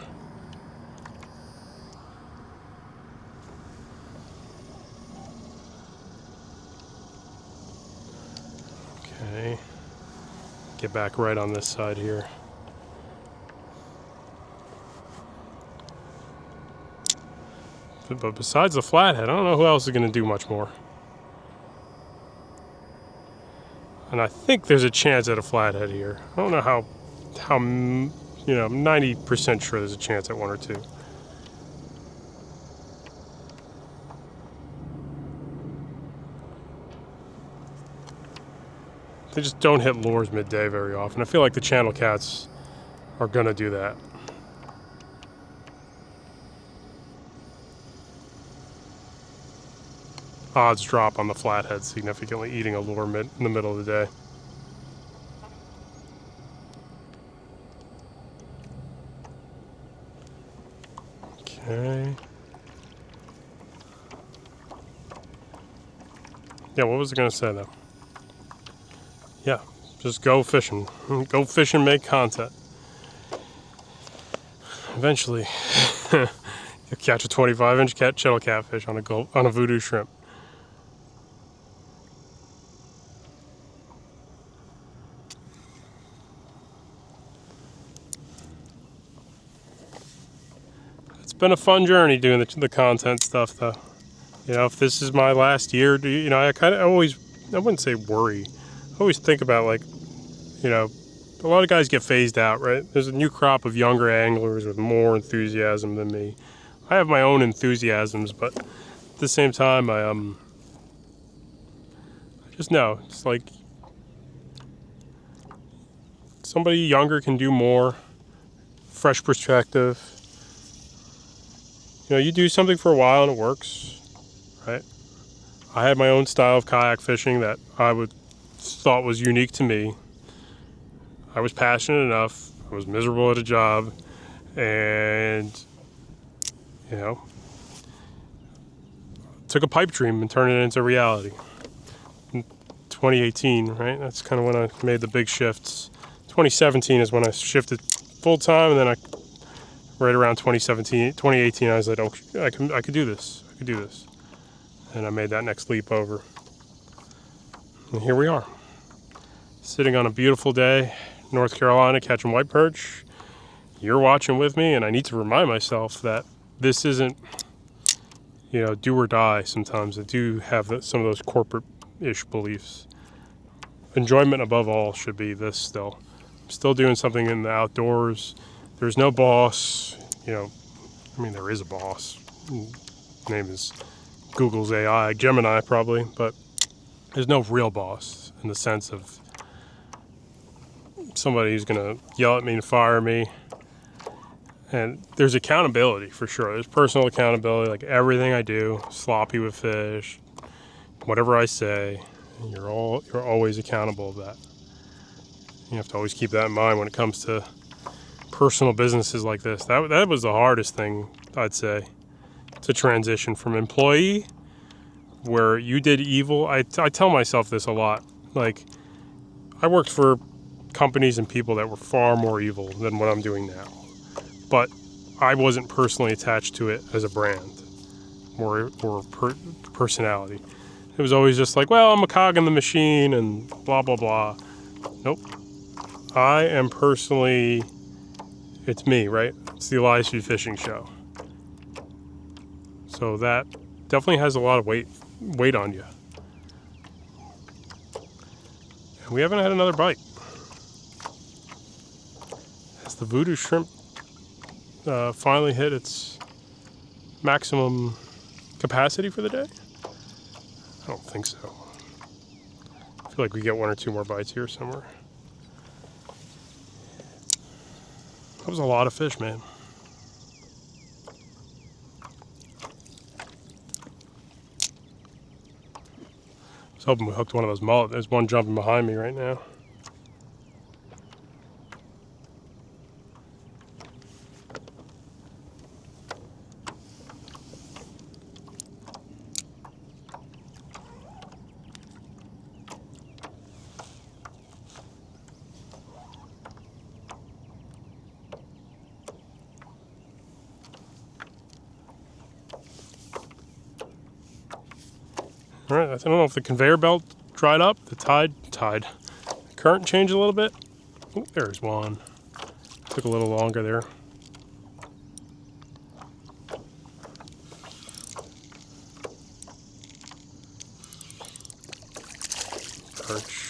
Speaker 1: Okay. Get back right on this side here. But besides the flathead, I don't know who else is going to do much more. And I think there's a chance at a flathead here. I don't know how you know, I'm 90% sure there's a chance at one or two. They just don't hit lures midday very often. I feel like the channel cats are going to do that. Odds drop on the flathead significantly eating a lure in the middle of the day. Okay. Yeah, what was I going to say though? Yeah, just go fishing. Go fish and make content. Eventually, you'll catch a 25-inch channel catfish on a Vudu Shrimp. It's been a fun journey doing the content stuff, though. You know, if this is my last year, you know, I wouldn't say worry. I always think about, like, you know, a lot of guys get phased out, right? There's a new crop of younger anglers with more enthusiasm than me. I have my own enthusiasms, but at the same time, I just know it's like somebody younger can do more, fresh perspective. You know, you do something for a while and it works, right? I had my own style of kayak fishing that I thought was unique to me. I was passionate enough. I was miserable at a job, and you know, took a pipe dream and turned it into reality. In 2018, right? That's kind of when I made the big shifts. 2017 is when I shifted full time, and then right around 2018, I was like, oh, I could do this. I could do this, and I made that next leap over. And here we are, sitting on a beautiful day, North Carolina, catching white perch. You're watching with me, and I need to remind myself that this isn't, you know, do or die. Sometimes I do have some of those corporate-ish beliefs. Enjoyment above all should be this still. I'm still doing something in the outdoors. There's no boss, you know, I mean, there is a boss. His name is Google's AI, Gemini probably, but there's no real boss in the sense of, somebody who's gonna yell at me and fire me. And there's accountability for sure. There's personal accountability, like everything I do, sloppy with fish, whatever I say, you're always accountable of that. You have to always keep that in mind when it comes to personal businesses like this. That was the hardest thing, I'd say, to transition from employee, where you did evil. I tell myself this a lot. Like, I worked for companies and people that were far more evil than what I'm doing now. But I wasn't personally attached to it as a brand or personality. It was always just like, well, I'm a cog in the machine and blah, blah, blah. Nope. I am personally, it's me, right? It's the Elias Food Fishing Show. So that definitely has a lot of weight on you. And we haven't had another bite. Has the Vudu Shrimp finally hit its maximum capacity for the day? I don't think so. I feel like we get 1 or 2 more bites here somewhere. That was a lot of fish, man. I was hoping we hooked one of those mullet. There's one jumping behind me right now. All right, I don't know if the conveyor belt dried up, the current changed a little bit. Oh, there's one. Took a little longer there. Perch.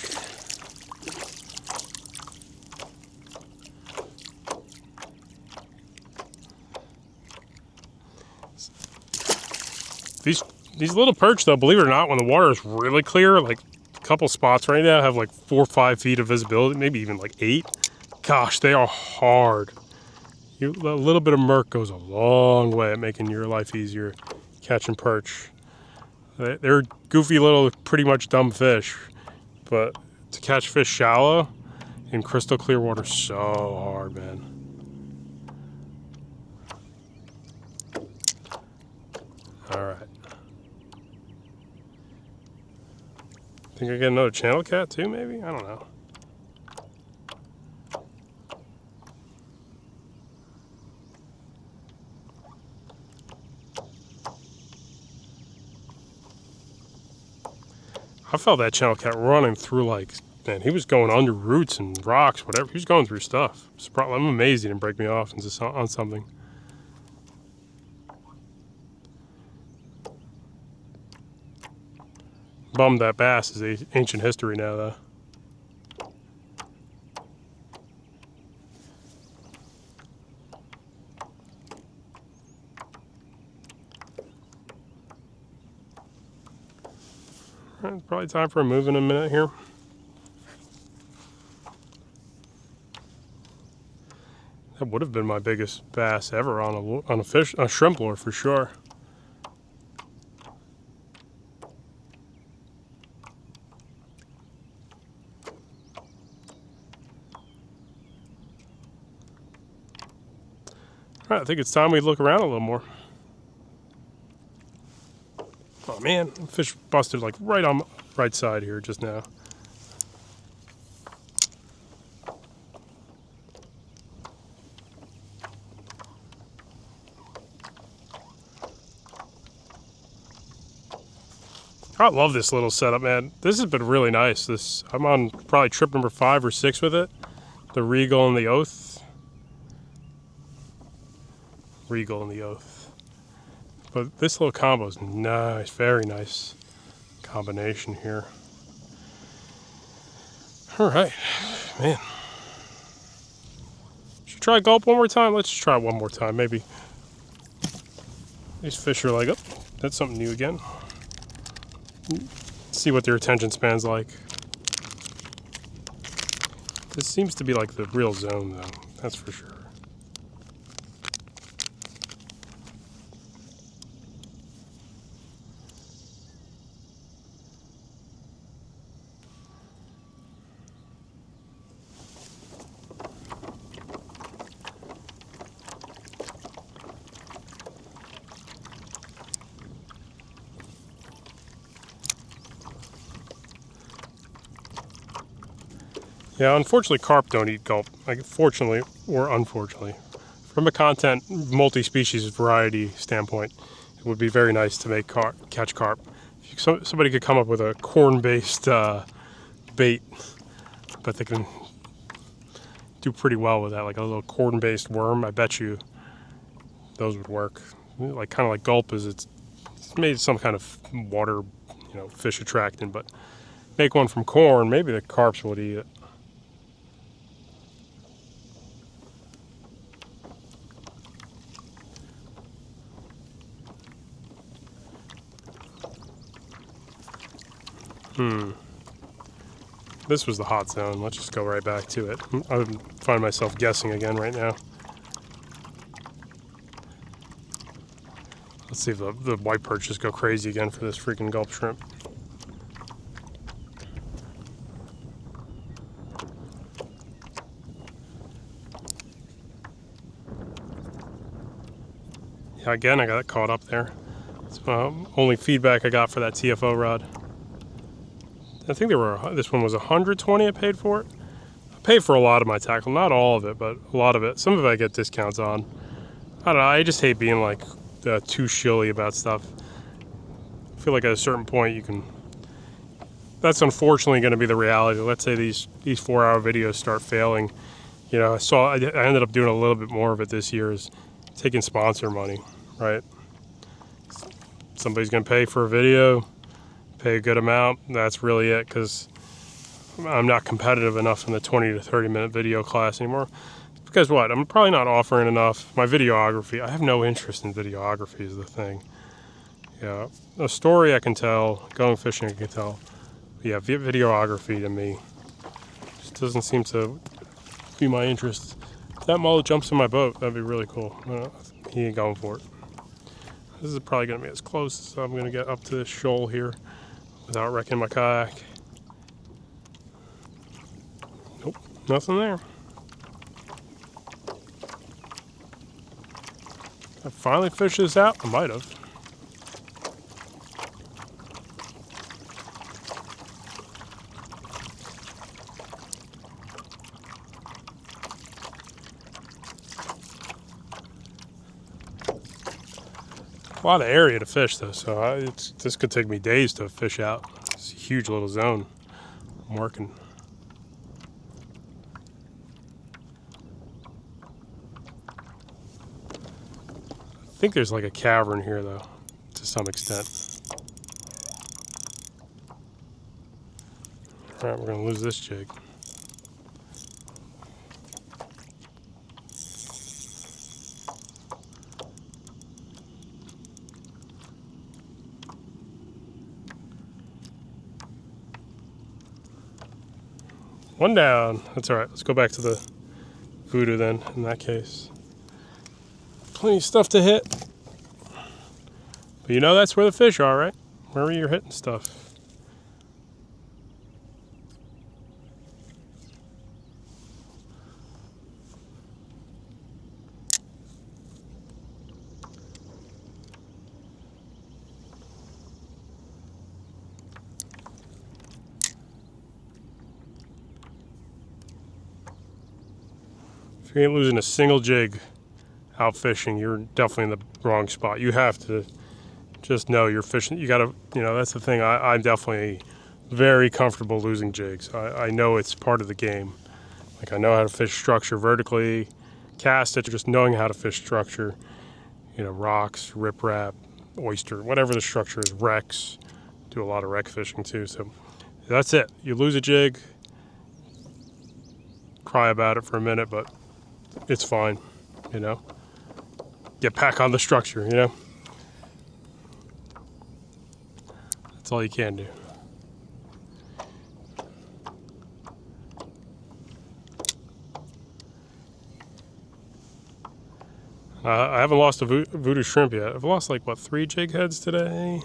Speaker 1: These little perch, though, believe it or not, when the water is really clear, like a couple spots right now have like 4 or 5 feet of visibility, maybe even like 8. Gosh, they are hard. A little bit of murk goes a long way at making your life easier catching perch. They're goofy little, pretty much dumb fish, but to catch fish shallow in crystal clear water, so hard, man. All right. Think I get another channel cat too, maybe? I don't know. I felt that channel cat running through, like, man, he was going under roots and rocks, whatever. He was going through stuff. I'm amazed he didn't break me off on something. Bummed that bass is ancient history now, though. All right, probably time for a move in a minute here. That would have been my biggest bass ever on a shrimp lure for sure. All right, I think it's time we look around a little more. Oh man, fish busted like right on the right side here just now. I love this little setup, man. This has been really nice. I'm on probably trip number 5 or 6 with it. The Regal and the Oath. Regal and the Oath. But this little combo is nice, very nice combination here. All right, man. Should try Gulp one more time? Let's just try it one more time, maybe. These fish are like, oh, that's something new again. See what their attention span's like. This seems to be like the real zone though, that's for sure. Yeah, unfortunately carp don't eat gulp. Like, fortunately or unfortunately. From a content multi-species variety standpoint, it would be very nice to make catch carp. If somebody could come up with a corn-based bait, but they can do pretty well with that, like a little corn-based worm. I bet you those would work. Like kind of like gulp is it's made some kind of water, fish attractant, but make one from corn, maybe the carps would eat it. This was the hot zone. Let's just go right back to it. I would find myself guessing again right now. Let's see if the white perches go crazy again for this freaking gulp shrimp. Yeah, again, I got caught up there. It's only feedback I got for that TFO rod. I think this one was 120 I paid for it. I paid for a lot of my tackle, not all of it, but a lot of it. Some of it I get discounts on. I don't know, I just hate being like too shilly about stuff. I feel like at a certain point that's unfortunately going to be the reality. Let's say these 4-hour videos start failing. I ended up doing a little bit more of it this year, is taking sponsor money, right? Somebody's going to pay for a video, pay a good amount. That's really it, because I'm not competitive enough in the 20 to 30 minute video class anymore. Because what? I'm probably not offering enough. My videography, I have no interest in videography is the thing. Yeah, a story I can tell, going fishing I can tell. Yeah, videography to me just doesn't seem to be my interest. If that mullet jumps in my boat, that'd be really cool. He ain't going for it. This is probably going to be as close as I'm going to get up to this shoal here without wrecking my kayak. Nope, nothing there. I finally fished this out. I might have. A lot of area to fish though, so this could take me days to fish out. It's a huge little zone I'm working. I think there's like a cavern here though, to some extent. Alright, we're gonna lose this jig. One down. That's all right. Let's go back to the Vudu then, in that case. Plenty of stuff to hit. But that's where the fish are, right? Wherever you're hitting stuff. If you ain't losing a single jig out fishing, you're definitely in the wrong spot. You have to just know you're fishing. You gotta, that's the thing. I'm definitely very comfortable losing jigs. I know it's part of the game. Like, I know how to fish structure vertically, cast it, just knowing how to fish structure, rocks, riprap, oyster, whatever the structure is, wrecks. Do a lot of wreck fishing too. So that's it. You lose a jig, cry about it for a minute, but it's fine, Get back on the structure, That's all you can do. I haven't lost a Vudu Shrimp yet. I've lost like, what, 3 jig heads today?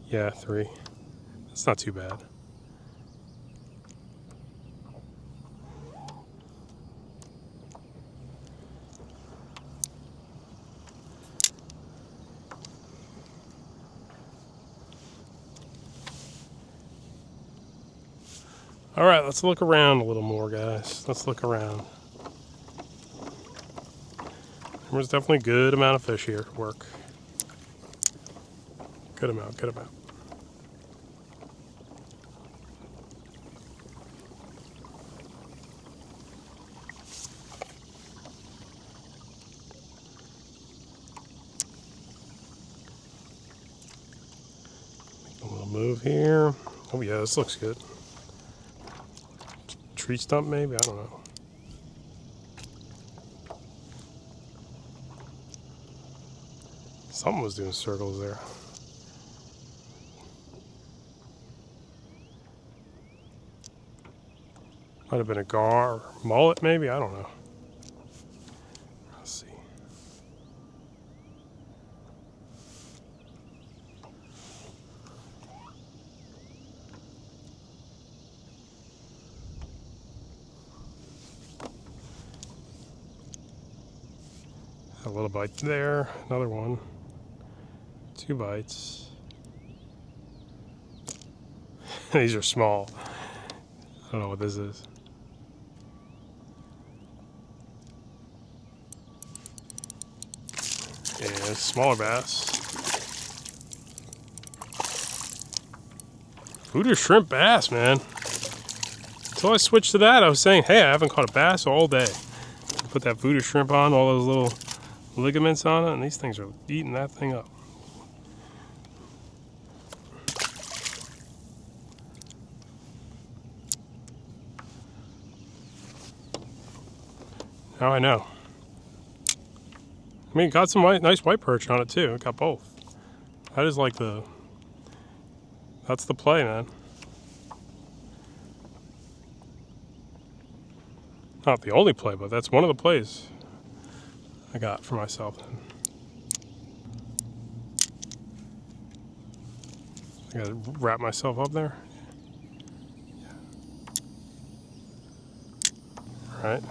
Speaker 1: Yeah, 3. That's not too bad. All right, let's look around a little more, guys. Let's look around. There's definitely a good amount of fish here to work. Good amount, good amount. Make a little move here. Oh yeah, this looks good. Tree stump maybe? I don't know. Something was doing circles there. Might have been a gar or mullet maybe? I don't know. Let's see. A little bite there, another one. 2 bites. These are small. I don't know what this is. Yeah, smaller bass. Vudu Shrimp bass, man. Until I switched to that, I was saying, hey, I haven't caught a bass all day. Put that Vudu Shrimp on, all those little ligaments on it, and these things are eating that thing up. Now I know. I mean, got some nice white perch on it too. It got both. That is like that's the play, man. Not the only play, but that's one of the plays I got for myself then. I gotta wrap myself up there. All right.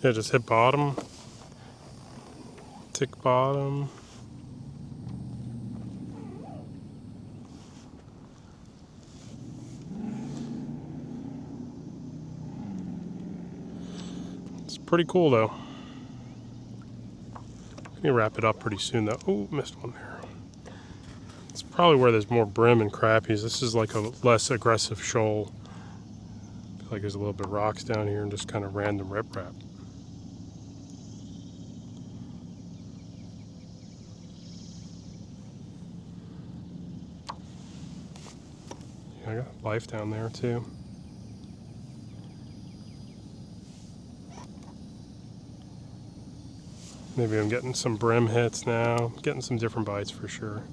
Speaker 1: Yeah, just hit bottom. Tick bottom. It's pretty cool though. Let me wrap it up pretty soon though. Oh, missed one there. It's probably where there's more brim and crappies. This is like a less aggressive shoal. I feel like there's a little bit of rocks down here and just kind of random riprap. I got life down there too. Maybe I'm getting some brim hits now. Getting some different bites for sure.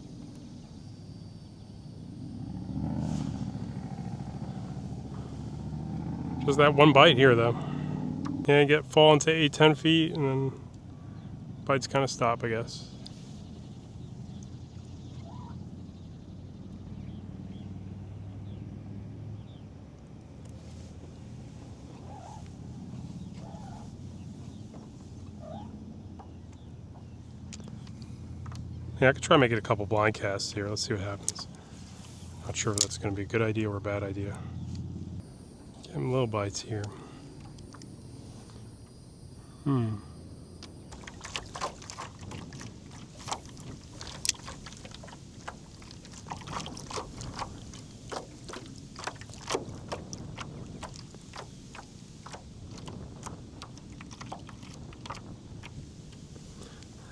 Speaker 1: Just that one bite here though. Yeah, you fall into 8-10 feet and then bites kind of stop, I guess. Yeah, I could try and make it a couple blind casts here. Let's see what happens. Not sure if that's going to be a good idea or a bad idea. Get him little bites here.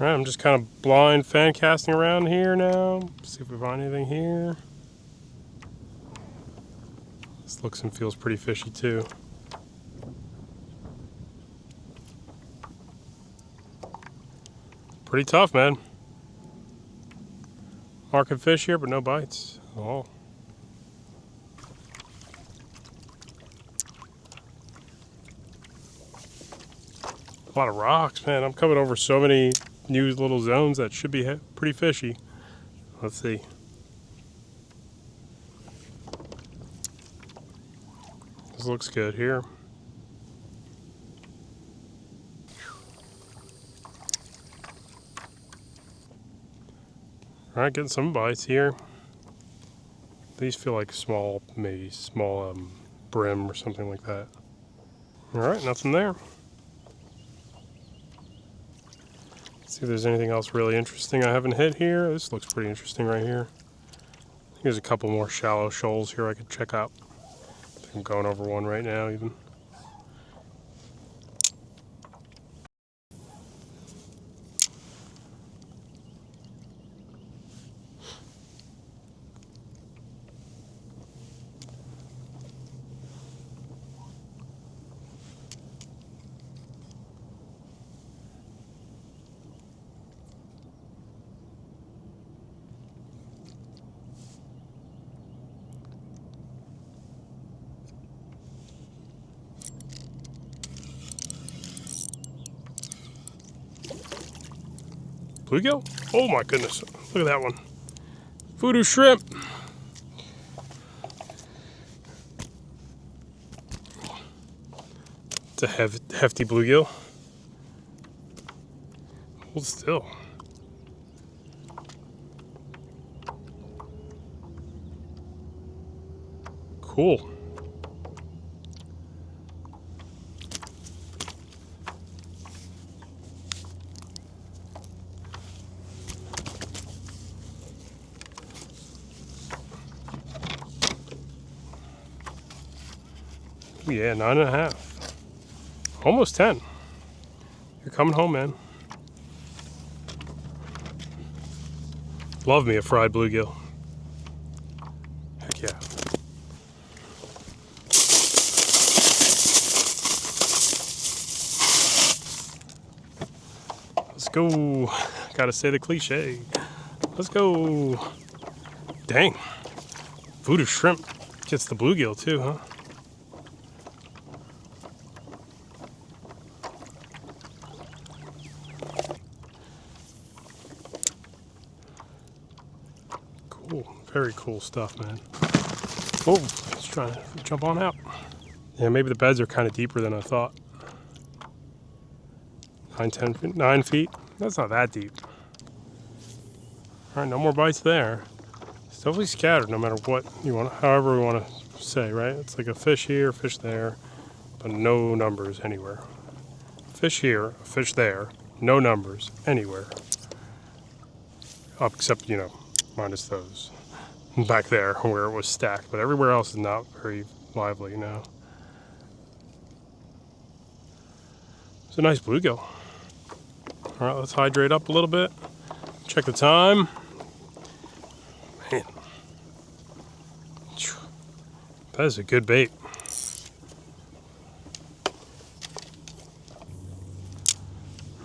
Speaker 1: Alright, I'm just kind of blind fan casting around here now. See if we find anything here. This looks and feels pretty fishy too. Pretty tough, man. Marking fish here, but no bites at all. A lot of rocks, man. I'm coming over so many new little zones that should be pretty fishy. Let's see. This looks good here. All right, getting some bites here. These feel like small, maybe small brim or something like that. All right, nothing there. Let's see if there's anything else really interesting I haven't hit here. This looks pretty interesting right here. There's a couple more shallow shoals here I could check out. I think I'm going over one right now even. Bluegill? Oh my goodness, look at that one. Vudu Shrimp. It's a hefty bluegill. Hold still. Cool. Yeah, 9.5. Almost 10. You're coming home, man. Love me a fried bluegill. Heck yeah. Let's go. Gotta say the cliche. Let's go. Dang. Vudu Shrimp gets the bluegill too, huh? Cool. Very cool stuff, man. Oh, it's trying to jump on out. Yeah, maybe the beds are kind of deeper than I thought. 9 feet. That's not that deep. All right, no more bites there. It's definitely scattered no matter what you want, however we want to say, right? It's like a fish here, fish there, but no numbers anywhere. Fish here, a fish there, no numbers anywhere. Except, you know, minus those back there where it was stacked, but everywhere else is not very lively now. It's a nice bluegill. All right, let's hydrate up a little bit. Check the time. Man, that is a good bait.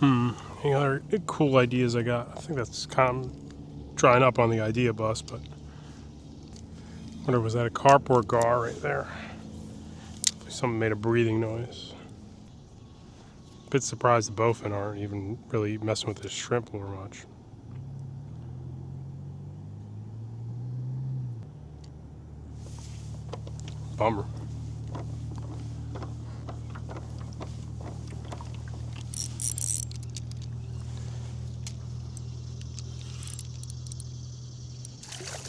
Speaker 1: Any other cool ideas I got? I think that's kind of drying up on the idea bus, but I wonder, was that a carp or a gar right there? Something made a breathing noise. Bit surprised the bowfin aren't even really messing with this shrimp lure much. Bummer.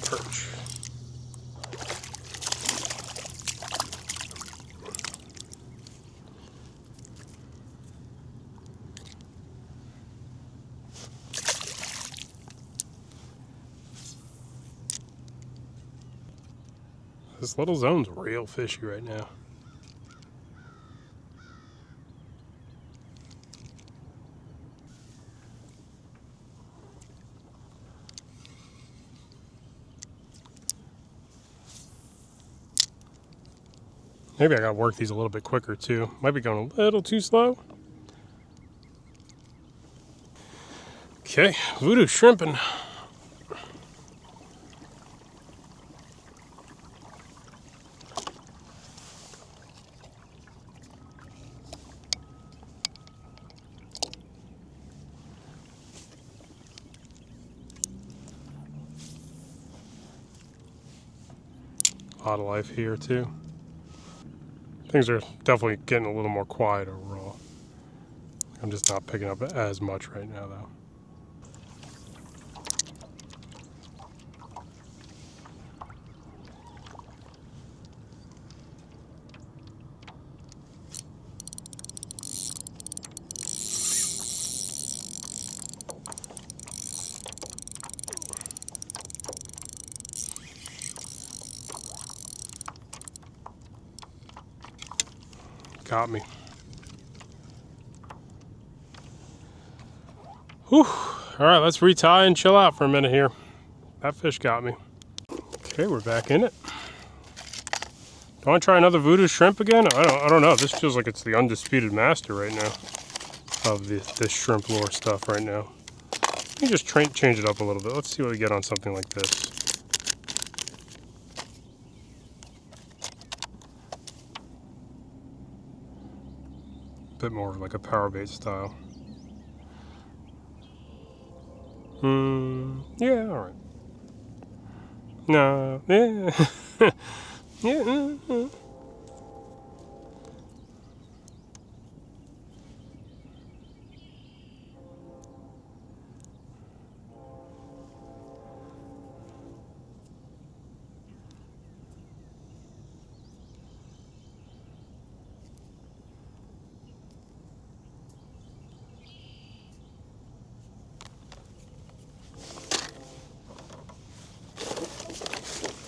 Speaker 1: Perch. This little zone's real fishy right now. Maybe I gotta work these a little bit quicker too. Might be going a little too slow. Okay, Vudu Shrimping. lot of life here too. Things are definitely getting a little more quiet overall. I'm just not picking up as much right now though. Got me. Whew. Alright, let's retie and chill out for a minute here. That fish got me. Okay, we're back in it. Do I want to try another Vudu Shrimp again? I don't know. This feels like it's the undisputed master right now of this shrimp lure stuff right now. Let me just change it up a little bit. Let's see what we get on something like this. A bit more like a power bait style. Yeah, alright. No, yeah. Yeah.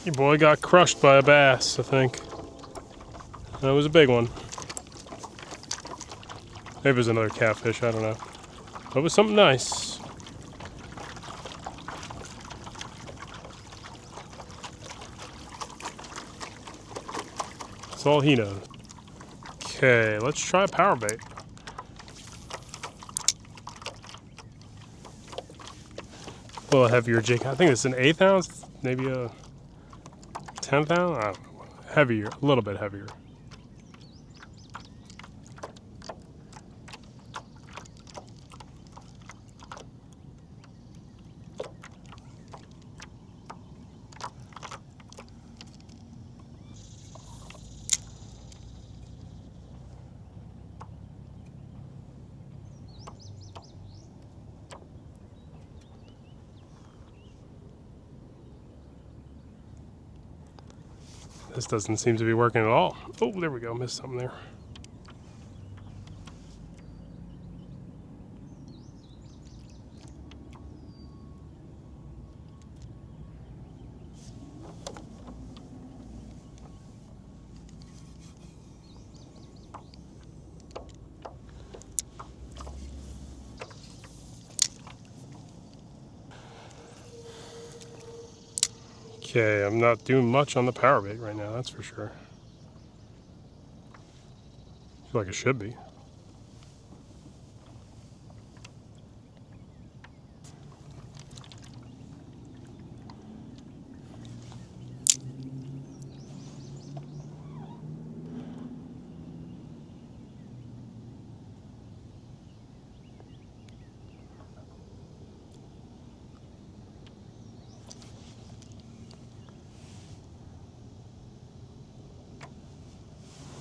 Speaker 1: Your boy got crushed by a bass, I think. That was a big one. Maybe it was another catfish, I don't know. But it was something nice. That's all he knows. Okay, let's try a power bait. A little heavier jig. I think it's an 1/8 ounce, maybe a 10th ounce? I don't know. Heavier, a little bit heavier. This doesn't seem to be working at all. Oh, there we go. Missed something there. Okay, I'm not doing much on the power bait right now, that's for sure. I feel like it should be.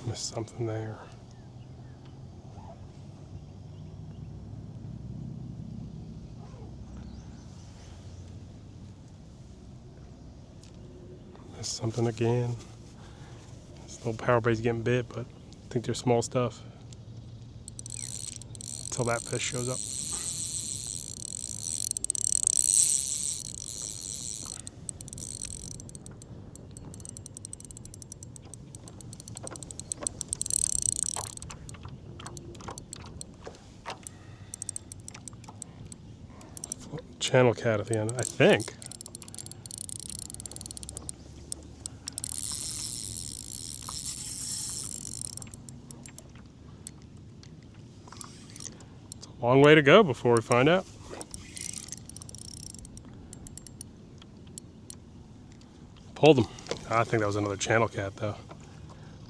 Speaker 1: Missed something there. Missed something again. This little power bait's getting bit, but I think they're small stuff. Until that fish shows up. Channel cat at the end, I think. It's a long way to go before we find out. Pulled him. I think that was another channel cat though.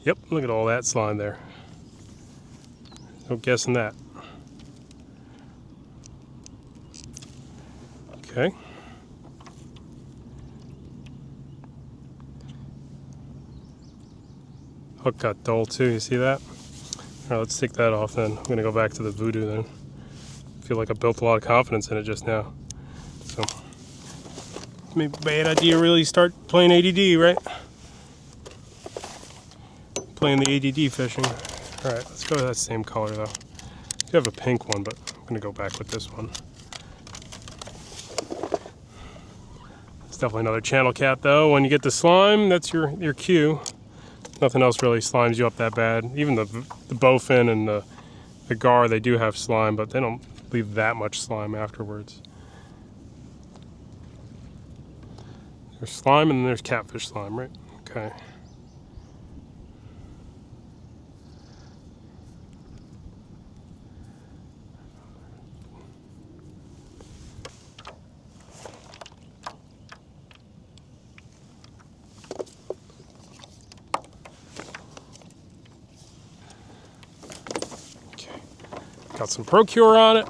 Speaker 1: Yep, look at all that slime there. No guessing that. Okay. Hook got dull too, you see that? Alright, let's take that off then. I'm gonna go back to the Vudu then. I feel like I built a lot of confidence in it just now. So, maybe bad idea really start playing ADD, right? Playing the ADD fishing. Alright, let's go with that same color though. I do have a pink one, but I'm gonna go back with this one. It's definitely another channel cat though. When you get the slime, that's your cue. Nothing else really slimes you up that bad. Even the bowfin and the gar, they do have slime, but they don't leave that much slime afterwards. There's slime and then there's catfish slime, right? Okay. Got some Procure on it.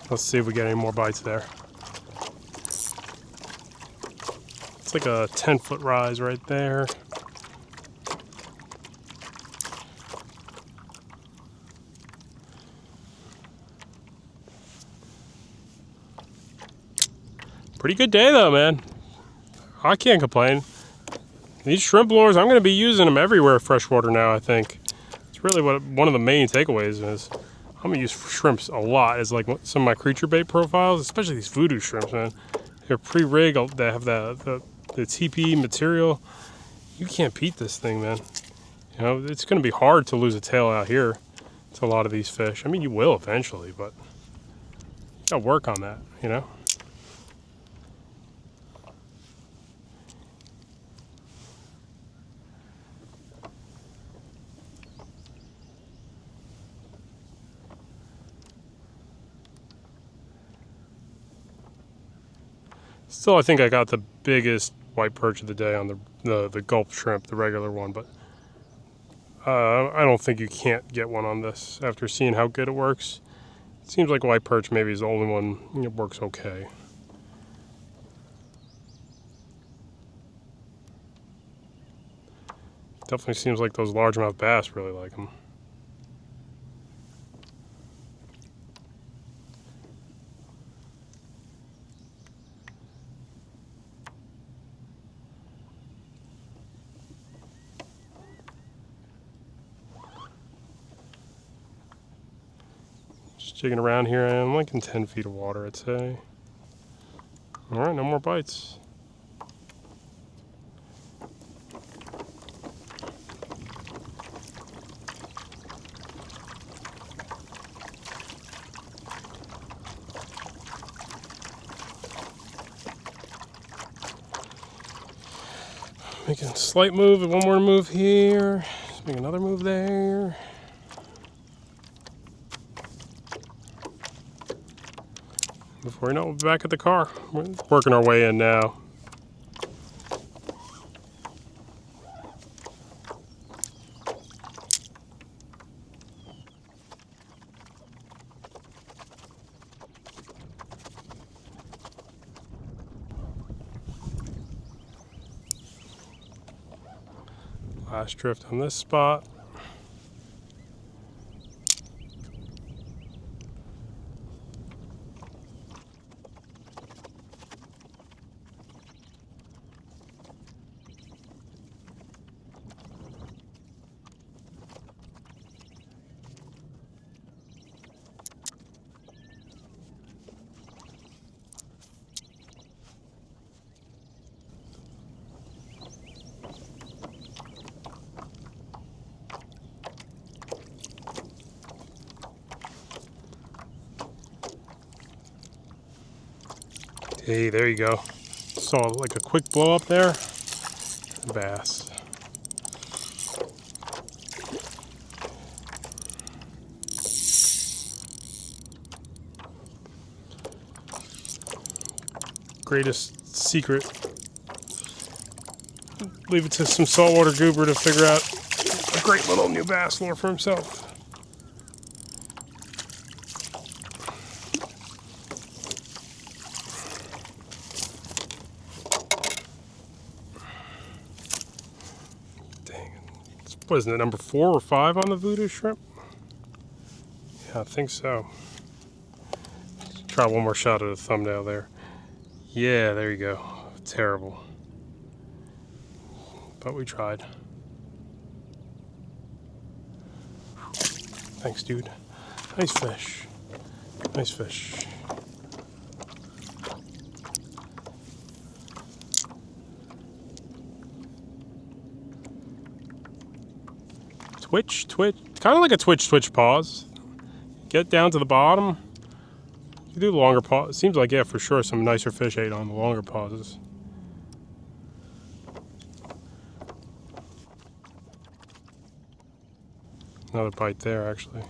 Speaker 1: Let's see if we get any more bites there. It's like a 10-foot rise right there. Pretty good day though, man. I can't complain. These shrimp lures, I'm going to be using them everywhere freshwater now, I think. It's really what one of the main takeaways is. I'm going to use shrimps a lot as like some of my creature bait profiles, especially these Vudu shrimps, man. They're pre-rigged, they have the TP material. You can't beat this thing, man. You know, it's going to be hard to lose a tail out here to a lot of these fish. I mean, you will eventually, but you got to work on that, you know? Still, I think I got the biggest white perch of the day on the Gulp Shrimp, the regular one, but I don't think you can't get one on this after seeing how good it works. It seems like white perch maybe is the only one that works okay. Definitely seems like those largemouth bass really like them. Jigging around here, I am like in 10 feet of water, I'd say. Alright, no more bites. Making a slight move, and one more move here. Just make another move there. Before you know it, we'll be back at the car. We're working our way in now. Last drift on this spot. Hey, there you go. Saw like a quick blow up there. Bass. Greatest secret. Leave it to some saltwater goober to figure out a great little new bass lure for himself. What is it, number 4 or 5 on the Vudu Shrimp? Yeah, I think so. Let's try one more shot of the thumbnail there. Yeah, there you go. Terrible. But we tried. Thanks, dude. Nice fish. Nice fish. Twitch, twitch. Kind of like a twitch, twitch pause. Get down to the bottom. You do longer pause. Seems like, yeah, for sure, some nicer fish ate on the longer pauses. Another bite there, actually.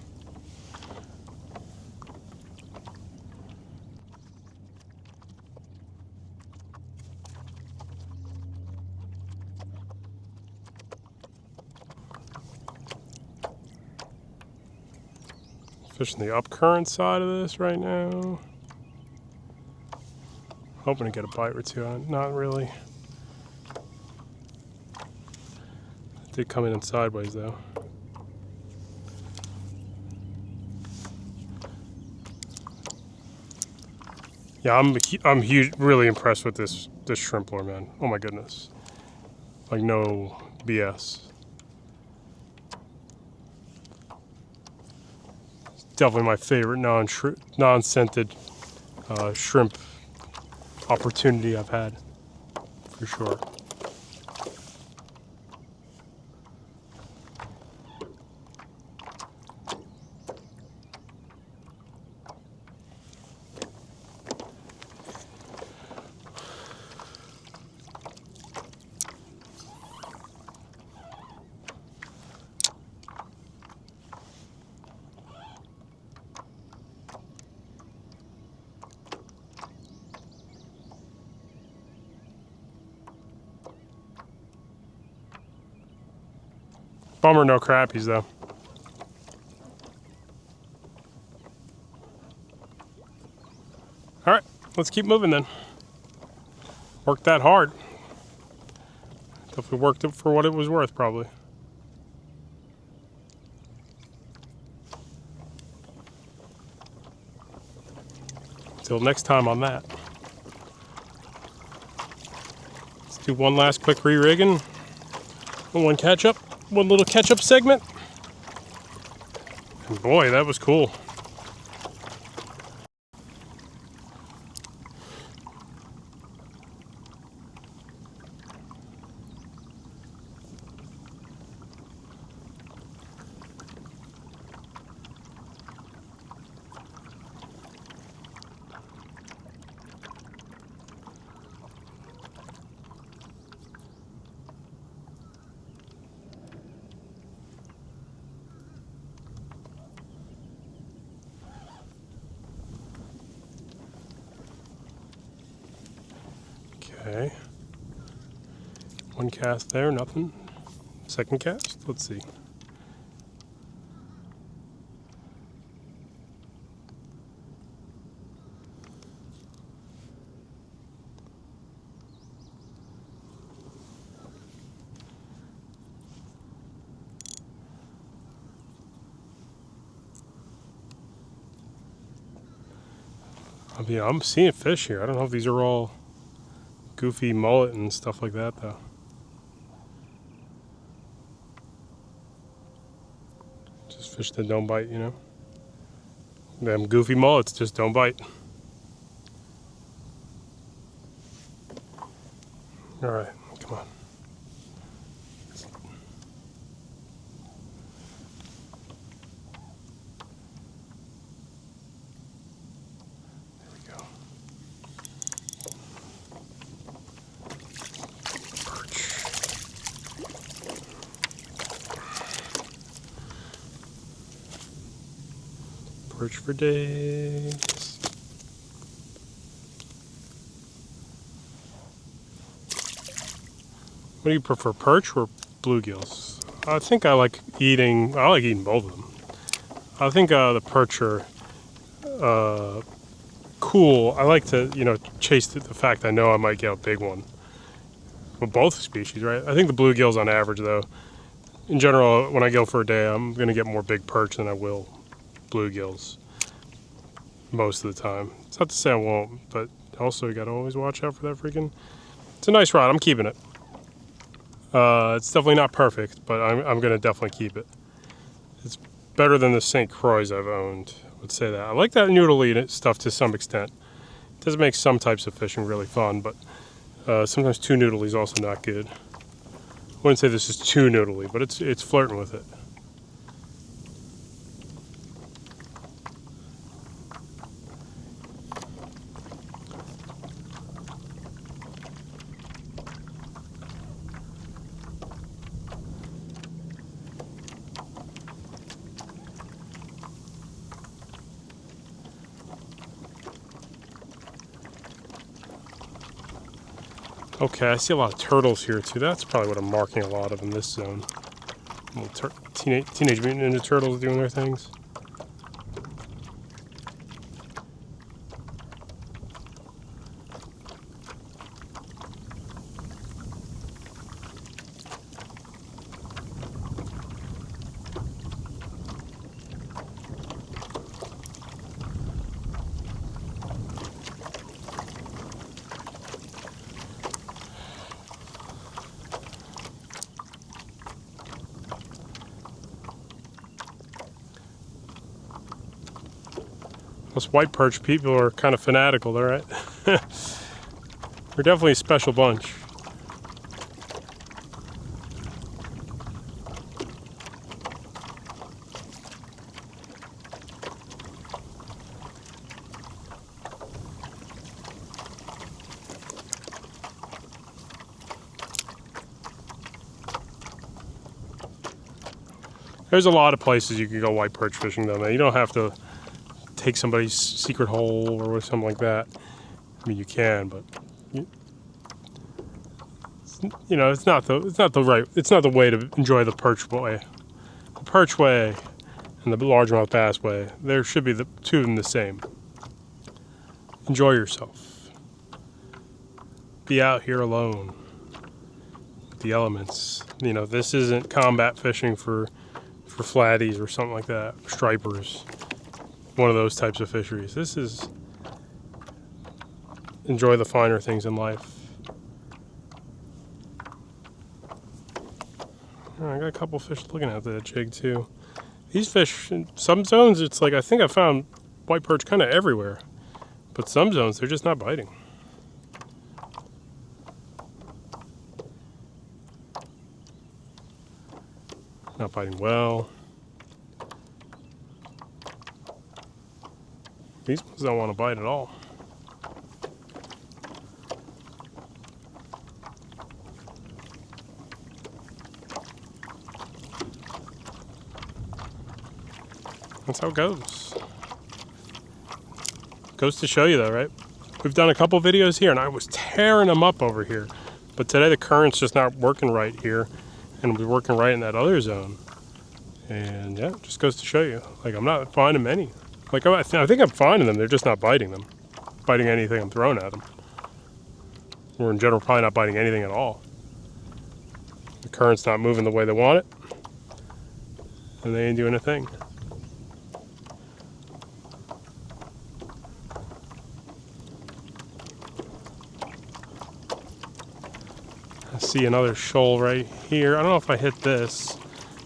Speaker 1: Fishing the upcurrent side of this right now. Hoping to get a bite or two on it. Not really. It did come in sideways though. Yeah, I'm huge, really impressed with this shrimp lure, man. Oh my goodness. Like no BS. Definitely my favorite non-scented shrimp opportunity I've had, for sure. Bummer, no crappies though. All right, let's keep moving then. Worked that hard. Definitely worked it for what it was worth, probably. Until next time on that. Let's do one last quick re-rigging. One catch-up. One little catch-up segment. And boy, that was cool. Okay. One cast there, nothing. Second cast, let's see. I mean, I'm seeing fish here. I don't know if these are all goofy mullet and stuff like that, though. Just fish that don't bite, you know? Them goofy mullets just don't bite. All right, come on. There we go. Perch for days. What do you prefer, perch or bluegills? I think I like eating both of them. I think the perch are cool. I like to, chase the fact I know I might get a big one. Well, both species, right? I think the bluegills on average, though, in general, when I go for a day, I'm going to get more big perch than I will bluegills most of the time. It's not to say I won't, but also you got to always watch out for that freaking... It's a nice rod. I'm keeping it. It's definitely not perfect, but I'm going to definitely keep it. It's better than the St. Croix I've owned. I would say that. I like that noodly stuff to some extent. It does make some types of fishing really fun, but sometimes too noodly is also not good. I wouldn't say this is too noodly, but it's flirting with it. Okay, I see a lot of turtles here too. That's probably what I'm marking a lot of in this zone. Little Teenage Mutant Ninja Turtles doing their things. Those white perch people are kind of fanatical, they're right. They're definitely a special bunch. There's a lot of places you can go white perch fishing though, man. You don't have to take somebody's secret hole or something like that. I mean, you can, but you know, it's not the way to enjoy the perch way. The perch way and the largemouth bass way, there should be the two of them the same. Enjoy yourself. Be out here alone with the elements. You know, this isn't combat fishing for flatties or something like that, stripers. One of those types of fisheries. This is enjoy the finer things in life. I got a couple fish looking at that jig too. These fish, in some zones, it's like I think I found white perch kind of everywhere, but some zones they're just not biting. Not biting well. These ones don't want to bite at all. That's how it goes. Goes to show you though, right? We've done a couple videos here and I was tearing them up over here. But today the current's just not working right here and we're working right in that other zone. And yeah, it just goes to show you. Like I'm not finding many. Like I think I'm finding them, they're just not biting them. Biting anything I'm throwing at them. Or in general, probably not biting anything at all. The current's not moving the way they want it. And they ain't doing a thing. I see another shoal right here. I don't know if I hit this.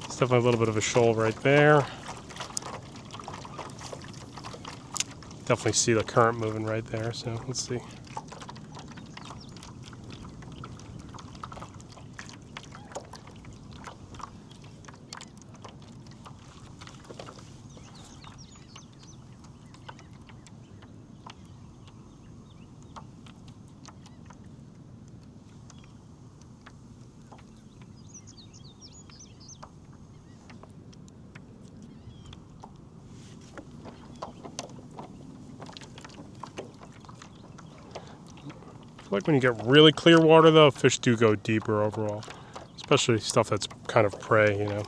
Speaker 1: It's definitely a little bit of a shoal right there. Definitely see the current moving right there, so let's see. Like when you get really clear water though, fish do go deeper overall. Especially stuff that's kind of prey, you know.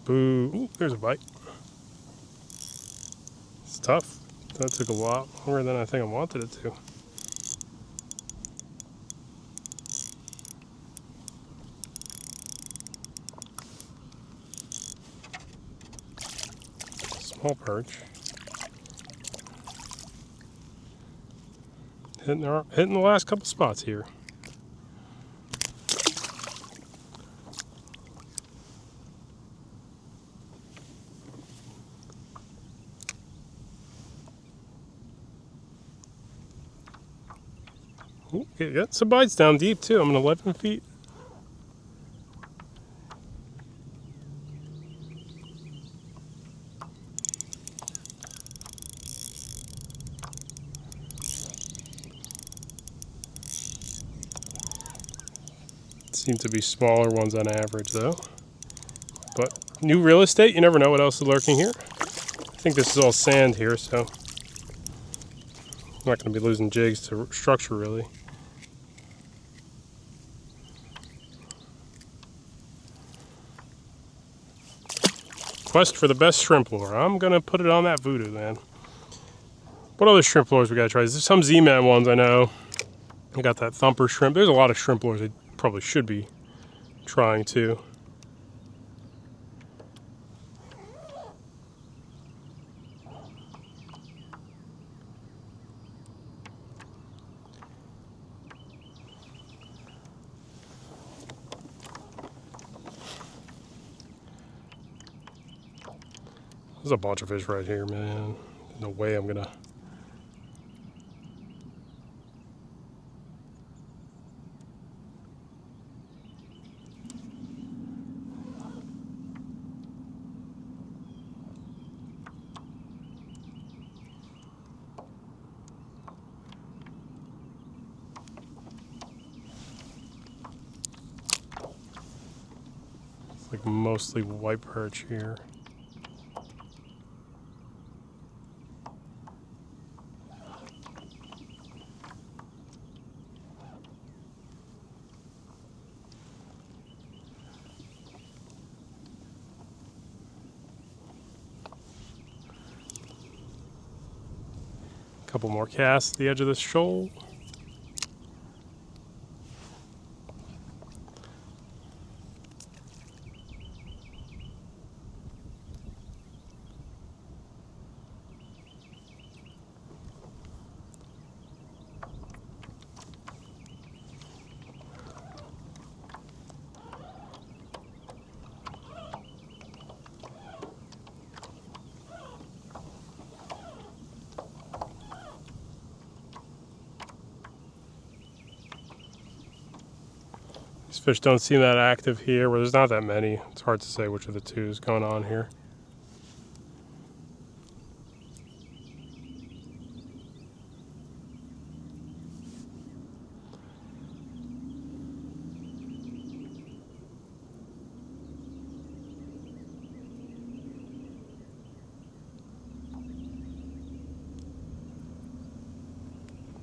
Speaker 1: Boo. Ooh, there's a bite. It's tough. That took a lot longer than I think I wanted it to. Small perch. Hitting the last couple spots here. Ooh, got some bites down deep too. I'm at 11 feet. Seem to be smaller ones on average though. But new real estate, you never know what else is lurking here. I think this is all sand here, so I'm not going to be losing jigs to structure really. Quest for the best shrimp lure. I'm going to put it on that Vudu, man. What other shrimp lures we got to try? There's some Z-Man ones I know. I got that thumper shrimp. There's a lot of shrimp lures I probably should be trying to. There's a bunch of fish right here, man. No way I'm gonna. It's like mostly white perch here. Couple more casts at the edge of this shoal. These fish don't seem that active here, where there's not that many. It's hard to say which of the two is going on here.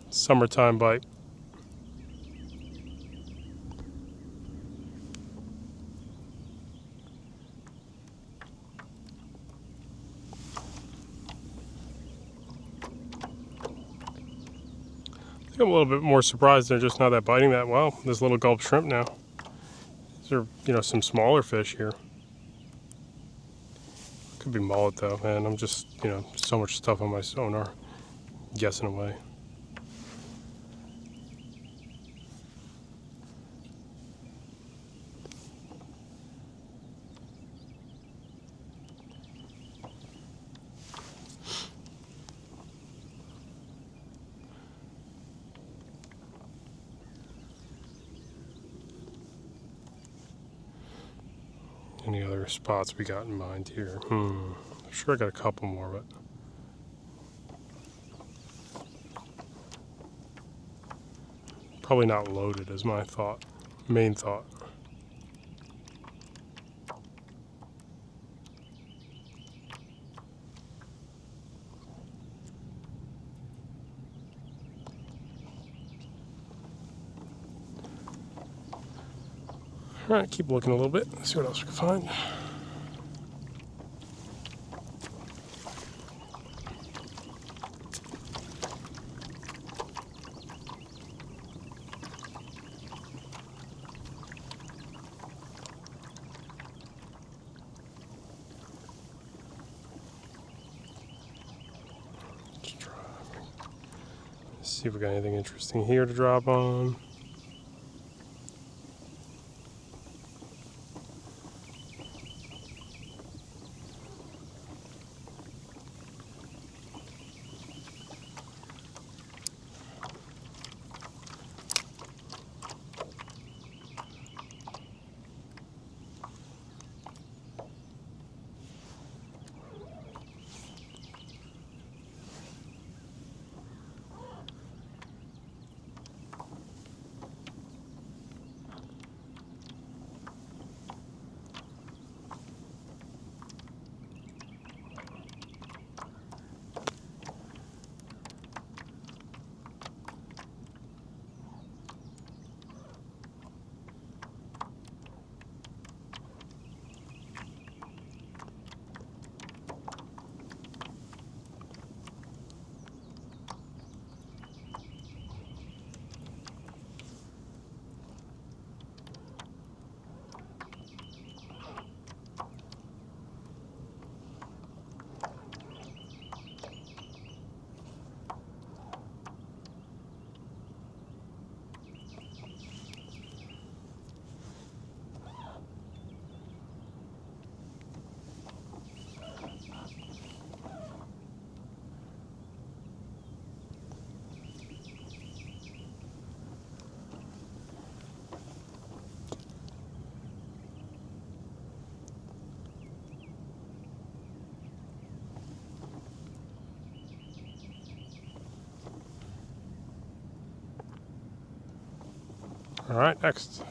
Speaker 1: Summertime bite. I'm a little bit more surprised they're just not that biting that well. This little gulp shrimp now. These are, you know, some smaller fish here. Could be mullet though, man. I'm just, you know, so much stuff on my sonar, guessing away. Any other spots we got in mind here? I'm sure I got a couple more, but probably not loaded is my thought, main thought. All right, keep looking a little bit. Let's see what else we can find. See if we got anything interesting here to drop on. All right, next.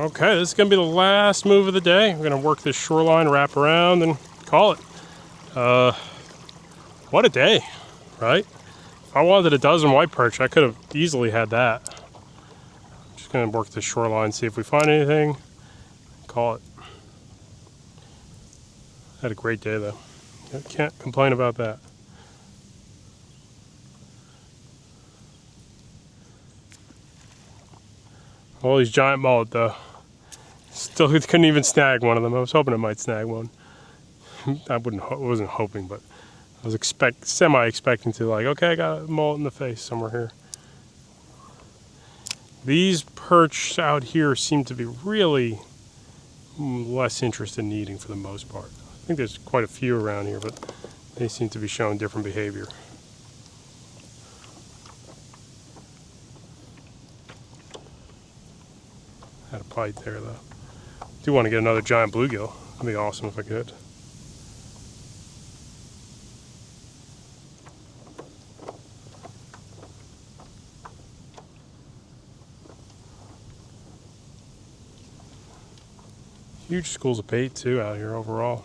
Speaker 1: Okay, this is going to be the last move of the day. We're going to work this shoreline, wrap around, and call it. What a day, right? If I wanted a dozen white perch, I could have easily had that. Just going to work this shoreline, see if we find anything, call it. Had a great day, though. Can't complain about that. All these giant mullet, though. Still couldn't even snag one of them. I was hoping it might snag one. I wasn't hoping, but I was semi-expecting to, like, okay, I got a mullet in the face somewhere here. These perch out here seem to be really less interested in eating for the most part. I think there's quite a few around here, but they seem to be showing different behavior. Had a bite there, though. Do want to get another giant bluegill. That'd be awesome if I could. Huge schools of bait too out here overall.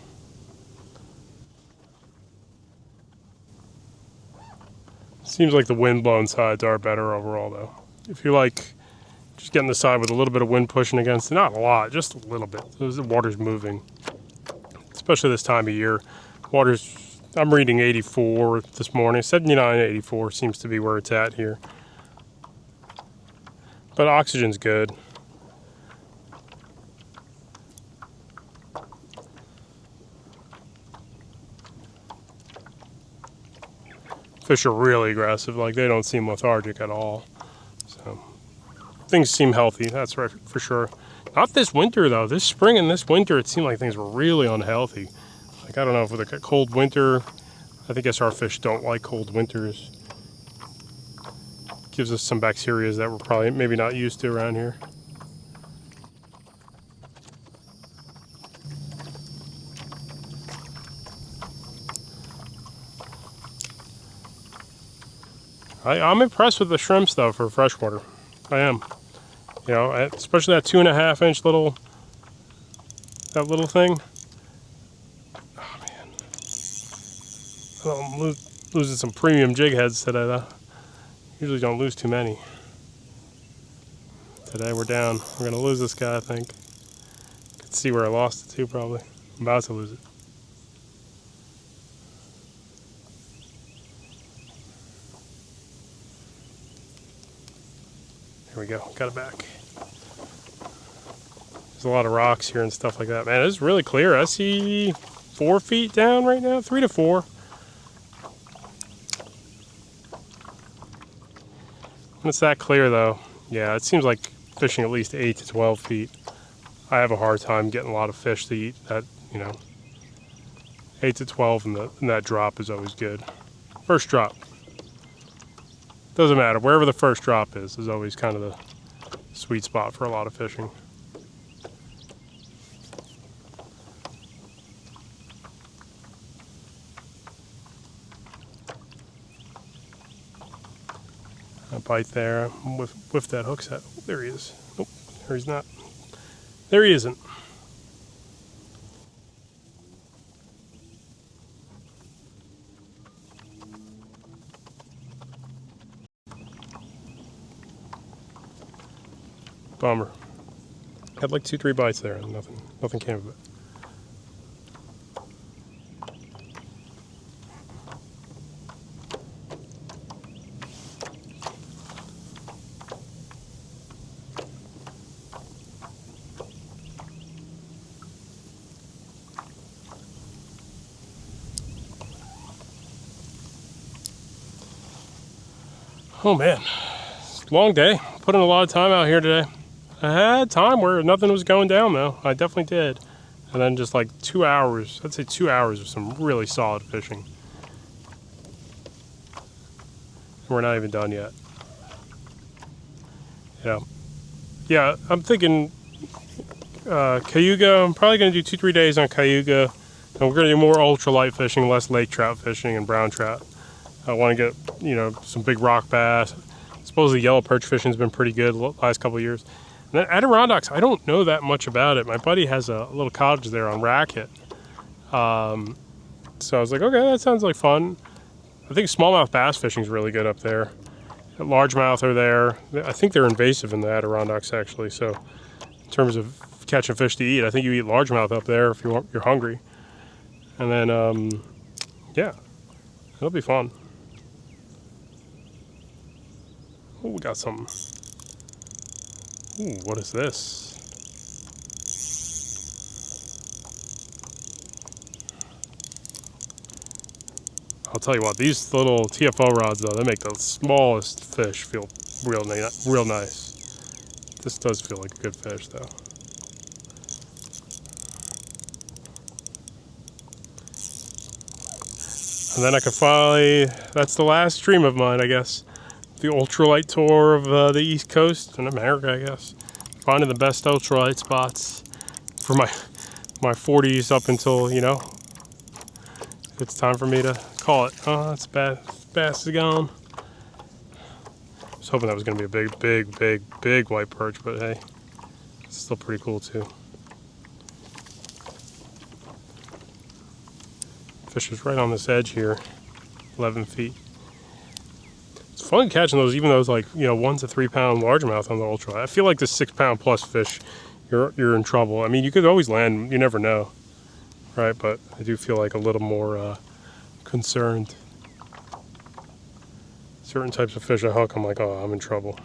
Speaker 1: Seems like the wind-blown sides are better overall, though. If you like just getting the side with a little bit of wind pushing against it, not a lot, just a little bit. The water's moving, especially this time of year. Water's, I'm reading 84 this morning, 79, 84 seems to be where it's at here. But oxygen's good. Fish are really aggressive, like they don't seem lethargic at all. So things seem healthy, that's right, for sure. Not this winter though. This spring and this winter, it seemed like things were really unhealthy. Like, I don't know if with a cold winter, I think our fish don't like cold winters. Gives us some bacteria that we're probably maybe not used to around here. I'm impressed with the shrimps though for freshwater. I am. You know, especially that 2.5 inch little thing. Oh man. Well, I'm losing some premium jig heads today though. Usually don't lose too many. Today we're down. We're gonna lose this guy, I think. Can see where I lost it to probably. I'm about to lose it. Here we go, got it back. There's a lot of rocks here and stuff like that. Man, it's really clear. I see 4 feet down right now, 3 to 4. When it's that clear though, yeah, it seems like fishing at least 8 to 12 feet. I have a hard time getting a lot of fish to eat that, 8 to 12 and that drop is always good. First drop. Doesn't matter, wherever the first drop is always kind of the sweet spot for a lot of fishing. A bite there, whiff that hook set. Oh, there he is. Nope, there he's not. There he isn't. Bummer. Had like 2-3 bites there and nothing came of it. Oh man, long day. Put in a lot of time out here today. I had time where nothing was going down though. I definitely did. And then just like 2 hours, I'd say 2 hours of some really solid fishing. We're not even done yet. Yeah, I'm thinking Cayuga. I'm probably going to do 2-3 days on Cayuga. And we're going to do more ultralight fishing, less lake trout fishing and brown trout. I want to get, some big rock bass. Supposedly yellow perch fishing has been pretty good the last couple of years. And then Adirondacks, I don't know that much about it. My buddy has a little cottage there on Racket. So I was like, okay, that sounds like fun. I think smallmouth bass fishing is really good up there. Largemouth are there. I think they're invasive in the Adirondacks actually. So in terms of catching fish to eat, I think you eat largemouth up there if you're hungry. And then, yeah, it'll be fun. Oh, we got something. Ooh, what is this? I'll tell you what, these little TFO rods though, they make the smallest fish feel real nice. This does feel like a good fish though. And then I could finally, that's the last dream of mine, I guess. The ultralight tour of the East Coast in America, I guess. Finding the best ultralight spots for my 40s up until, it's time for me to call it. Oh, that's bad. Bass is gone. I was hoping that was going to be a big white perch, but hey, it's still pretty cool too. Fish is right on this edge here, 11 feet. It's fun catching those, even those like 1 to 3 pound largemouth on the ultralight. I feel like the 6 pound plus fish, you're in trouble. I mean, you could always land, you never know, right? But I do feel like a little more concerned. Certain types of fish I hook, I'm like, oh, I'm in trouble.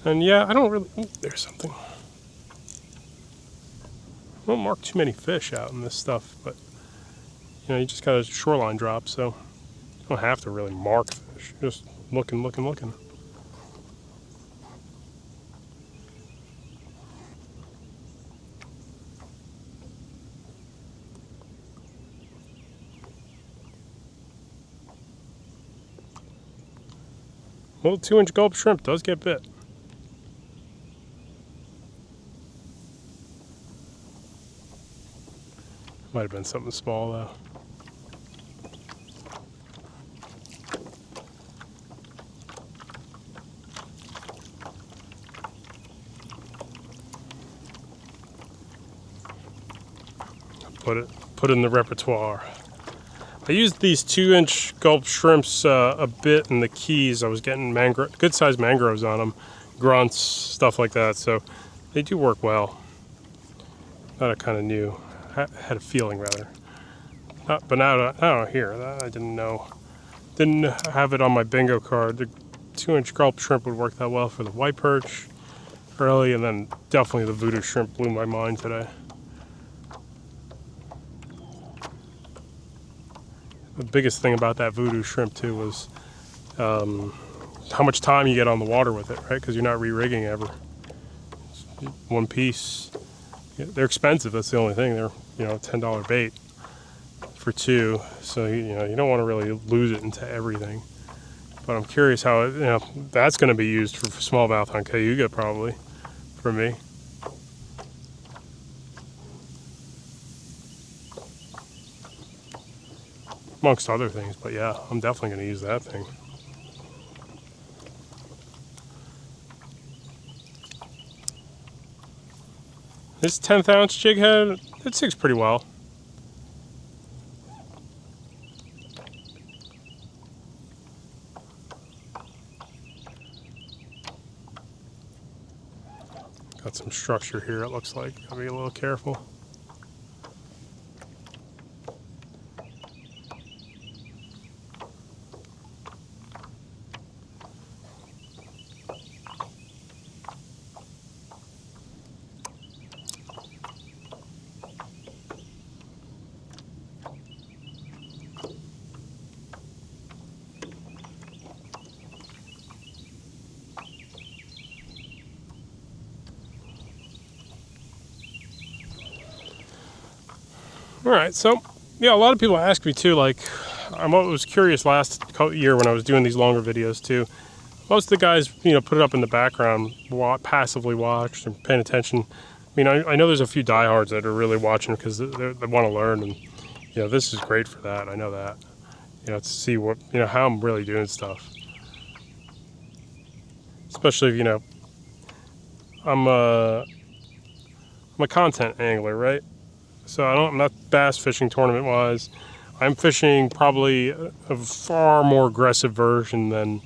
Speaker 1: And yeah, I don't really, ooh, there's something. I don't mark too many fish out in this stuff, but you just got a shoreline drop, so you don't have to really mark fish. Just looking. Well, 2-inch Gulp Shrimp does get bit. Might have been something small though. Put it in the repertoire. I used these 2-inch Gulp Shrimps a bit in the Keys. I was getting good sized mangroves on them, grunts, stuff like that. So they do work well. That I kind of knew. I had a feeling rather. But now I don't know here. I didn't know. Didn't have it on my bingo card. The 2-inch Gulp Shrimp would work that well for the white perch early, and then definitely the Vudu Shrimp blew my mind today. The biggest thing about that Vudu Shrimp too was how much time you get on the water with it, right? Because you're not re-rigging ever. It's one piece. They're expensive. That's the only thing. They're $10 bait for 2, so you don't want to really lose it into everything. But I'm curious how that's going to be used for smallmouth on Cayuga probably for me. Amongst other things, but yeah, I'm definitely going to use that thing. This 10th ounce jig head, it sticks pretty well. Got some structure here, it looks like. Gotta be a little careful. All right, so yeah, a lot of people ask me too, like, I was curious last year when I was doing these longer videos too. Most of the guys, put it up in the background, passively watched and paying attention. I mean, I know there's a few diehards that are really watching because they want to learn, and this is great for that. I know that, to see what how I'm really doing stuff. Especially if I'm a content angler, right? So I'm not bass fishing tournament wise. I'm fishing probably a far more aggressive version than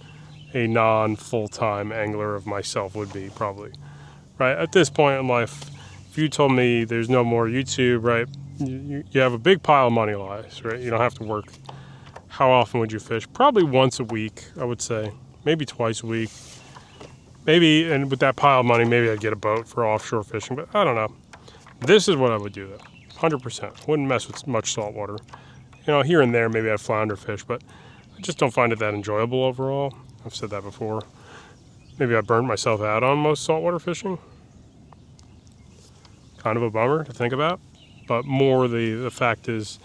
Speaker 1: a non-full-time angler of myself would be probably. Right at this point in life, if you told me there's no more YouTube, right? You have a big pile of money lies, right? You don't have to work. How often would you fish? Probably once a week, I would say. Maybe twice a week. Maybe, and with that pile of money, maybe I'd get a boat for offshore fishing, but I don't know. This is what I would do though. 100%. Wouldn't mess with much saltwater. Here and there, maybe I'd flounder fish, but I just don't find it that enjoyable overall. I've said that before. Maybe I burned myself out on most saltwater fishing. Kind of a bummer to think about. But more the fact is,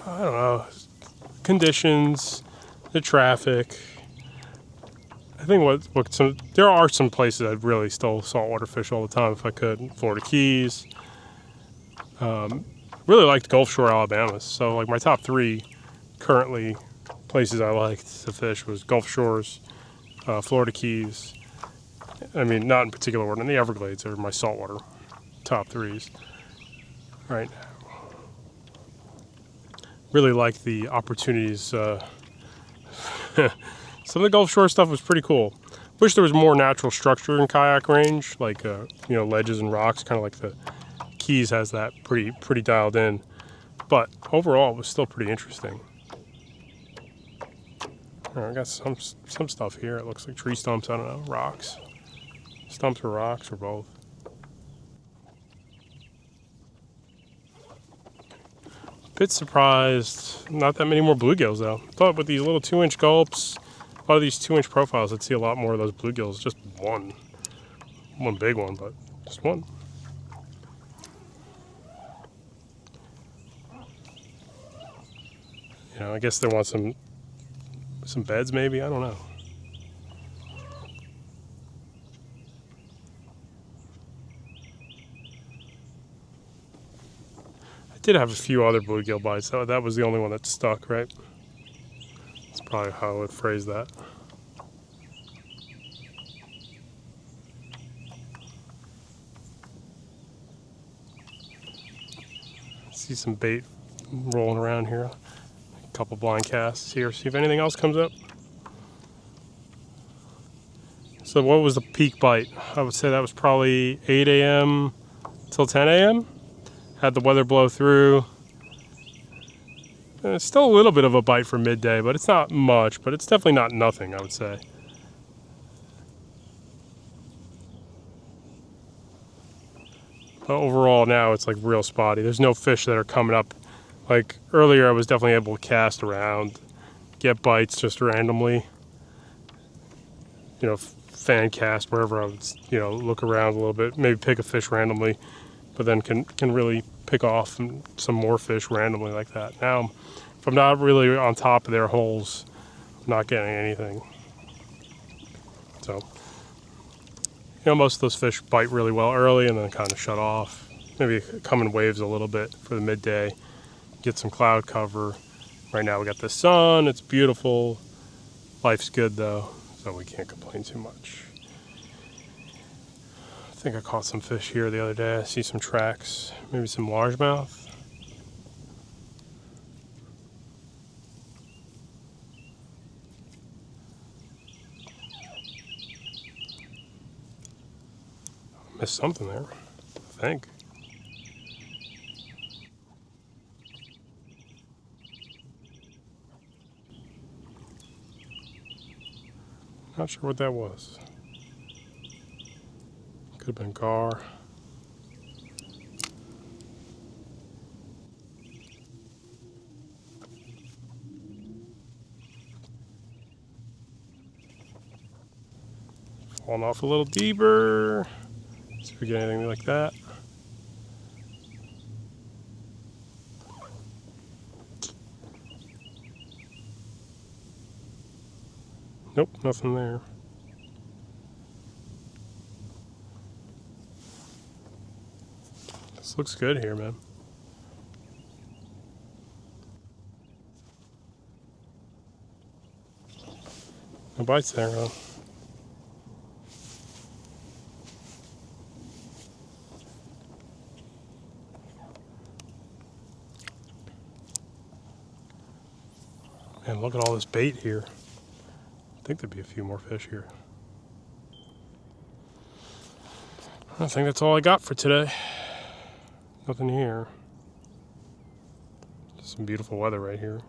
Speaker 1: I don't know, conditions, the traffic. I think there are some places I'd really still saltwater fish all the time if I could. Florida Keys. Really liked Gulf Shore, Alabama. So like my top 3 currently places I liked to fish was Gulf Shores, Florida Keys. I mean, not in particular order. And the Everglades are my saltwater top 3s right now. Really like the opportunities. Some of the Gulf Shore stuff was pretty cool. Wish there was more natural structure in kayak range, like ledges and rocks, kind of like the Keys has that pretty dialed in. But overall, it was still pretty interesting. All right, I got some stuff here. It looks like tree stumps. I don't know, rocks. Stumps or rocks or both. Bit surprised, not that many more bluegills though. Thought with these little 2-inch gulps, a lot of these 2-inch profiles, I'd see a lot more of those bluegills. Just one big one, but just one. I guess they want some beds maybe, I don't know. I did have a few other bluegill bites. That was the only one that stuck, right? That's probably how I would phrase that. See some bait rolling around here. A couple blind casts here. See if anything else comes up. So what was the peak bite? I would say that was probably 8 a.m. till 10 a.m. Had the weather blow through. It's still a little bit of a bite for midday, but it's not much, but it's definitely not nothing, I would say. But overall now it's like real spotty. There's no fish that are coming up. Like earlier I was definitely able to cast around, get bites just randomly. You know, fan cast wherever I would, you know, look around a little bit, maybe pick a fish randomly, but then can really pick off some more fish randomly like that. Now, if I'm not really on top of their holes, I'm not getting anything. So, you know, most of those fish bite really well early and then kind of shut off. Maybe come in waves a little bit for the midday, get some cloud cover. Right now we got the sun, it's beautiful. Life's good though, so we can't complain too much. I think I caught some fish here the other day. I see some tracks, maybe some largemouth. Missed something there, I think. Not sure what that was. Could have been gar. Falling off a little deeper. See if we get anything like that. Nope, nothing there. This looks good here, man. No bites there, huh? Man, look at all this bait here. I think there'd be a few more fish here. I think that's all I got for today. Nothing here. Just some beautiful weather right here.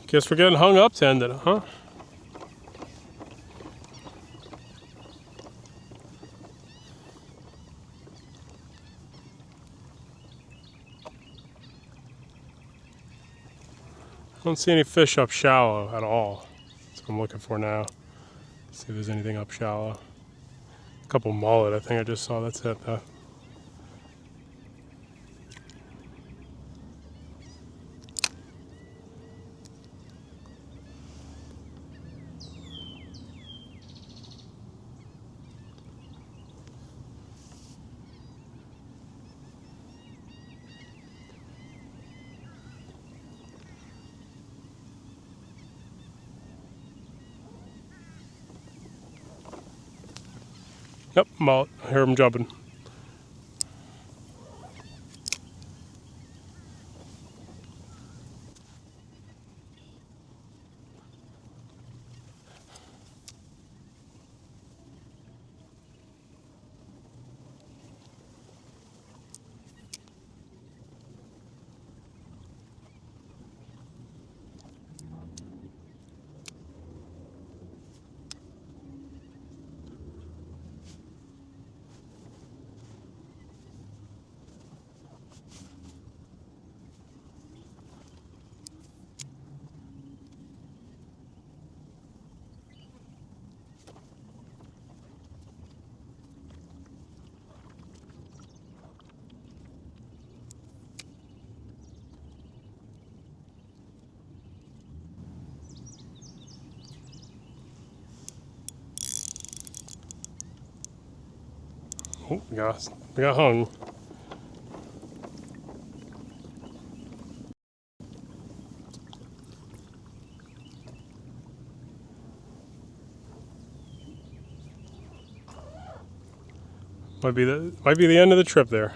Speaker 1: Guess we're getting hung up to end it, huh? I don't see any fish up shallow at all. That's what I'm looking for now. See if there's anything up shallow. A couple mullet, I think I just saw. That's it though. Yep, mullet. I hear him jumping. Oh, we got hung. Might be the end of the trip there.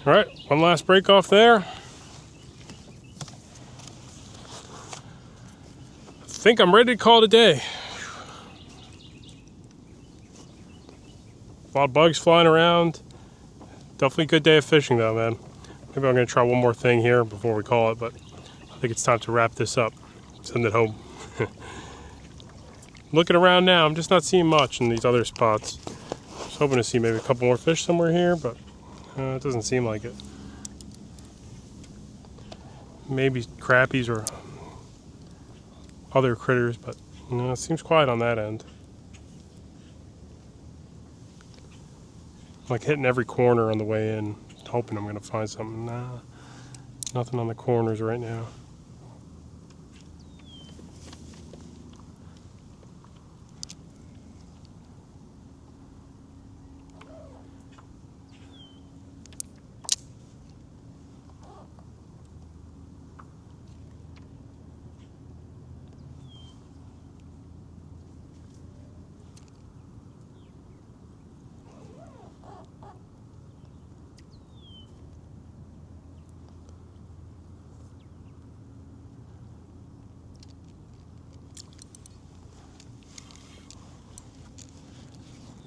Speaker 1: All right, one last break off there. I think I'm ready to call it a day. A lot of bugs flying around. Definitely a good day of fishing though, man. Maybe I'm gonna try one more thing here before we call it, but I think it's time to wrap this up. Send it home. Looking around now, I'm just not seeing much in these other spots. I was hoping to see maybe a couple more fish somewhere here, but it doesn't seem like it. Maybe crappies or other critters, but it seems quiet on that end. Like hitting every corner on the way in, hoping I'm gonna find something. Nah, nothing on the corners right now.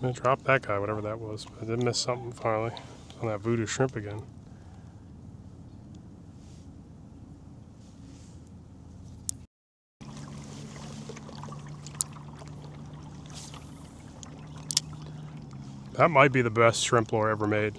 Speaker 1: I'm gonna drop that guy, whatever that was. I did miss something finally. It's on that Vudu Shrimp again. That might be the best shrimp lure ever made.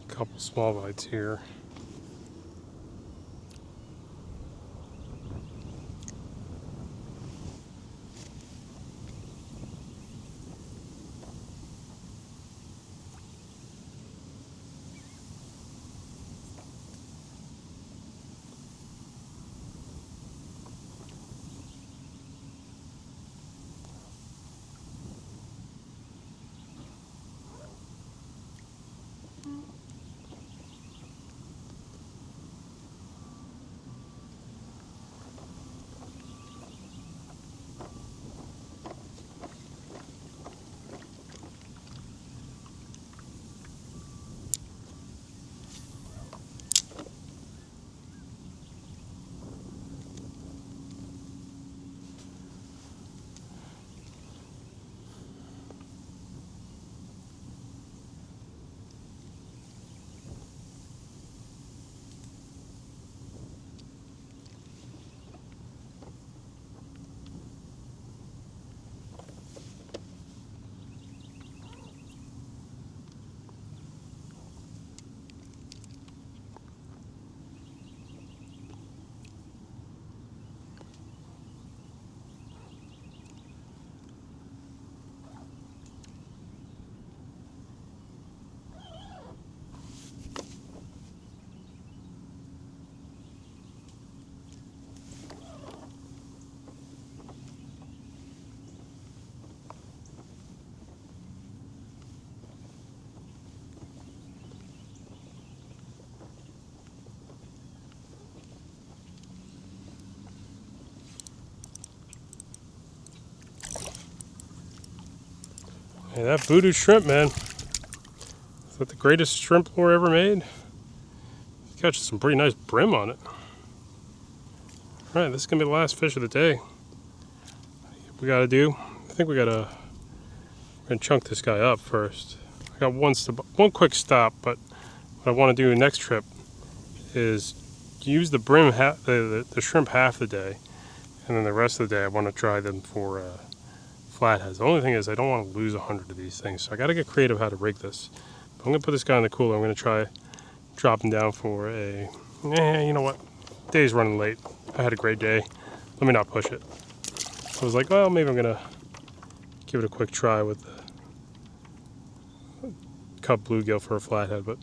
Speaker 1: Couple small bites here. Hey, that Vudu Shrimp, man. Is that the greatest shrimp lure ever made? Catches some pretty nice brim on it. Alright, this is going to be the last fish of the day. What we got to do, I think we're going to chunk this guy up first. I got one quick stop, but what I want to do next trip is use the brim, the shrimp half the day, and then the rest of the day I want to try them for flatheads. The only thing is I don't want to lose 100 of these things, so I got to get creative how to rig this. But I'm going to put this guy in the cooler. I'm going to try dropping down for a, you know what, day's running late. I had a great day. Let me not push it. I was like, well, maybe I'm going to give it a quick try with the cup bluegill for a flathead, but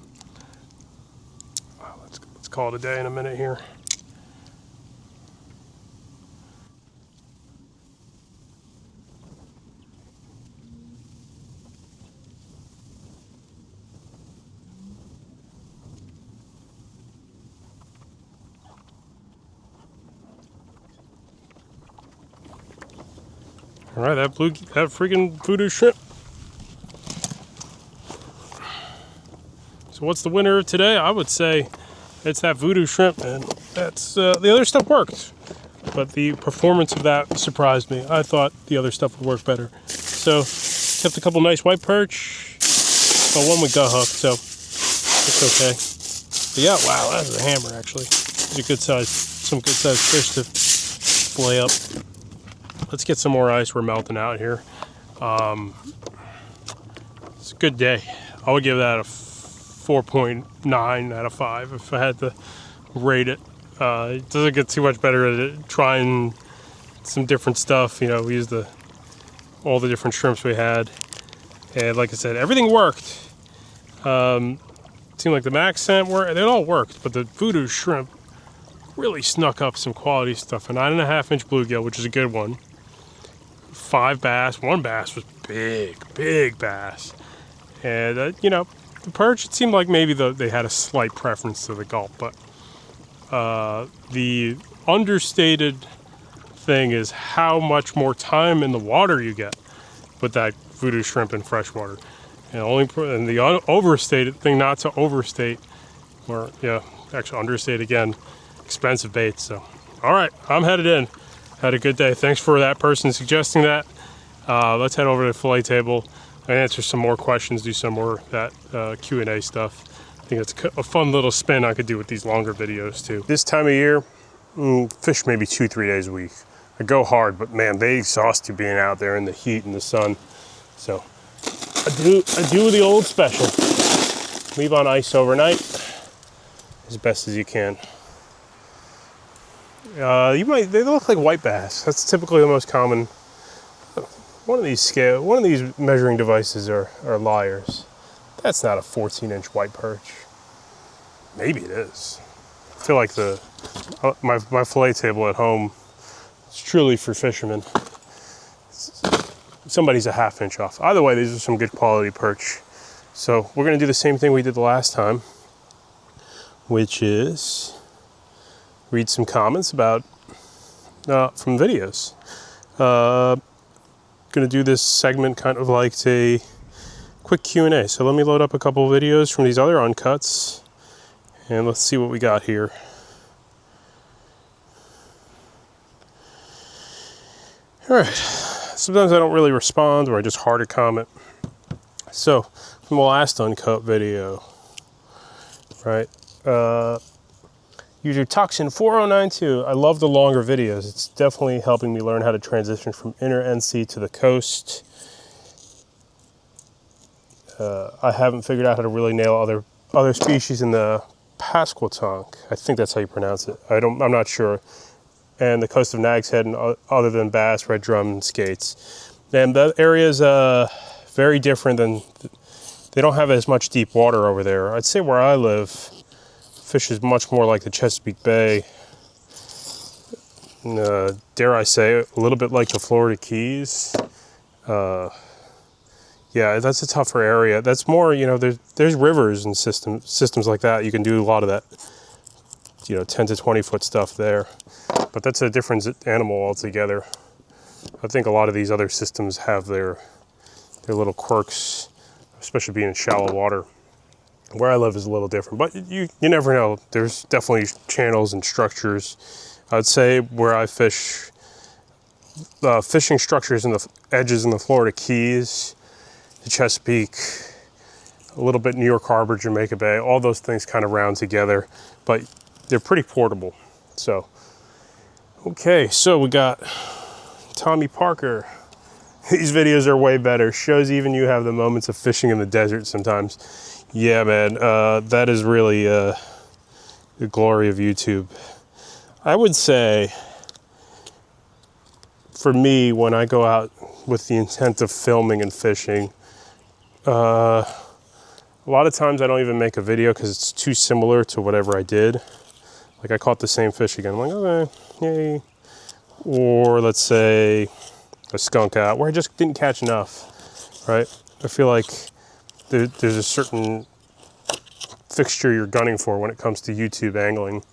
Speaker 1: let's call it a day in a minute here. All right, that freaking Vudu Shrimp. So what's the winner of today? I would say it's that Vudu Shrimp, man. That's the other stuff worked, but the performance of that surprised me. I thought the other stuff would work better. So kept a couple nice white perch. Well, one with gut hook, so it's okay. But yeah, wow, that was a hammer actually. These are some good sized fish to fillet up. Let's get some more ice. We're melting out here. It's a good day. I would give that a 4.9 out of 5 if I had to rate it. It doesn't get too much better at trying some different stuff. You know, we used all the different shrimps we had, and like I said, everything worked. It seemed like the max scent it all worked, but the Vudu Shrimp really snuck up some quality stuff. A 9.5-inch bluegill, which is a good one. 5 bass. One bass was big bass. And, you know, the perch, it seemed like maybe they had a slight preference to the gulp, but the understated thing is how much more time in the water you get with that Vudu Shrimp in freshwater. And the overstated thing, not to overstate, or yeah, actually understate again, expensive baits. So, all right, I'm headed in. Had a good day. Thanks for that person suggesting that. Let's head over to the fillet table and answer some more questions, do some more of that Q&A stuff. I think it's a fun little spin I could do with these longer videos too. This time of year, fish maybe 2-3 days a week. I go hard, but man, they exhaust you being out there in the heat and the sun. So I do the old special. Leave on ice overnight as best as you can. They look like white bass. That's typically the most common. One of these measuring devices are liars. That's not a 14-inch white perch. Maybe it is. I feel like my fillet table at home is truly for fishermen. Somebody's a 1/2 inch off. Either way, these are some good quality perch. So we're gonna do the same thing we did the last time, which is read some comments about from videos. Gonna do this segment kind of like a quick Q&A. So let me load up a couple of videos from these other uncuts, and let's see what we got here. All right. Sometimes I don't really respond, or I just heart a comment. So from the last uncut video, right? User Toxin 4092. I love the longer videos. It's definitely helping me learn how to transition from inner NC to the coast. I haven't figured out how to really nail other species in the Pasquotank. I think that's how you pronounce it. I'm not sure. And the coast of Nag's Head, and other than bass, red drum, and skates. And that area is very different than. They don't have as much deep water over there. I'd say where I live, fish is much more like the Chesapeake Bay. Dare I say, a little bit like the Florida Keys. Yeah, that's a tougher area. That's more, you know, there's rivers and systems like that. You can do a lot of that, you know, 10 to 20 foot stuff there. But that's a different animal altogether. I think a lot of these other systems have their their little quirks, especially being in shallow water. Where I live is a little different, but you never know. There's definitely channels and structures. I'd say where I fish, fishing structures in the edges in the Florida Keys, the Chesapeake, a little bit New York Harbor, Jamaica Bay, all those things kind of round together, but they're pretty portable. So, okay, so we got Tommy Parker. These videos are way better. Shows even you have the moments of fishing in the desert sometimes. Yeah, man, that is really the glory of YouTube. I would say, for me, when I go out with the intent of filming and fishing, a lot of times I don't even make a video because it's too similar to whatever I did. Like I caught the same fish again. I'm like, okay, yay. Or let's say a skunk out where I just didn't catch enough, right? I feel like there's a certain fixture you're gunning for when it comes to YouTube angling.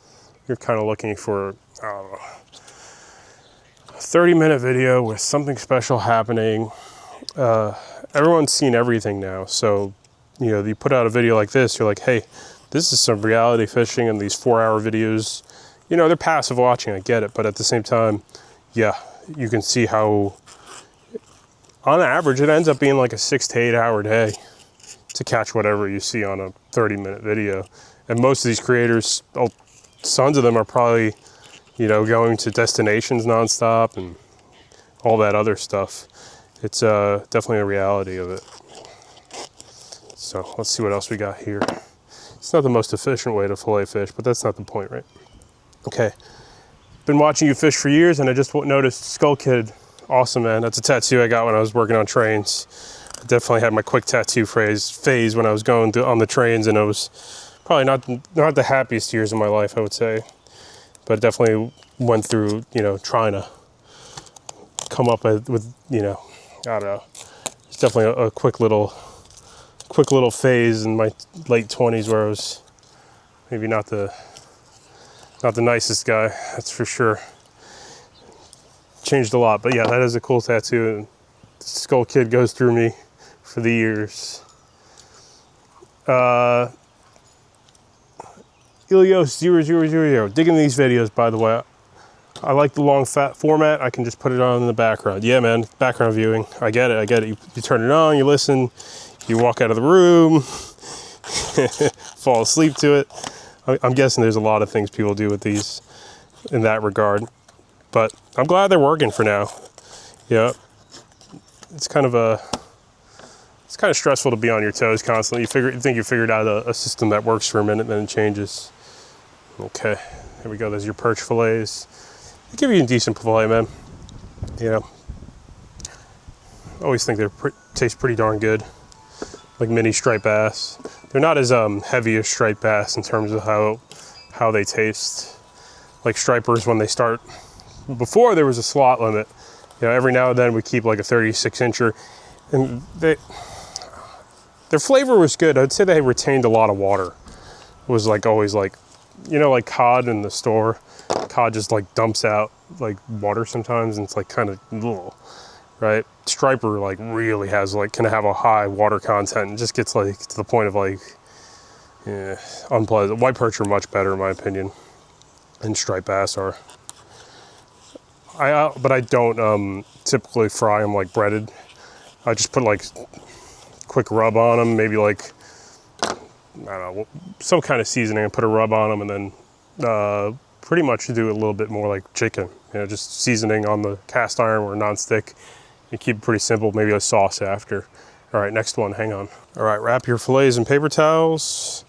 Speaker 1: You're kind of looking for, I don't know, a 30-minute video with something special happening. Everyone's seen everything now, so you put out a video like this, you're like, hey, this is some reality fishing, and these 4-hour videos, they're passive watching, I get it, but at the same time, yeah, you can see how, on average, it ends up being like a 6 to 8 hour day to catch whatever you see on a 30-minute video. And most of these creators, tons of them are probably, going to destinations nonstop and all that other stuff. It's definitely a reality of it. So let's see what else we got here. It's not the most efficient way to fillet fish, but that's not the point, right? Okay, been watching you fish for years, and I just noticed Skull Kid. Awesome, man. That's a tattoo I got when I was working on trains. I definitely had my quick tattoo phase when I was going on the trains, and it was probably not the happiest years of my life, I would say. But definitely went through, trying to come up with, I don't know. It's definitely a quick little phase in my late 20s where I was maybe not the nicest guy, that's for sure. Changed a lot, but yeah, that is a cool tattoo, and Skull Kid goes through me for the years. Ilios0000, digging these videos, by the way. I like the long fat format. I can just put it on in the background. Yeah, man, background viewing. I get it. You turn it on, you listen, you walk out of the room, fall asleep to it. I'm guessing there's a lot of things people do with these in that regard, but I'm glad they're working for now. Yeah, it's kind of stressful to be on your toes constantly. You think you figured out a system that works for a minute, then it changes. Okay, here we go. There's your perch fillets. They give you a decent fillet, man. I always think they taste pretty darn good. Like mini striped bass. They're not as heavy as striped bass in terms of how they taste. Like stripers, when they start, before there was a slot limit, every now and then we keep like a 36-incher, and their flavor was good. I'd say they retained a lot of water. It was like always like, like cod in the store. Cod just like dumps out like water sometimes, and it's like kind of little. Right, striper like really has can have a high water content and just gets like to the point of unpleasant. White perch are much better in my opinion, and striped bass are. But I don't typically fry them like breaded. I just put like quick rub on them, maybe like I don't know, some kind of seasoning, and put a rub on them, and then pretty much do a little bit more like chicken. Just seasoning on the cast iron or non-stick. You keep it pretty simple, maybe a sauce after. All right, next one, hang on. All right, wrap your fillets in paper towels.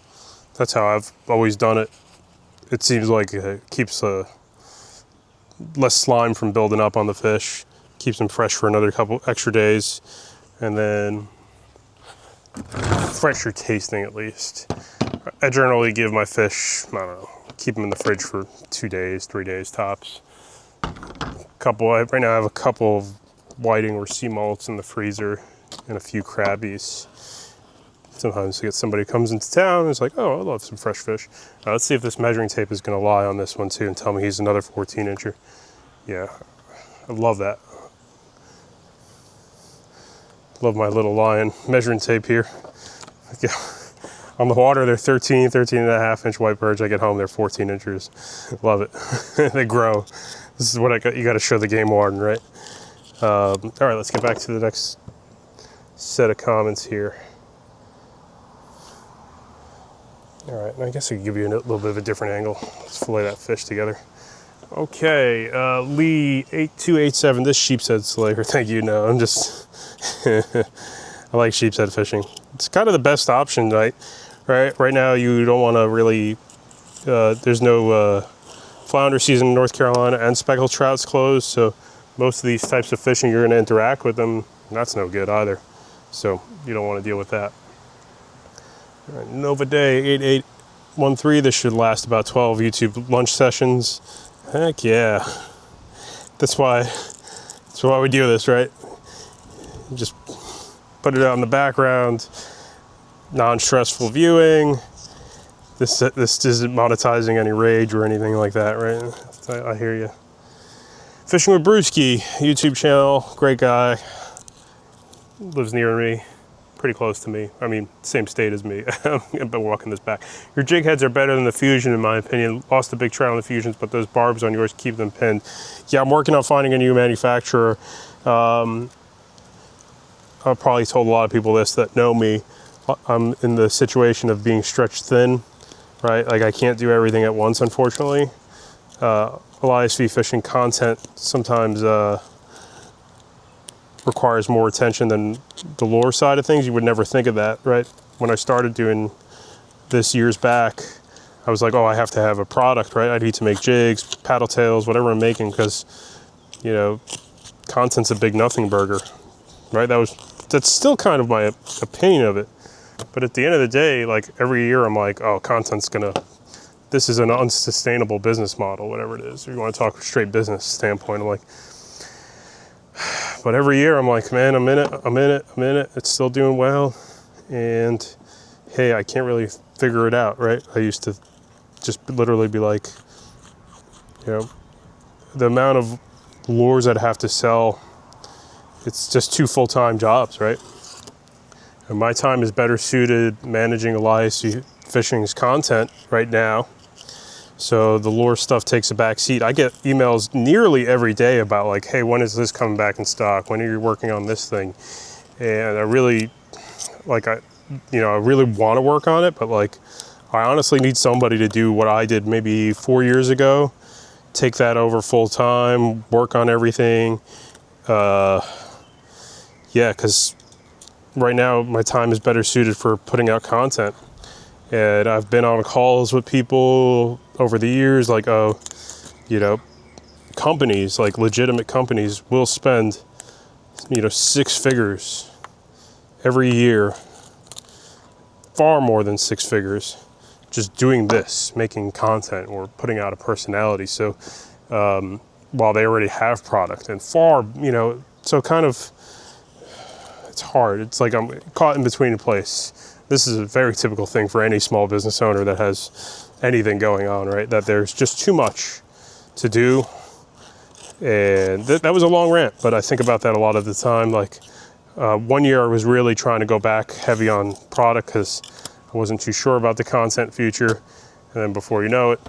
Speaker 1: That's how I've always done it. It seems like it keeps less slime from building up on the fish, keeps them fresh for another couple extra days, and then fresher tasting at least. I generally give my fish, I don't know, keep them in the fridge for 2 days, 3 days tops. Right now I have a couple of whiting or sea mults in the freezer and a few crabbies. Sometimes you get somebody who comes into town and is like, oh, I love some fresh fish. Let's see if this measuring tape is going to lie on this one too and tell me he's another 14-incher. Yeah, I love that. Love my little line measuring tape here. Yeah. On the water, they're 13 and a half inch white perch. I get home, they're 14 inches. Love it. They grow. This is what you got to show the game warden, right? All right, let's get back to the next set of comments here. All right, I guess I could give you a little bit of a different angle. Let's fillet that fish together. Okay, Lee 8287. This sheepshead slayer. Thank you. No, I'm just. I like sheepshead fishing. It's kind of the best option, right? Right now, you don't want to really. There's no flounder season in North Carolina, and speckled trout's closed. So most of these types of fishing, you're going to interact with them. And that's no good either. So you don't want to deal with that. All right, Nova Day 8813. This should last about 12 YouTube lunch sessions. Heck yeah. That's why we do this, right? Just put it out in the background. Non-stressful viewing. This isn't monetizing any rage or anything like that, right? I hear you. Fishing with Brewski YouTube channel. Great guy. Lives near me. Pretty close to me. I mean, same state as me. I've been walking this back. Your jig heads are better than the Fusion, in my opinion. Lost a big trout on the Fusions, but those barbs on yours keep them pinned. Yeah, I'm working on finding a new manufacturer. I've probably told a lot of people this that know me. I'm in the situation of being stretched thin, right? Like I can't do everything at once, unfortunately. LISV fishing content sometimes requires more attention than the lure side of things. You would never think of that, right? When I started doing this years back, I was like, oh, I have to have a product, right? I need to make jigs, paddle tails, whatever I'm making, because, you know, content's a big nothing burger, right? That's still kind of my opinion of it. But at the end of the day, like every year I'm like, oh, this is an unsustainable business model, whatever it is. If you want to talk straight business standpoint, I'm like, but every year I'm like, man, I'm in it. It's still doing well. And hey, I can't really figure it out, right? I used to just literally be like, you know, the amount of lures I'd have to sell, it's just 2 full-time jobs, right? And my time is better suited managing Elias Fishing's content right now. So the lure stuff takes a back seat. I get emails nearly every day about like, hey, when is this coming back in stock? When are you working on this thing? And I really, I really want to work on it, but like, I honestly need somebody to do what I did maybe 4 years ago. Take that over full time, work on everything. Yeah, because right now my time is better suited for putting out content. And I've been on calls with people over the years, like, oh, you know, companies, like legitimate companies will spend, 6 figures every year, far more than 6 figures, just doing this, making content or putting out a personality. So while they already have product and so kind of, it's hard. It's like I'm caught in between a place. This is a very typical thing for any small business owner that has anything going on, right? That there's just too much to do. And that was a long rant, but I think about that a lot of the time. Like 1 year I was really trying to go back heavy on product because I wasn't too sure about the content future. And then before you know it,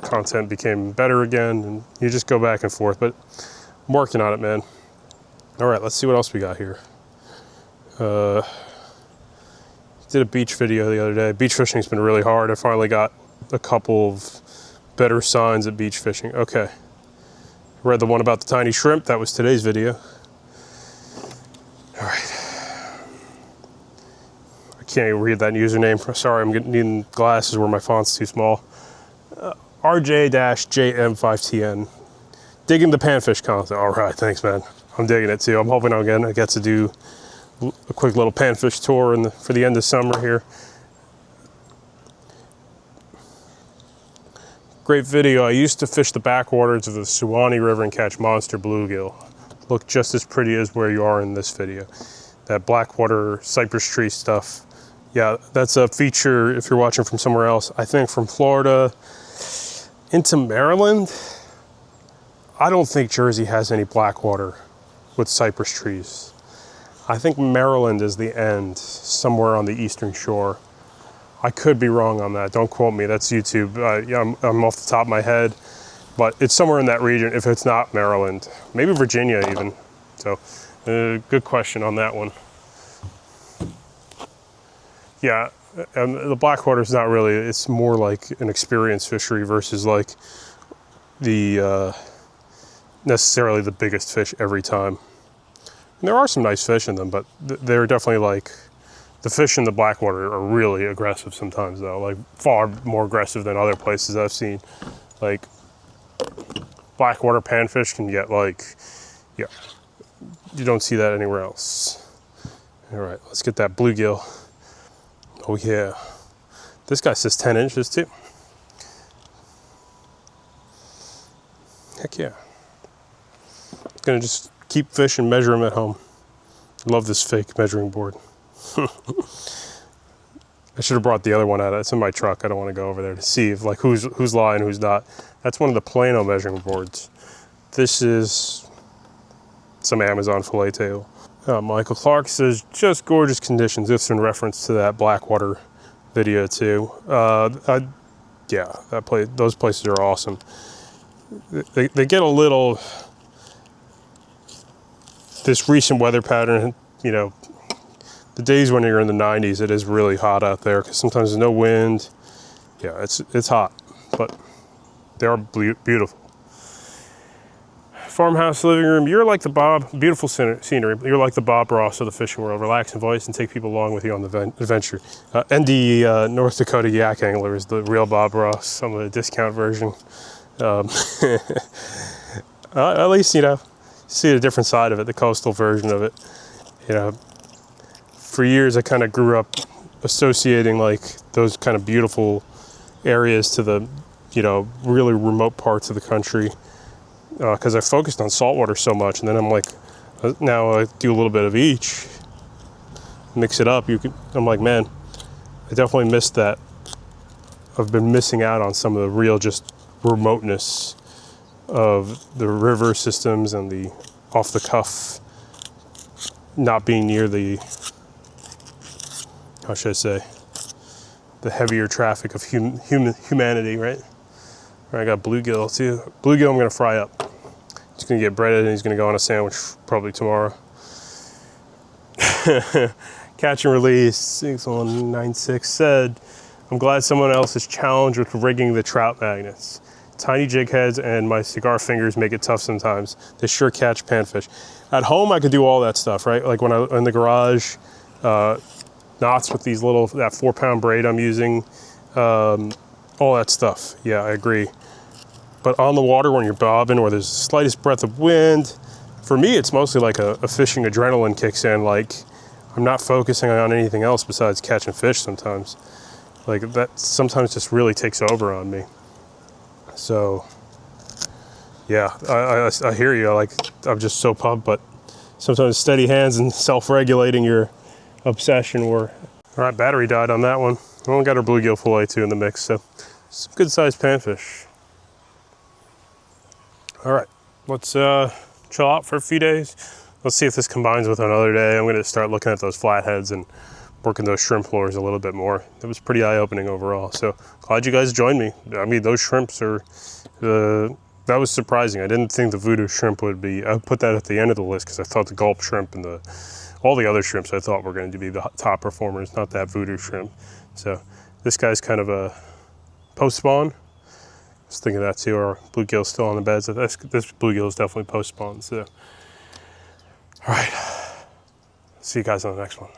Speaker 1: content became better again, and you just go back and forth. But I'm working on it, man. All right, let's see what else we got here. Did a beach video the other day. Beach fishing's been really hard. I finally got a couple of better signs at beach fishing. Okay. Read the one about the tiny shrimp. That was today's video. All right. I can't even read that username. Sorry, I'm needing glasses where my font's too small. RJ-JM5TN. Digging the panfish content. All right, thanks, man. I'm digging it too. I'm hoping I'm gonna get to do a quick little panfish tour for the end of summer here. Great video. I used to fish the backwaters of the Suwannee River and catch monster bluegill. Look just as pretty as where you are in this video. That blackwater cypress tree stuff. Yeah, that's a feature if you're watching from somewhere else. I think from Florida into Maryland. I don't think Jersey has any blackwater with cypress trees. I think Maryland is the end, somewhere on the eastern shore. I could be wrong on that. Don't quote me. That's YouTube. Yeah, I'm off the top of my head, but it's somewhere in that region. If it's not Maryland, maybe Virginia even. So, good question on that one. Yeah, and the blackwater is not really. It's more like an experience fishery versus like the necessarily the biggest fish every time. And there are some nice fish in them, but they're definitely like. The fish in the blackwater are really aggressive sometimes though, like far more aggressive than other places I've seen. Like blackwater panfish can get like, yeah, you don't see that anywhere else. All right, let's get that bluegill. Oh yeah. This guy says 10 inches too. Heck yeah. Gonna just keep fish and measure them at home. Love this fake measuring board. I should have brought the other one out. It's in my truck. I don't want to go over there to see if like who's lying, who's not. That's one of the Plano measuring boards. This is some Amazon fillet tail. Michael Clark says just gorgeous conditions. This is in reference to that Blackwater video too. Yeah, those places are awesome. They get a little this recent weather pattern, you know. The days when you're in the 90s, it is really hot out there because sometimes there's no wind. Yeah, it's hot, but they are beautiful. Farmhouse living room. You're like the Bob. Beautiful scenery. You're like the Bob Ross of the fishing world. Relaxing voice and take people along with you on the adventure. ND North Dakota Yak Angler is the real Bob Ross. Some of the discount version. At least you know, see a different side of it. The coastal version of it. You know. For years, I kind of grew up associating like those kind of beautiful areas to the, you know, really remote parts of the country because I focused on saltwater so much. And then I'm like, now I do a little bit of each, mix it up. I'm like, man, I definitely missed that. I've been missing out on some of the real just remoteness of the river systems and the off the cuff, not being near the, how should I say, the heavier traffic of humanity, right? I got bluegill too. Bluegill I'm gonna fry up. He's gonna get breaded and he's gonna go on a sandwich probably tomorrow. Catch and release, 6196 said, I'm glad someone else is challenged with rigging the trout magnets. Tiny jig heads and my cigar fingers make it tough sometimes. They sure catch panfish. At home I could do all that stuff, right? Like when in the garage, knots with these little, that 4-pound braid I'm using, all that stuff. Yeah, I agree. But on the water when you're bobbing or there's the slightest breath of wind, for me it's mostly like a fishing adrenaline kicks in. Like I'm not focusing on anything else besides catching fish sometimes. Like that sometimes just really takes over on me. So yeah, I hear you. Like I'm just so pumped, but sometimes steady hands and self-regulating your obsession were. All right, battery died on that one. We only got our bluegill fillet too in the mix, so some good sized panfish. All right, let's chill out for a few days. Let's see if this combines with another day. I'm gonna start looking at those flatheads and working those shrimp lures a little bit more. It was pretty eye-opening overall, so glad you guys joined me. I mean, those shrimps are, that was surprising. I didn't think the Vudu Shrimp would be, I put that at the end of the list because I thought the Gulp Shrimp and all the other shrimps I thought were going to be the top performers, not that Vudu Shrimp. So this guy's kind of a post-spawn. I was thinking that too, our bluegill's still on the beds. This bluegill is definitely post-spawn, so. All right, see you guys on the next one.